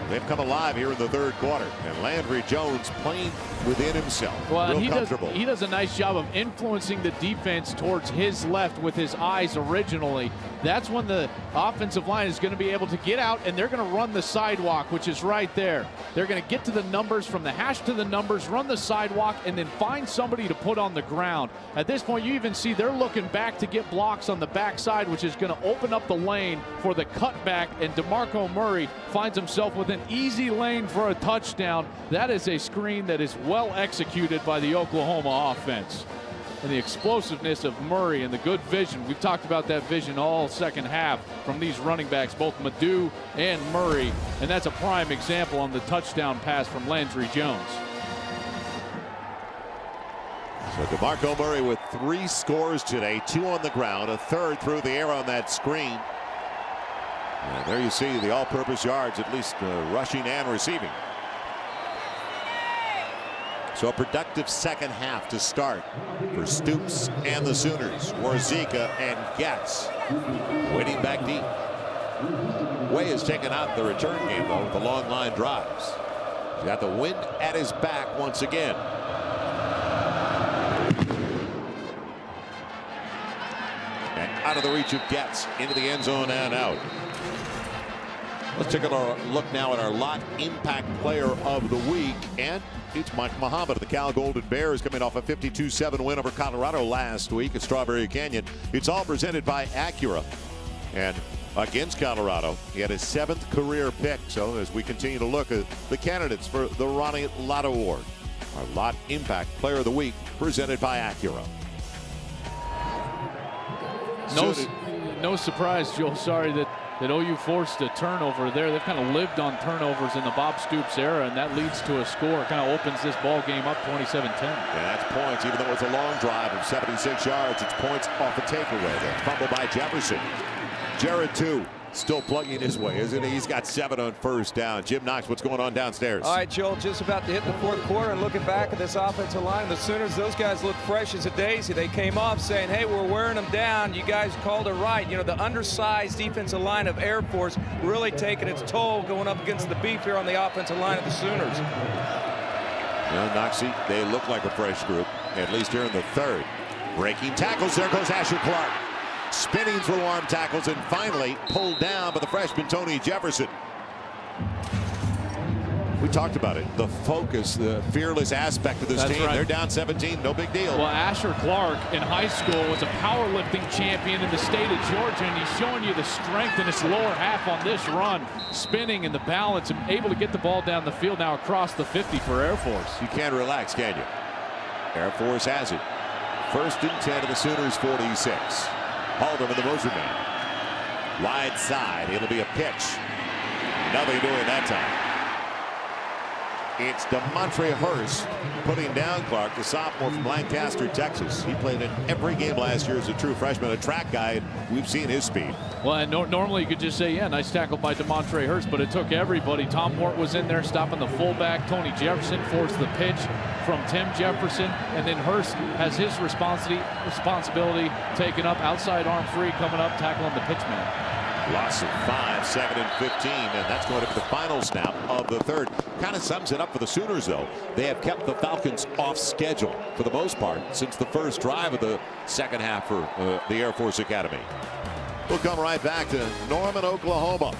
They've come alive here in the 3rd quarter. And Landry Jones playing within himself. Well, real comfortable. He does a nice job of influencing the defense towards his left with his eyes originally. That's when the offensive line is going to be able to get out, and they're going to run the sidewalk, which is right there. They're going to get to the numbers, from the hash to the numbers, run the sidewalk, and then find somebody to put on the ground. At this point, you even see they're looking back to get blocks on the backside, which is going to open up the lane for the cutback, and DeMarco Murray finds himself with an easy lane for a touchdown. That is a screen that is well executed by the Oklahoma offense. And the explosiveness of Murray and the good vision. We've talked about that vision all second half from these running backs, both Madu and Murray. And that's a prime example on the touchdown pass from Landry Jones. So DeMarco Murray with 3 scores today, 2 on the ground, a 3rd through the air on that screen. And there you see the all-purpose yards, at least rushing and receiving. So a productive second half to start for Stoops and the Sooners. Warzika and Getz waiting back deep. Way has taken out the return game, though, with the long line drives. He's got the wind at his back once again. And out of the reach of Getz, into the end zone and out. Let's take a look now at our lot impact player of the week. And it's Mike Muhammad of the Cal Golden Bears, coming off a 52-7 win over Colorado last week at Strawberry Canyon. It's all presented by Acura. And against Colorado, he had his 7th career pick. So as we continue to look at the candidates for the Ronnie Lott Award, our lot impact player of the week presented by Acura. No surprise, Joel. Sorry that OU forced a turnover there. They've kind of lived on turnovers in the Bob Stoops era, and that leads to a score. Kind of opens this ball game up 27-10. Yeah, that's points. Even though it's a long drive of 76 yards, it's points off a takeaway. The fumble by Jefferson. Jared, too, still plugging his way, isn't he? He's got 7 on first down. Jim Knox, what's going on downstairs? All right, Joel, just about to hit the 4th quarter, and looking back at this offensive line, the Sooners, those guys look fresh as a daisy. They came off saying, hey, we're wearing them down. You guys called it right. You know, the undersized defensive line of Air Force really taking its toll going up against the beef here on the offensive line of the Sooners. Well, Knoxie, they look like a fresh group, at least here in the 3rd. Breaking tackles. There goes Asher Clark. Spinning through arm tackles and finally pulled down by the freshman Tony Jefferson. We talked about it. The focus, the fearless aspect of this team. Right. They're down 17. No big deal. Well, Asher Clark in high school was a powerlifting champion in the state of Georgia, and he's showing you the strength in his lower half on this run. Spinning and the balance and able to get the ball down the field now across the 50 for Air Force. You can't relax, can you? Air Force has it. 1st and 10 of the Sooners 46. Halderman, the motion man. Wide side. It'll be a pitch. Nothing doing that time. It's DeMontre Hurst putting down Clark, the sophomore from Lancaster, Texas. He played in every game last year as a true freshman, a track guy. We've seen his speed. Well, and normally you could just say, yeah, nice tackle by DeMontre Hurst, but it took everybody. Tom Mort was in there stopping the fullback. Tony Jefferson forced the pitch from Tim Jefferson, and then Hurst has his responsibility taken up, outside arm free, coming up, tackling the pitch man. Loss of 5, 2nd and 15, and that's going to be the final snap of the 3rd. Kind of sums it up for the Sooners, though. They have kept the Falcons off schedule for the most part since the first drive of the second half for the Air Force Academy. We'll come right back to Norman, Oklahoma.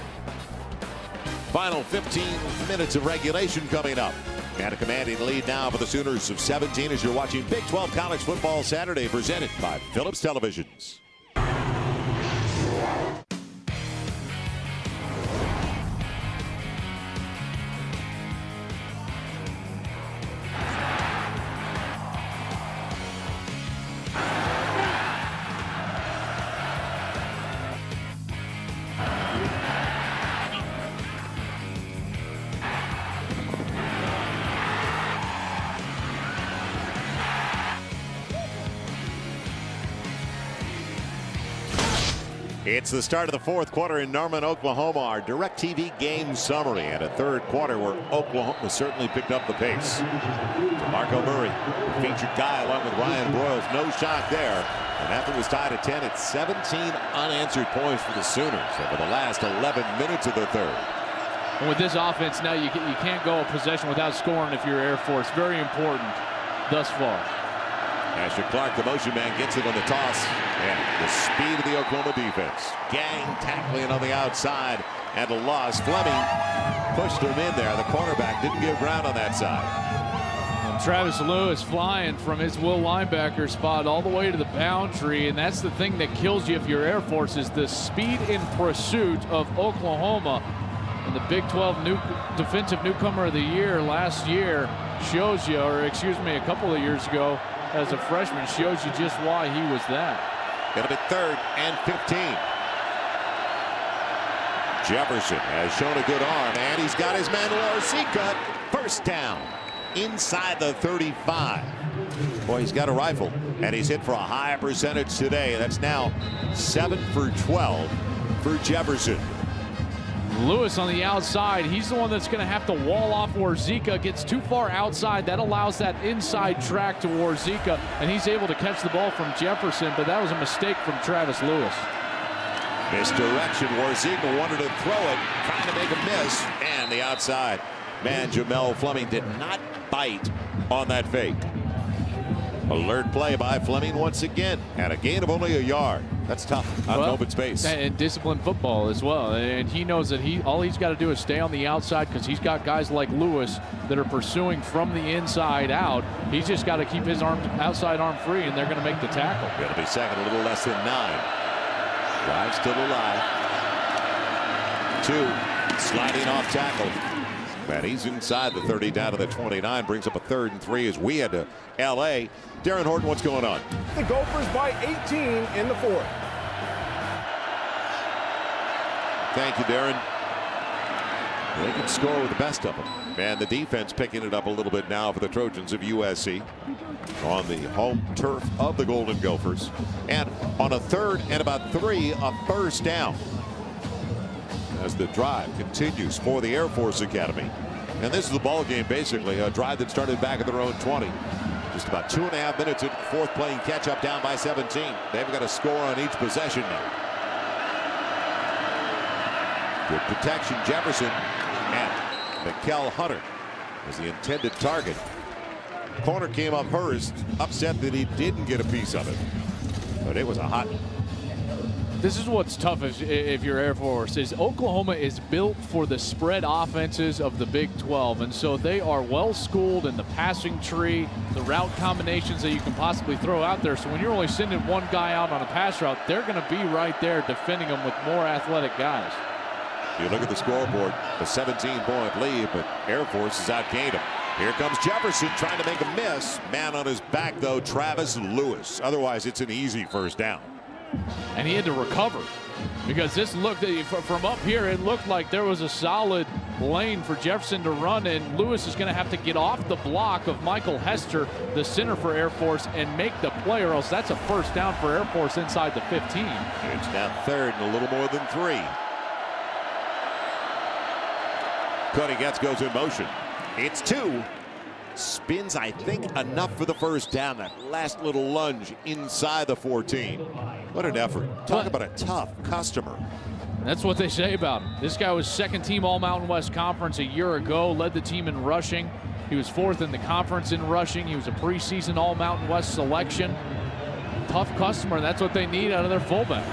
Final 15 minutes of regulation coming up. And a commanding lead now for the Sooners of 17 as you're watching Big 12 College Football Saturday, presented by Phillips Televisions. It's the start of the 4th quarter in Norman, Oklahoma. Our DirecTV game summary and a 3rd quarter where Oklahoma certainly picked up the pace. Marco Murray, featured guy along with Ryan Broyles. No shot there. And after it was tied at 10, it's 17 unanswered points for the Sooners over the last 11 minutes of the 3rd. And with this offense now, you can't go a possession without scoring if you're Air Force. Very important thus far. Asher Clark, the motion man, gets it on the toss. And the speed of the Oklahoma defense. Gang tackling on the outside and a loss. Fleming pushed him in there. The cornerback didn't give ground on that side. And Travis Lewis flying from his will linebacker spot all the way to the boundary. And that's the thing that kills you if you're Air Force, is the speed in pursuit of Oklahoma. And the Big 12 defensive newcomer of the year last year shows you, or excuse me, a couple of years ago, as a freshman, shows you just why he was that. Going to be 3rd and 15. Jefferson has shown a good arm, and he's got his man Warzika. First down inside the 35. Boy, he's got a rifle, and he's hit for a high percentage today. That's now 7 for 12 for Jefferson. Lewis on the outside. He's the one that's going to have to wall off Warzika. Gets too far outside. That allows that inside track to Warzika, and he's able to catch the ball from Jefferson, but that was a mistake from Travis Lewis. Misdirection. Warzika wanted to throw it, trying to make a miss, and the outside man, Jamel Fleming, did not bite on that fake. Alert play by Fleming once again, and a gain of only a yard. That's tough on open space. And disciplined football as well. And he knows that all he's got to do is stay on the outside, because he's got guys like Lewis that are pursuing from the inside out. He's just got to keep his outside arm free, and they're going to make the tackle. It'll be second, a little less than 9. Drive still alive. 2, sliding off tackle. And he's inside the 30 down to the 29. Brings up a 3rd and 3 as we head to L.A. Darren Horton, what's going on? The Gophers by 18 in the 4th. Thank you, Darren. They can score with the best of them. And the defense picking it up a little bit now for the Trojans of USC on the home turf of the Golden Gophers. And on a 3rd and about 3, a first down, as the drive continues for the Air Force Academy. And this is the ball game, basically, a drive that started back at their own 20. Just about 2.5 minutes into the 4th, playing catch up, down by 17. They've got a score on each possession now. Good protection. Jefferson and Mikael Hunter was the intended target. Corner came up Hurst, upset that he didn't get a piece of it, but it was a hot. This is what's tough if you're Air Force, is Oklahoma is built for the spread offenses of the Big 12, and so they are well schooled in the passing tree, the route combinations that you can possibly throw out there. So when you're only sending one guy out on a pass route, they're going to be right there defending them with more athletic guys. You look at the scoreboard, a 17-point lead, but Air Force has outgained him. Here comes Jefferson trying to make a miss. Man on his back, though, Travis Lewis. Otherwise, it's an easy first down. And he had to recover, because this looked, from up here, it looked like there was a solid lane for Jefferson to run, and Lewis is going to have to get off the block of Michael Hester, the center for Air Force, and make the play, or else that's a first down for Air Force inside the 15. It's now 3rd and a little more than 3. Cody Getz goes in motion. It's 2. Spins, I think, enough for the first down. That last little lunge inside the 14. What an effort. Talk about a tough customer. That's what they say about him. This guy was 2nd team All Mountain West Conference a year ago, led the team in rushing. He was 4th in the conference in rushing. He was a preseason All Mountain West selection. Tough customer, and that's what they need out of their fullback.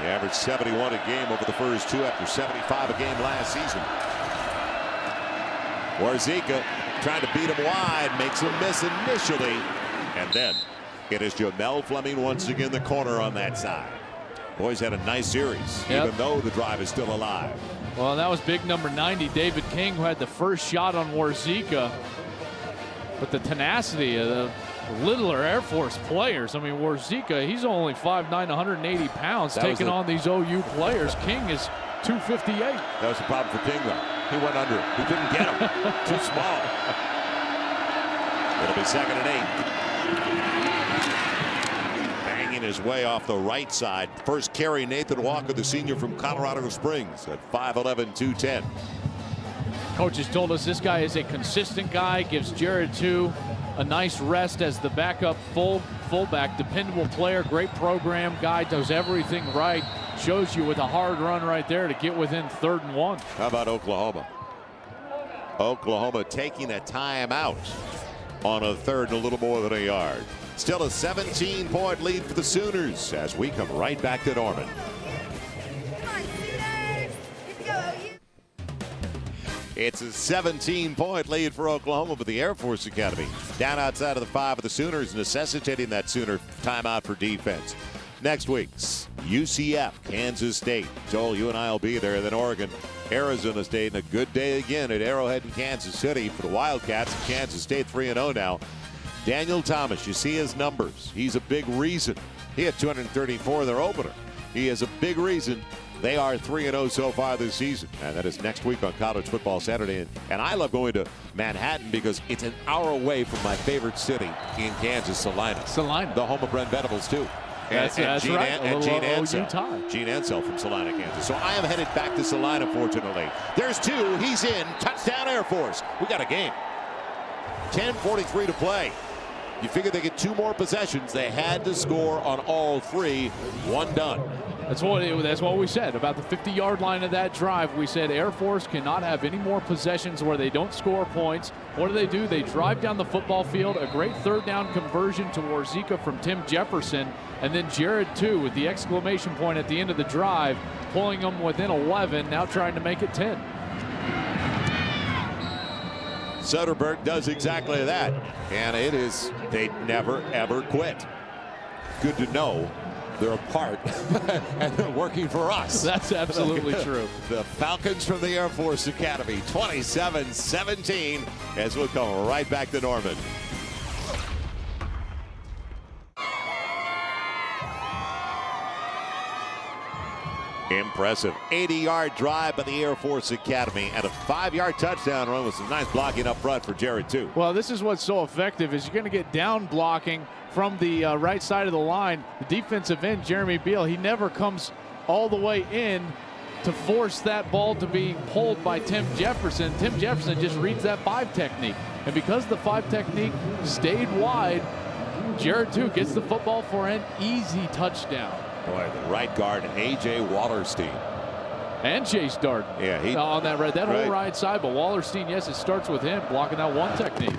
He averaged 71 a game over the first 2 after 75 a game last season. Warzika trying to beat him wide, makes a miss initially, and then it is Jamel Fleming once again the corner on that side. Boys had a nice series, even though the drive is still alive. Well, that was big number 90, David King, who had the first shot on Warzika. But the tenacity of the littler Air Force players. I mean, Warzika, he's only 5'9", 180 pounds, taking on these OU players. King is 258. That was the problem for King, though. He went under it. He couldn't get him. Too small. It'll be 2nd and 8. Banging his way off the right side. First carry, Nathan Walker, the senior from Colorado Springs, at 5'11", 210. Coach has told us this guy is a consistent guy, gives Jared Two a nice rest as the backup fullback, dependable player, great program guy, does everything right. Shows you with a hard run right there to get within 3rd and 1. How about Oklahoma? Oklahoma taking a timeout on a 3rd and a little more than a yard. Still a 17-point lead for the Sooners as we come right back to Norman. It's a 17-point lead for Oklahoma, but the Air Force Academy down outside of the 5 of the Sooners, necessitating that Sooner timeout for defense. Next week's UCF, Kansas State. Joel, you and I will be there. Then Oregon, Arizona State, and a good day again at Arrowhead in Kansas City for the Wildcats of Kansas State, 3-0 now. Daniel Thomas, you see his numbers. He's a big reason. He had 234 in their opener. He is a big reason they are 3-0 so far this season. And that is next week on College Football Saturday. And I love going to Manhattan because it's an hour away from my favorite city in Kansas, Salina. Salina. The home of Brent Venables, too. That's right. Gene Ansell. tie. Gene Ansell from Salina, Kansas. So I am headed back to Salina, fortunately. There's two. He's in. Touchdown, Air Force. We got a game. 10:43 to play. You figure they get 2 more possessions. They had to score on all 3. 1 done. That's what we said about the 50-yard line of that drive. We said Air Force cannot have any more possessions where they don't score points. What do? They drive down the football field. A great third down conversion to Warzika from Tim Jefferson. And then Jared, too, with the exclamation point at the end of the drive, pulling them within 11, now trying to make it 10. Soderberg does exactly that. And it is, they never, ever quit. Good to know they're a part and they're working for us. That's absolutely true. The Falcons from the Air Force Academy, 27-17, as we'll come right back to Norman. Impressive 80-yard drive by the Air Force Academy and a 5-yard touchdown run with some nice blocking up front for Jared, too. Well, this is what's so effective is you're going to get down blocking from the right side of the line. The defensive end, Jeremy Beal, he never comes all the way in to force that ball to be pulled by Tim Jefferson. Tim Jefferson just reads that 5 technique. And because the 5 technique stayed wide, Jared, too, gets the football for an easy touchdown. Boy, the right guard, A.J. Wallerstein. And Chase Darden. Yeah, he on that whole right side. But Wallerstein, yes, it starts with him blocking that 1 technique.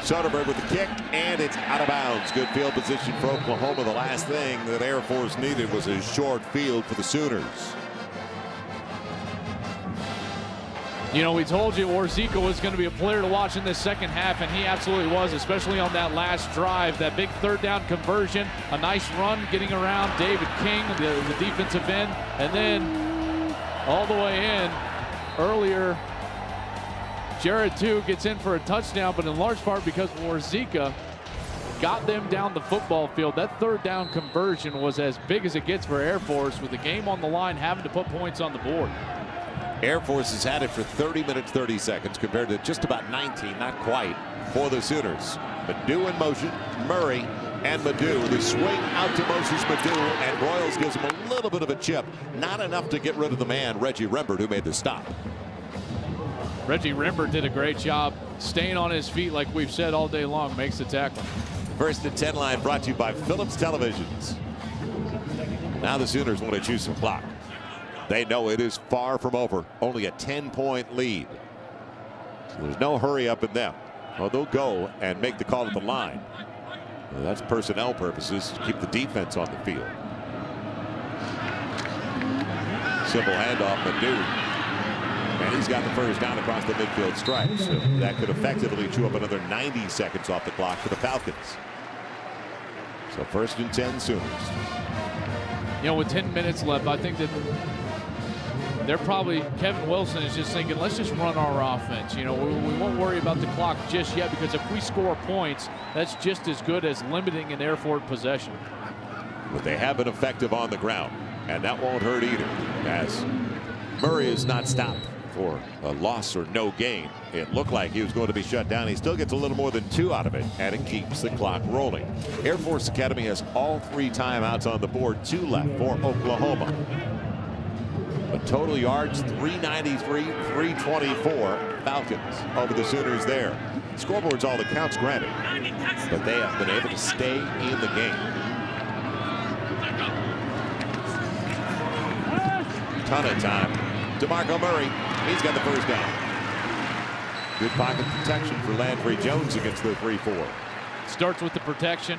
Soderberg with the kick, and it's out of bounds. Good field position for Oklahoma. The last thing that Air Force needed was a short field for the Sooners. You know, we told you Warzika was going to be a player to watch in this second half, and he absolutely was, especially on that last drive. That big third down conversion, a nice run getting around David King, the defensive end, and then all the way in earlier. Jared, too, gets in for a touchdown, but in large part because Warzika got them down the football field. That third down conversion was as big as it gets for Air Force, with the game on the line, having to put points on the board. Air Force has had it for 30 minutes, 30 seconds, compared to just about 19, not quite, for the Sooners. Madu in motion, Murray and Madu. The swing out to Moses Madu, and Royals gives him a little bit of a chip. Not enough to get rid of the man, Reggie Rembert, who made the stop. Reggie Rembert did a great job staying on his feet, like we've said all day long, makes the tackle. 1st and 10 line brought to you by Phillips Televisions. Now the Sooners want to choose some clock. They know it is far from over. Only a 10-point lead. So there's no hurry up in them. Well, they'll go and make the call at the line. Well, that's personnel purposes to keep the defense on the field. Simple handoff, Madu. And he's got the first down across the midfield stripe. So that could effectively chew up another 90 seconds off the clock for the Falcons. So 1st and 10 Sooners. You know, with 10 minutes left, I think that Kevin Wilson is just thinking, let's just run our offense. You know, we won't worry about the clock just yet, because if we score points, that's just as good as limiting an Air Force possession. But they have been effective on the ground, and that won't hurt either, as Murray is not stopped for a loss or no gain. It looked like he was going to be shut down. He still gets a little more than 2 out of it, and it keeps the clock rolling. Air Force Academy has all 3 timeouts on the board, 2 left for Oklahoma. But total yards, 393, 324. Falcons over the Sooners there. Scoreboard's all that counts, granted, but they have been able to stay in the game. Ton of time. DeMarco Murray, he's got the first down. Good pocket protection for Landry Jones against the 3-4. Starts with the protection.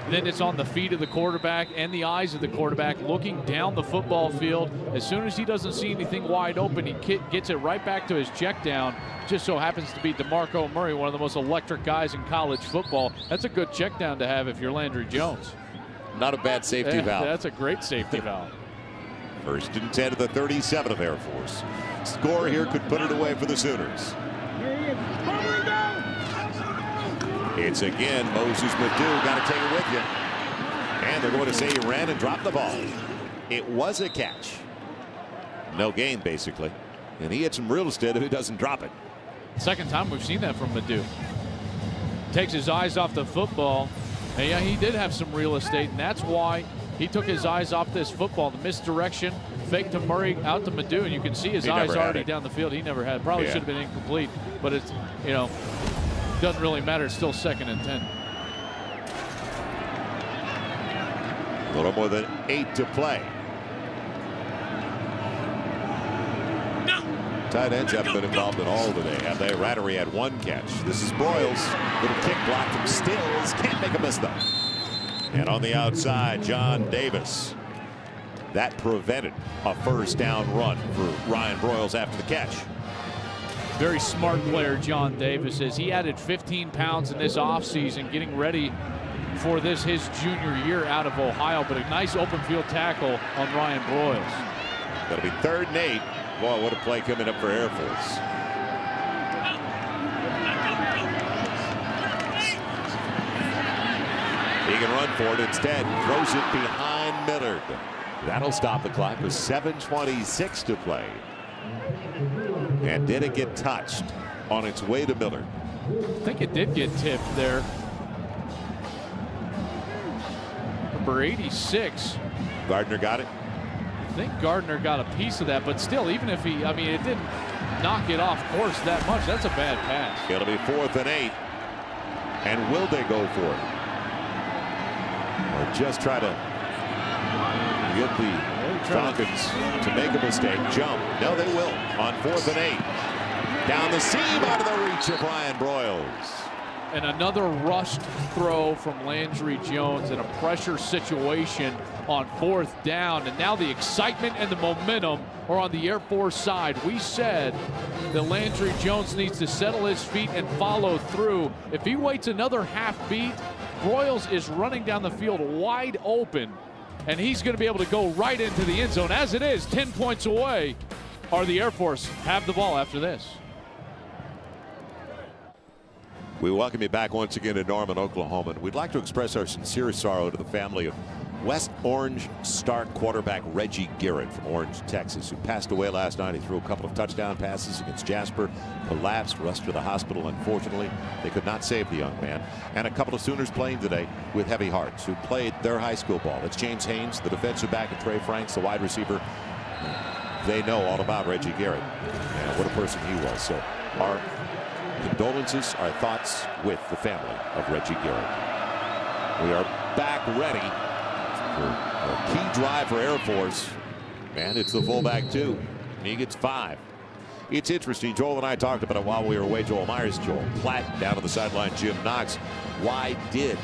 Then it's on the feet of the quarterback and the eyes of the quarterback, looking down the football field. As soon as he doesn't see anything wide open, he gets it right back to his check down. Just so happens to be DeMarco Murray, one of the most electric guys in college football. That's a good check down to have if you're Landry Jones. Not a bad safety valve. That's a great safety valve. 1st and 10 to the 37 of Air Force. Score here could put it away for the Sooners. It's again Moses Madu. Got to take it with you. And they're going to say he ran and dropped the ball. It was a catch. No gain, basically. And he had some real estate if he doesn't drop it. Second time we've seen that from Madu. Takes his eyes off the football. And yeah, he did have some real estate, and that's why he took his eyes off this football. The misdirection, fake to Murray, out to Madu, and you can see his eyes already down the field. He never had. Probably should have been incomplete, but it's, you know, doesn't really matter. It's still 2nd and 10. A little more than 8 to play. Tight ends haven't been involved at all today, have they? Rattery had 1 catch. This is Broyles. Little kick block from Stills. Can't make a miss, though. And on the outside, John Davis. That prevented a first down run for Ryan Broyles after the catch. Very smart player, John Davis is. He added 15 pounds in this offseason, getting ready for this, his junior year out of Ohio. But a nice open field tackle on Ryan Broyles. That'll be 3rd and 8. Boy, what a play coming up for Air Force. He can run for it instead. Throws it behind Millard. That'll stop the clock with 7:26 to play. And did it get touched on its way to Millard? I think it did get tipped there. Number 86. Gardner got it. I think Gardner got a piece of that, but still, even if he, I mean, it didn't knock it off course that much. That's a bad pass. It'll be 4th and 8. And will they go for it? Or just try to get the Falcons to make a mistake, jump? No, they will on 4th and 8. Down the seam, out of the reach of Ryan Broyles. And another rushed throw from Landry Jones in a pressure situation on 4th down. And now the excitement and the momentum are on the Air Force side. We said that Landry Jones needs to settle his feet and follow through. If he waits another half beat, Broyles is running down the field wide open, and he's going to be able to go right into the end zone. As it is, 10 points away, are the Air Force have the ball after this. We welcome you back once again to Norman, Oklahoma. And we'd like to express our sincere sorrow to the family of West Orange star quarterback Reggie Garrett from Orange, Texas, who passed away last night. He threw a couple of touchdown passes against Jasper, collapsed, rushed to the hospital. Unfortunately, they could not save the young man. And a couple of Sooners playing today with heavy hearts who played their high school ball. It's James Haynes, the defensive back, and Trey Franks, the wide receiver. They know all about Reggie Garrett and what a person he was. So our condolences, our thoughts with the family of Reggie Garrett. We are back ready for a key drive for Air Force. And it's the fullback too. And he gets 5. It's interesting. Joel and I talked about it while we were away. Joel Myers, Joel Platt down to the sideline, Jim Knox. Why did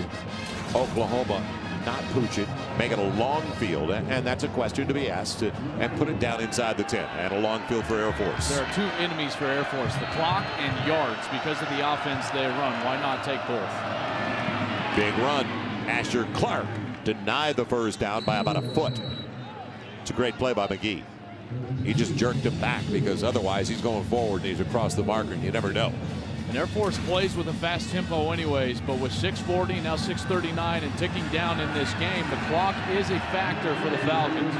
Oklahoma not pooch it, make it a long field? And that's a question to be asked, and put it down inside the 10 and a long field for Air Force. There are 2 enemies for Air Force, the clock and yards, because of the offense they run. Why not take both? Big run. Asher Clark denied the first down by about a foot. It's a great play by McGee. He just jerked him back because otherwise he's going forward and he's across the marker, and you never know. And Air Force plays with a fast tempo anyways, but with 6:40, now 6:39, and ticking down in this game, the clock is a factor for the Falcons.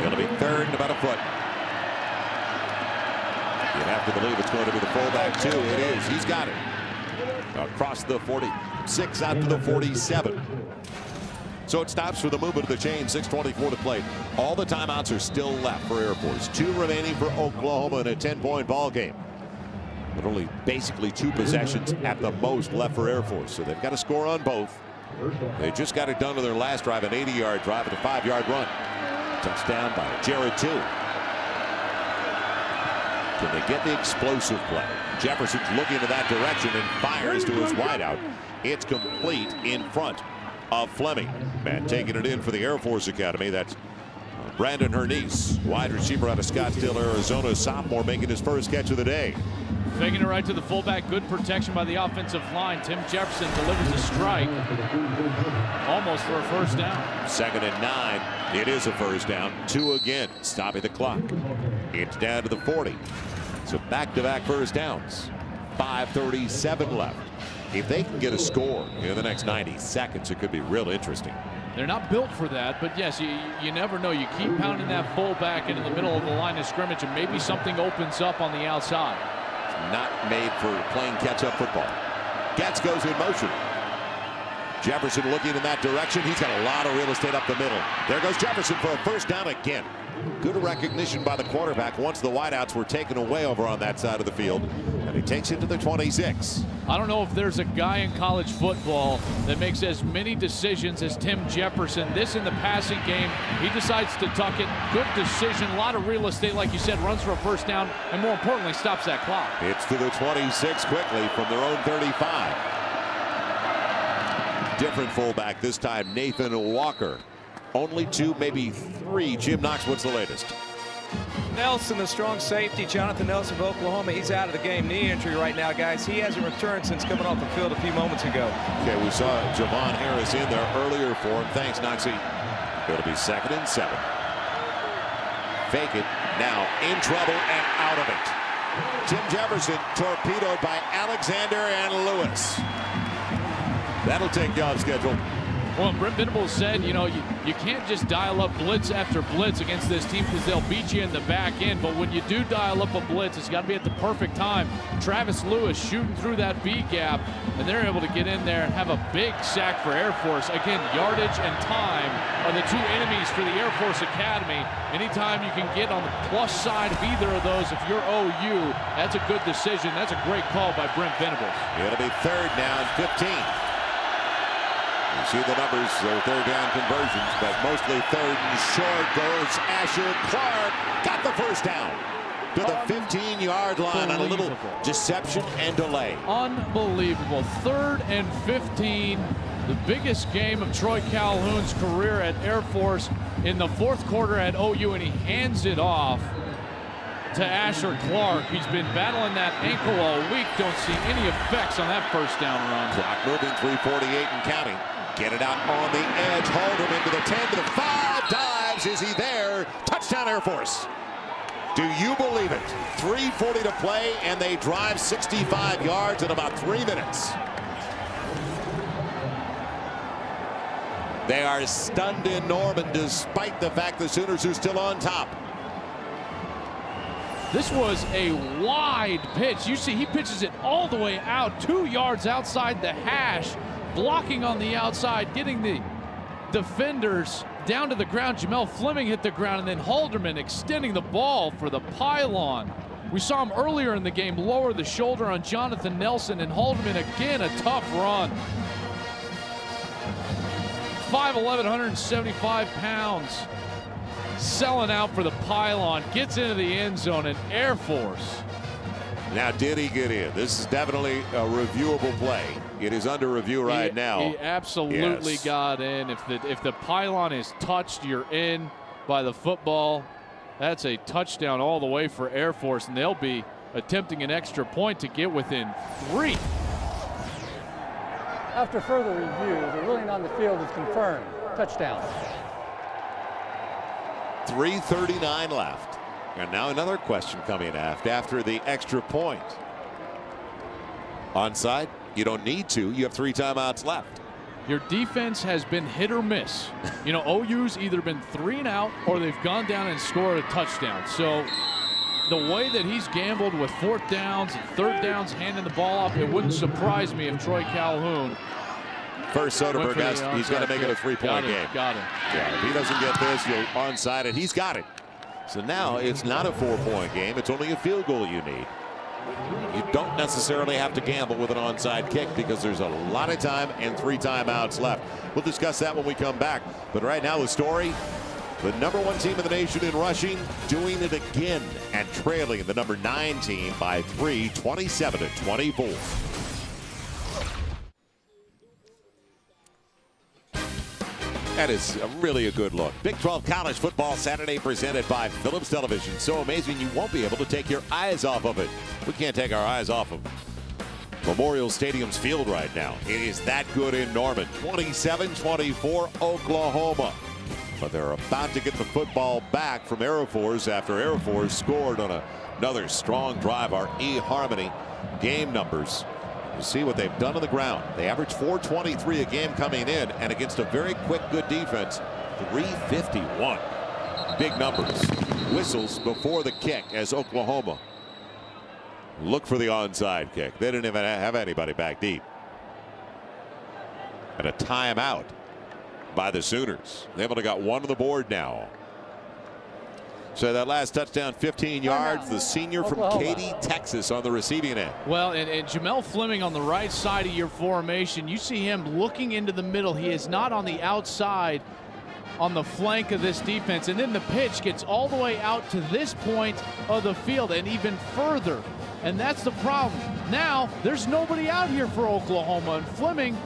It'll be 3rd and about a foot. You have to believe it's going to be the fullback too. It is. He's got it. Across the 46 out to the 47. So it stops for the movement of the chain. 6:24 to play. All the timeouts are still left for Air Force. 2 remaining for Oklahoma in a 10-point ball game. But only basically 2 possessions at the most left for Air Force. So they've got to score on both. They just got it done on their last drive, an 80-yard drive and a 5-yard run. Touchdown by Jared too. Can they get the explosive play? Jefferson's looking in that direction and fires to his wideout. It's complete in front of Fleming. Man taking it in for the Air Force Academy. That's Brandon Hernice, wide receiver out of Scottsdale, Arizona, sophomore, making his first catch of the day. Faking it right to the fullback. Good protection by the offensive line. Tim Jefferson delivers a strike. Almost for a first down. 2nd and 9. It is a first down. 2 again. Stopping the clock. It's down to the 40. So back-to-back first downs. 5:37 left. If they can get a score in the next 90 seconds, it could be real interesting. They're not built for that, but yes, you never know. You keep pounding that fullback into the middle of the line of scrimmage, and maybe something opens up on the outside. Not made for playing catch-up football. Getz goes in motion. Jefferson looking in that direction. He's got a lot of real estate up the middle. There goes Jefferson for a first down again. Good recognition by the quarterback once the wideouts were taken away over on that side of the field. And he takes it to the 26. I don't know if there's a guy in college football that makes as many decisions as Tim Jefferson. This in the passing game, he decides to tuck it. Good decision. A lot of real estate, like you said, runs for a first down, and more importantly, stops that clock. It's to the 26 quickly from their own 35. Different fullback this time, Nathan Walker. Only 2, maybe 3. Jim Knox, what's the latest? Nelson, the strong safety, Jonathan Nelson of Oklahoma, he's out of the game. Knee injury right now, guys. He hasn't returned since coming off the field a few moments ago. Okay, we saw Javon Harris in there earlier for him. Thanks, Knoxie. It'll be 2nd and 7. Fake it, now in trouble and out of it. Tim Jefferson torpedoed by Alexander and Lewis. That'll take you off schedule. Well, Brent Venables said, you know, you can't just dial up blitz after blitz against this team because they'll beat you in the back end. But when you do dial up a blitz, it's got to be at the perfect time. Travis Lewis shooting through that B gap, and they're able to get in there and have a big sack for Air Force. Again, yardage and time are the 2 enemies for the Air Force Academy. Anytime you can get on the plus side of either of those, if you're OU, that's a good decision. That's a great call by Brent Venables. It'll be 3rd down and 15. You see the numbers, third down conversions, but mostly 3rd and short goes Asher Clark. Got the first down to the 15-yard line on a little deception and delay. Unbelievable. 3rd and 15. The biggest game of Troy Calhoun's career at Air Force in the 4th quarter at OU, and he hands it off to Asher Clark. He's been battling that ankle all week. Don't see any effects on that first down run. Clock moving, 3:48 and counting. Get it out on the edge. Hold him into the 10 to the 5. Dives. Is he there? Touchdown Air Force. Do you believe it? 3:40 to play, and they drive 65 yards in about 3 minutes. They are stunned in Norman despite the fact the Sooners are still on top. This was a wide pitch. You see he pitches it all the way out, 2 yards outside the hash, blocking on the outside, getting the defenders down to the ground. Jamel Fleming hit the ground, and then Halderman extending the ball for the pylon. We saw him earlier in the game lower the shoulder on Jonathan Nelson, and Halderman again a tough run. 5'11", 175 pounds. Selling out for the pylon, gets into the end zone, and Air Force. Now, did he get in? This is definitely a reviewable play. It is under review right now. He absolutely got in. If the pylon is touched, you're in by the football. That's a touchdown all the way for Air Force, and they'll be attempting an extra point to get within 3. After further review, the ruling on the field is confirmed. Touchdown. 3:39 left. And now another question coming after the extra point. Onside? You don't need to. You have 3 timeouts left. Your defense has been hit or miss. You know, OU's either been 3 and out or they've gone down and scored a touchdown. So the way that he's gambled with 4th downs and 3rd downs handing the ball off, it wouldn't surprise me if Troy Calhoun. First Soderbergh has, he's got to make it a 3-point game. Got it. Yeah, if he doesn't get this, you'll onside it. He's got it. So now it's not a 4-point game. It's only a field goal you need. You don't necessarily have to gamble with an onside kick because there's a lot of time and 3 timeouts left. We'll discuss that when we come back. But right now the story, the #1 team in the nation in rushing doing it again and trailing the #9 team by 3, 27-24. That is really a good look. Big 12 College Football Saturday presented by Phillips Television. So amazing you won't be able to take your eyes off of it. We can't take our eyes off of Memorial Stadium's field right now. It is that good in Norman. 27-24 Oklahoma. But they're about to get the football back from Air Force after Air Force scored on another strong drive. Our eHarmony game numbers. You see what they've done on the ground. They average 423 a game coming in, and against a very quick, good defense, 351. Big numbers. Whistles before the kick as Oklahoma look for the onside kick. They didn't even have anybody back deep. And a timeout by the Sooners. They've only got one on the board now. So that last touchdown, 15 yards. The senior from Katy, Texas on the receiving end. Well, and Jamel Fleming on the right side of your formation, you see him looking into the middle. He is not on the outside on the flank of this defense. And then the pitch gets all the way out to this point of the field and even further. And that's the problem. Now, there's nobody out here for Oklahoma. And Fleming,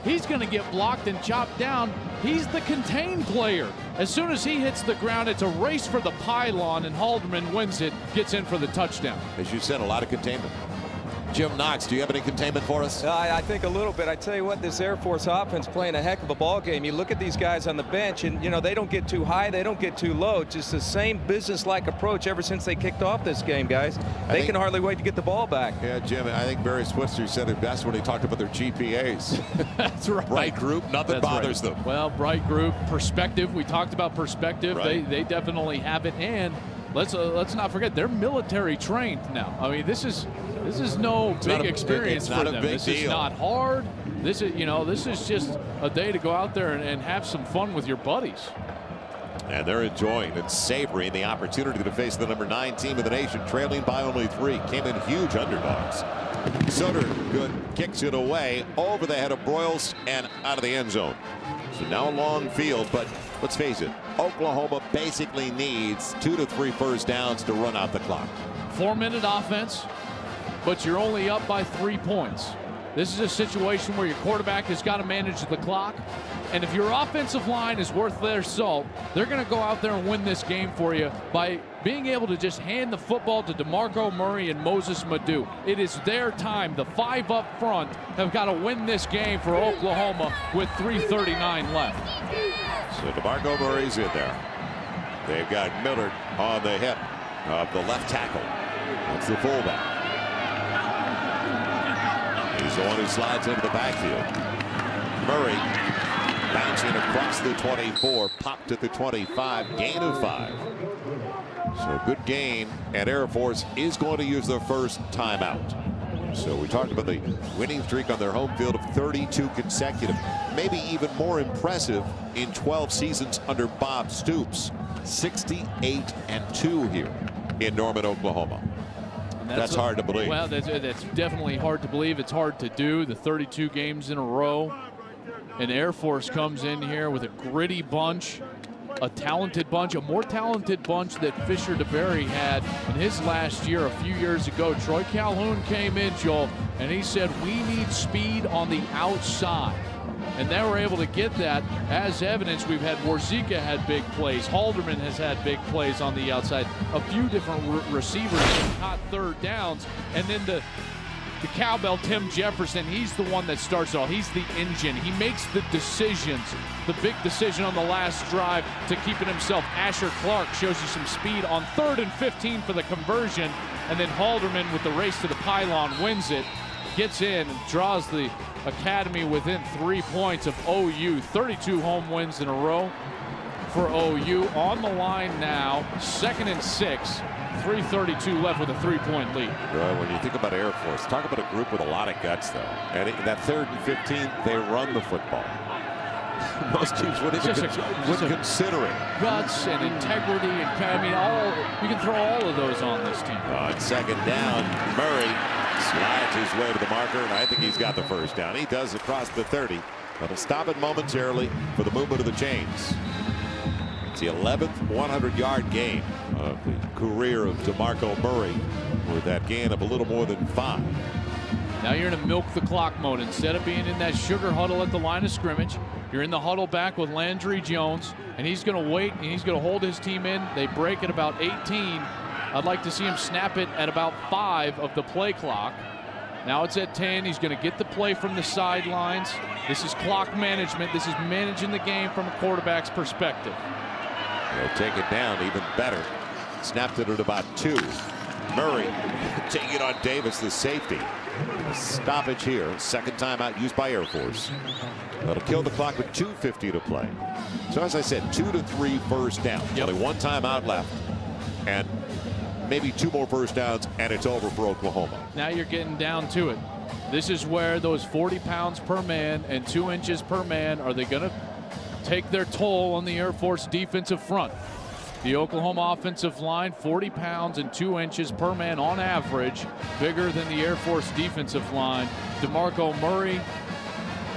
he's going to get blocked and chopped down. He's the contained player. As soon as he hits the ground, it's a race for the pylon, and Halderman wins it, gets in for the touchdown. As you said, a lot of containment. Jim Knox, do you have any containment for us? I think a little bit. I tell you what, this Air Force offense playing a heck of a ball game. You look at these guys on the bench, and they don't get too high, they don't get too low. Just the same business-like approach ever since they kicked off this game, guys. They can hardly wait to get the ball back. Yeah, Jim, I think Barry Switzer said it best when he talked about their GPAs. That's right. Bright group, nothing bothers them. Well, bright group, perspective. We talked about perspective. Right. They definitely have it, and let's not forget they're military trained now. I mean, this is no big experience for them. This is not hard. This is just a day to go out there and have some fun with your buddies. And they're enjoying and savoring the opportunity to face the number 9 team in the nation, trailing by only 3. Came in huge underdogs. Sutter good, kicks it away over the head of Broyles and out of the end zone. So now a long field, but let's face it, Oklahoma basically needs 2 to 3 first downs to run out the clock. 4-minute offense, but you're only up by 3 points. This is a situation where your quarterback has got to manage the clock. And if your offensive line is worth their salt, they're going to go out there and win this game for you by being able to just hand the football to DeMarco Murray and Moses Madu. It is their time. The 5 up front have got to win this game for Oklahoma with 3:39 left. So DeMarco Murray's in there. They've got Millard on the hip of the left tackle. That's the fullback. He's the one who slides into the backfield. Murray bouncing across the 24, popped at the 25, gain of 5. So good gain, and Air Force is going to use their first timeout. So we talked about the winning streak on their home field of 32 consecutive, maybe even more impressive in 12 seasons under Bob Stoops. 68-2 here in Norman, Oklahoma. That's hard to believe. Well, that's definitely hard to believe. It's hard to do. The 32 games in a row. And Air Force comes in here with a gritty bunch, a talented bunch, a more talented bunch that Fisher DeBerry had in his last year a few years ago. Troy Calhoun came in, Joel, and he said, we need speed on the outside. And they were able to get that. As evidence, we've had Warzika had big plays. Halderman has had big plays on the outside. A few different receivers have caught third downs. And then the cowbell, Tim Jefferson, he's the one that starts it all. He's the engine. He makes the decisions. The big decision on the last drive to keep it himself. Asher Clark shows you some speed on 3rd and 15 for the conversion. And then Halderman with the race to the pylon wins it. Gets in and draws the Academy within 3 points of OU. 32 home wins in a row for OU. On the line now, 2nd and 6. 3:32 left with a 3-point lead. Well, when you think about Air Force, talk about a group with a lot of guts, though. And that 3rd and 15, they run the football. Most teams wouldn't consider it. Guts and integrity, and you can throw all of those on this team. On 2nd down, Murray slides his way to the marker, and I think he's got the first down. He does across the 30. That'll stop it momentarily for the movement of the chains. It's the 11th 100-yard game of the career of DeMarco Murray with that gain of a little more than 5. Now you're in a milk the clock mode. Instead of being in that sugar huddle at the line of scrimmage, you're in the huddle back with Landry Jones, and he's going to wait and he's going to hold his team in. They break at about 18. I'd like to see him snap it at about 5 of the play clock. Now it's at 10. He's going to get the play from the sidelines. This is clock management. This is managing the game from a quarterback's perspective. They'll take it down even better. Snapped it at about 2. Murray taking it on Davis, the safety. A stoppage here. 2nd timeout used by Air Force. That'll kill the clock with 2:50 to play. So as I said, 2 to 3 first downs. Only 1 timeout left. And maybe 2 more first downs, and it's over for Oklahoma. Now you're getting down to it. This is where those 40 pounds per man and 2 inches per man, are they going to take their toll on the Air Force defensive front? The Oklahoma offensive line, 40 pounds and 2 inches per man on average, bigger than the Air Force defensive line. DeMarco Murray,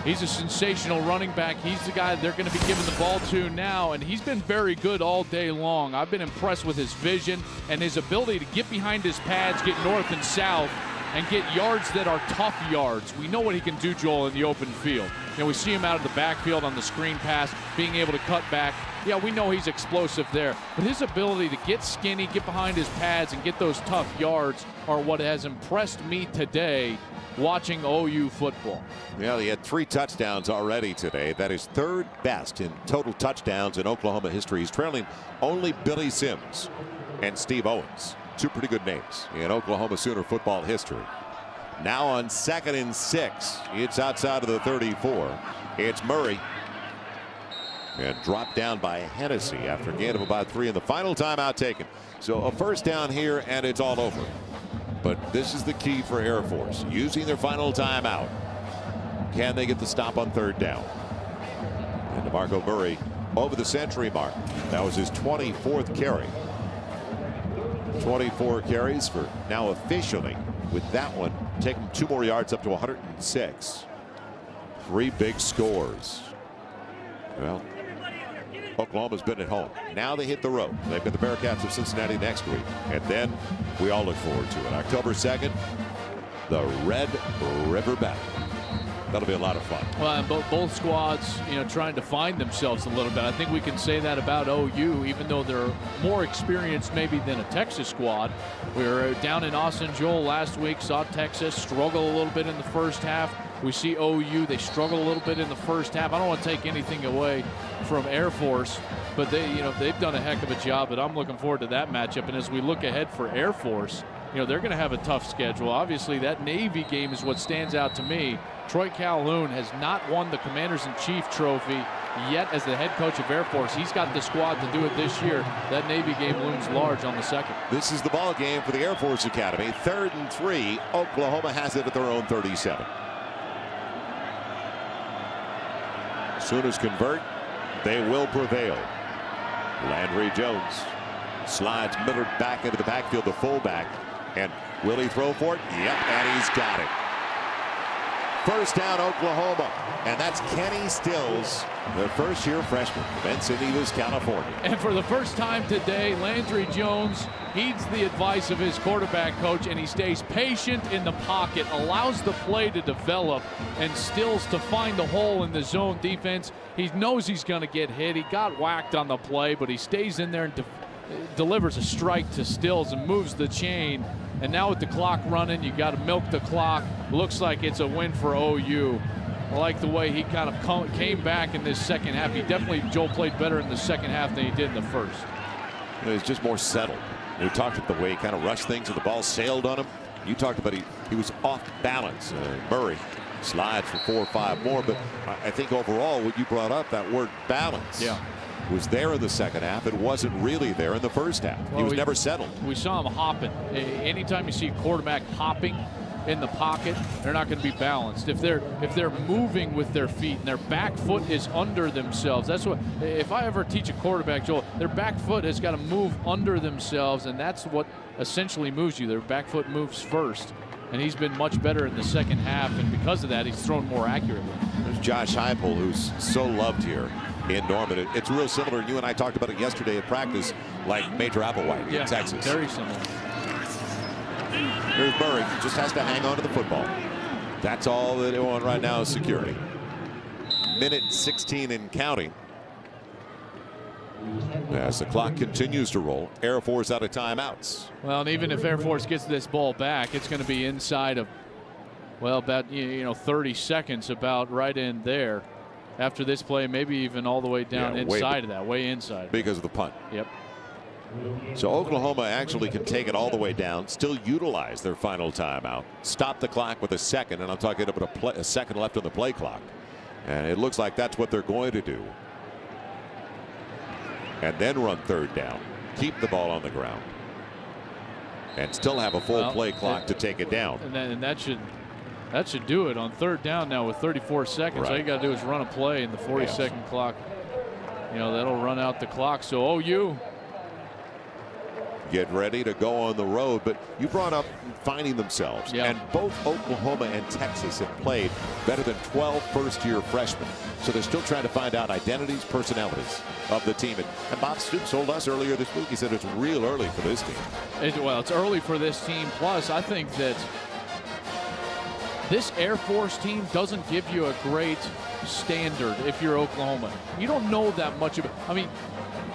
he's a sensational running back. He's the guy they're going to be giving the ball to now, and he's been very good all day long. I've been impressed with his vision and his ability to get behind his pads, get north and south, and get yards that are tough yards. We know what he can do, Joel, in the open field. We see him out of the backfield on the screen pass, being able to cut back. Yeah, we know he's explosive there, but his ability to get skinny, get behind his pads, and get those tough yards are what has impressed me today watching OU football. Yeah, he had 3 touchdowns already today. That is 3rd best in total touchdowns in Oklahoma history. He's trailing only Billy Sims and Steve Owens. 2 pretty good names in Oklahoma Sooner football history. Now on 2nd and 6, it's outside of the 34. It's Murray. And dropped down by Hennessy after a gain of about 3 in the final timeout taken. So a first down here, and it's all over. But this is the key for Air Force, using their final timeout. Can they get the stop on 3rd down? And DeMarco Murray over the century mark. That was his 24th carry. 24 carries for now officially, with that one, taking 2 more yards up to 106. 3 big scores. Well, Oklahoma's been at home. Now they hit the road. They've got the Bearcats of Cincinnati next week. And then we all look forward to it. October 2nd, the Red River Battle. That'll be a lot of fun. Well, and both squads, trying to find themselves a little bit. I think we can say that about OU, even though they're more experienced maybe than a Texas squad. We were down in Austin, Joel, last week, saw Texas struggle a little bit in the first half. We see OU, they struggle a little bit in the first half. I don't want to take anything away from Air Force, but they've done a heck of a job, but I'm looking forward to that matchup. And as we look ahead for Air Force, they're going to have a tough schedule. Obviously, that Navy game is what stands out to me. Troy Calhoun has not won the Commanders-in-Chief trophy yet as the head coach of Air Force. He's got the squad to do it this year. That Navy game looms large on the 2nd. This is the ball game for the Air Force Academy. 3rd and 3. Oklahoma has it at their own 37. Sooners convert. They will prevail. Landry Jones slides Millard back into the backfield, the fullback. And will he throw for it? Yep, and he's got it. First down, Oklahoma. And that's Kenny Stills, the first-year freshman from Encinitas, California. And for the first time today, Landry Jones heeds the advice of his quarterback coach, and he stays patient in the pocket, allows the play to develop, and Stills to find the hole in the zone defense. He knows he's going to get hit. He got whacked on the play, but he stays in there and delivers a strike to Stills and moves the chain. And now with the clock running, you got to milk the clock. Looks like it's a win for OU. I like the way he kind of came back in this second half. He definitely, Joel, played better in the second half than he did in the first. He's just more settled. We talked about the way he kind of rushed things and the ball sailed on him. You talked about he was off balance. Murray slides for 4 or 5 more, but I think overall what you brought up, that word balance, was there in the second half. It wasn't really there in the first half. Well, he was never settled. We saw him hopping. Anytime you see a quarterback hopping in the pocket, they're not going to be balanced. If they're moving with their feet and their back foot is under themselves, that's what, if I ever teach a quarterback, Joel, their back foot has got to move under themselves, and that's what essentially moves you. Their back foot moves first, and he's been much better in the second half, and because of that, he's thrown more accurately. There's Josh Heupel, who's so loved here in Norman. It's real similar. You and I talked about it yesterday at practice, like Major Applewhite in Texas. Very similar. Here's Murray, just has to hang on to the football. That's all that they want right now is security. Minute 16 and counting. As the clock continues to roll, Air Force out of timeouts. Well, and even if Air Force gets this ball back, it's going to be inside of, well, about 30 seconds, about right in there. After this play, maybe even all the way down inside of that, way inside. Because of the punt. Yep. So Oklahoma actually can take it all the way down, still utilize their final timeout, stop the clock with a second, and I'm talking about a second left on the play clock. And it looks like that's what they're going to do. And then run 3rd down, keep the ball on the ground, and still have a full play clock to take it down. And that should That should do it on third down now with 34 seconds. All you got to do is run a play in the 40-second clock. You know, that'll run out the clock. So OU get ready to go on the road. But you brought up finding themselves. And both Oklahoma and Texas have played better than 12 first-year freshmen. So they're still trying to find out identities, personalities of the team. And Bob Stoops told us earlier this week, he said it's real early for this team. Well, it's early for this team. Plus, I think that this Air Force team doesn't give you a great standard if you're Oklahoma. You don't know that much of it. I mean,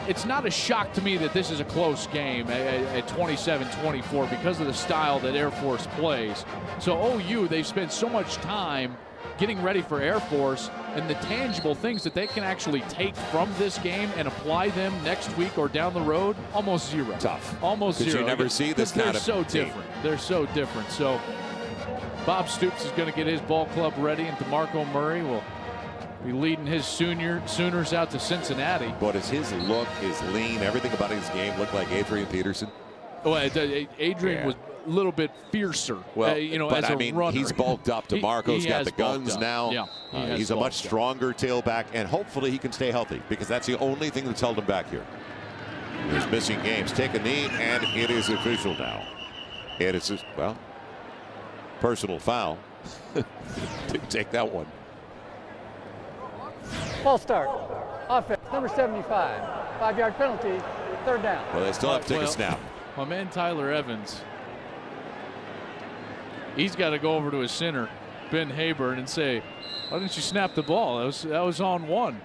it's not a shock to me that this is a close game at 27-24 because of the style that Air Force plays. So OU, they've spent so much time getting ready for Air Force, and the tangible things that they can actually take from this game and apply them next week or down the road, almost zero. Tough. Almost zero. Because you never see this kind of so team. different. They're so different. So Bob Stoops is going to get his ball club ready, and DeMarco Murray will be leading his Sooners out to Cincinnati. But is his look, his lean, everything about his game look like Adrian Peterson? Well, Adrian was a little bit fiercer. Well, you know, but as a I mean, runner. he's bulked up. DeMarco's got the guns now. Yeah, he's a much stronger tailback, and hopefully he can stay healthy because that's the only thing that's held him back here. He's missing games. Take a knee, and it is official now. It is, well, personal foul. Didn't take that one. False start. Offense, number 75. 5-yard penalty, third down. Well, they still have to take a snap. My man Tyler Evans, he's got to go over to his center, Ben Hayburn, and say, why didn't you snap the ball? That was on one.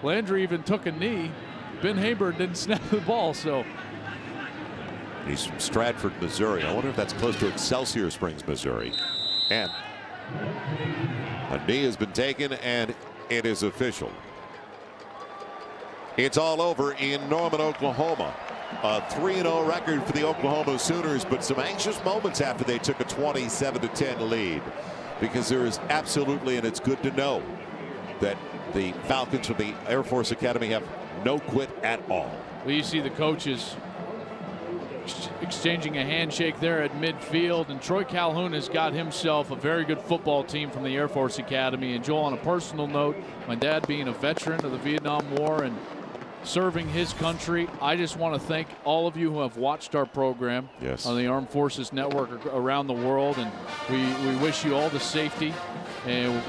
Landry even took a knee. Ben Hayburn didn't snap the ball, so. He's from Stratford, Missouri. I wonder if that's close to Excelsior Springs, Missouri. And a knee has been taken, and it is official. It's all over in Norman, Oklahoma. A 3-0 record for the Oklahoma Sooners, but some anxious moments after they took a 27-10 lead, because there is absolutely, and it's good to know, that the Falcons from the Air Force Academy have no quit at all. Well, you see the coaches exchanging a handshake there at midfield, and Troy Calhoun has got himself a very good football team from the Air Force Academy. And Joel, on a personal note, my dad being a veteran of the Vietnam War and serving his country, I just want to thank all of you who have watched our program on the Armed Forces Network around the world, and we wish you all the safety, and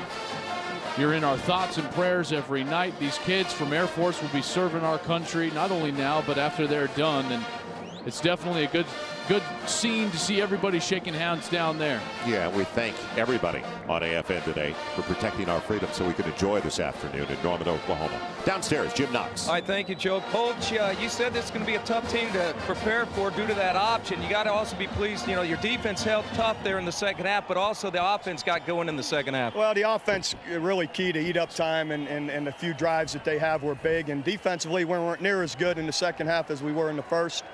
you're in our thoughts and prayers every night. These kids from Air Force will be serving our country not only now but after they're done, and it's definitely a good scene to see everybody shaking hands down there. Yeah, we thank everybody on AFN today for protecting our freedom so we can enjoy this afternoon in Norman, Oklahoma. Downstairs, Jim Knox. All right, thank you, Joe. Coach, you said this is going to be a tough team to prepare for due to that option. You got to also be pleased, you know, your defense held tough there in the second half, but also the offense got going in the second half. Well, the offense really key to eat up time, and the few drives that they have were big, and defensively we weren't near as good in the second half as we were in the first.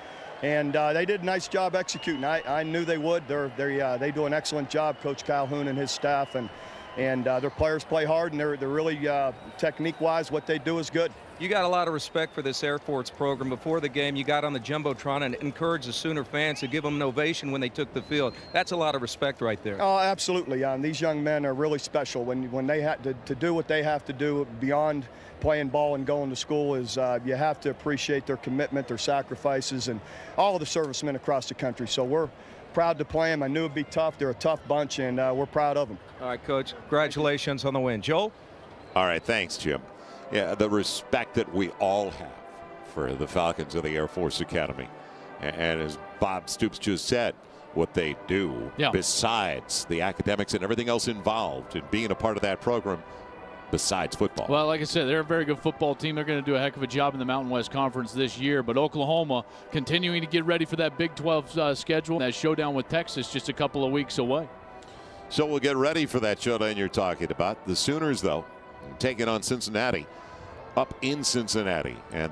And they did a nice job executing. I knew they would. They do an excellent job, Coach Calhoun and his staff, and their players play hard, and they're really technique-wise, what they do is good. You got a lot of respect for this Air Force program. Before the game, you got on the Jumbotron and encouraged the Sooner fans to give them an ovation when they took the field. That's a lot of respect right there. Oh, absolutely. These young men are really special. When they had to do what they have to do beyond playing ball and going to school, is you have to appreciate their commitment, their sacrifices, and all of the servicemen across the country. So we're proud to play them. I knew it'd be tough. They're a tough bunch, and we're proud of them. All right, Coach. Congratulations on the win. Joe? All right, thanks, Jim. Yeah, the respect that we all have for the Falcons of the Air Force Academy. And as Bob Stoops just said, what they do besides the academics and everything else involved in being a part of that program besides football. Well, like I said, they're a very good football team. They're going to do a heck of a job in the Mountain West Conference this year. But Oklahoma continuing to get ready for that Big 12 schedule. That showdown with Texas just a couple of weeks away. So we'll get ready for that showdown you're talking about. The Sooners, though, taking on Cincinnati up in Cincinnati. And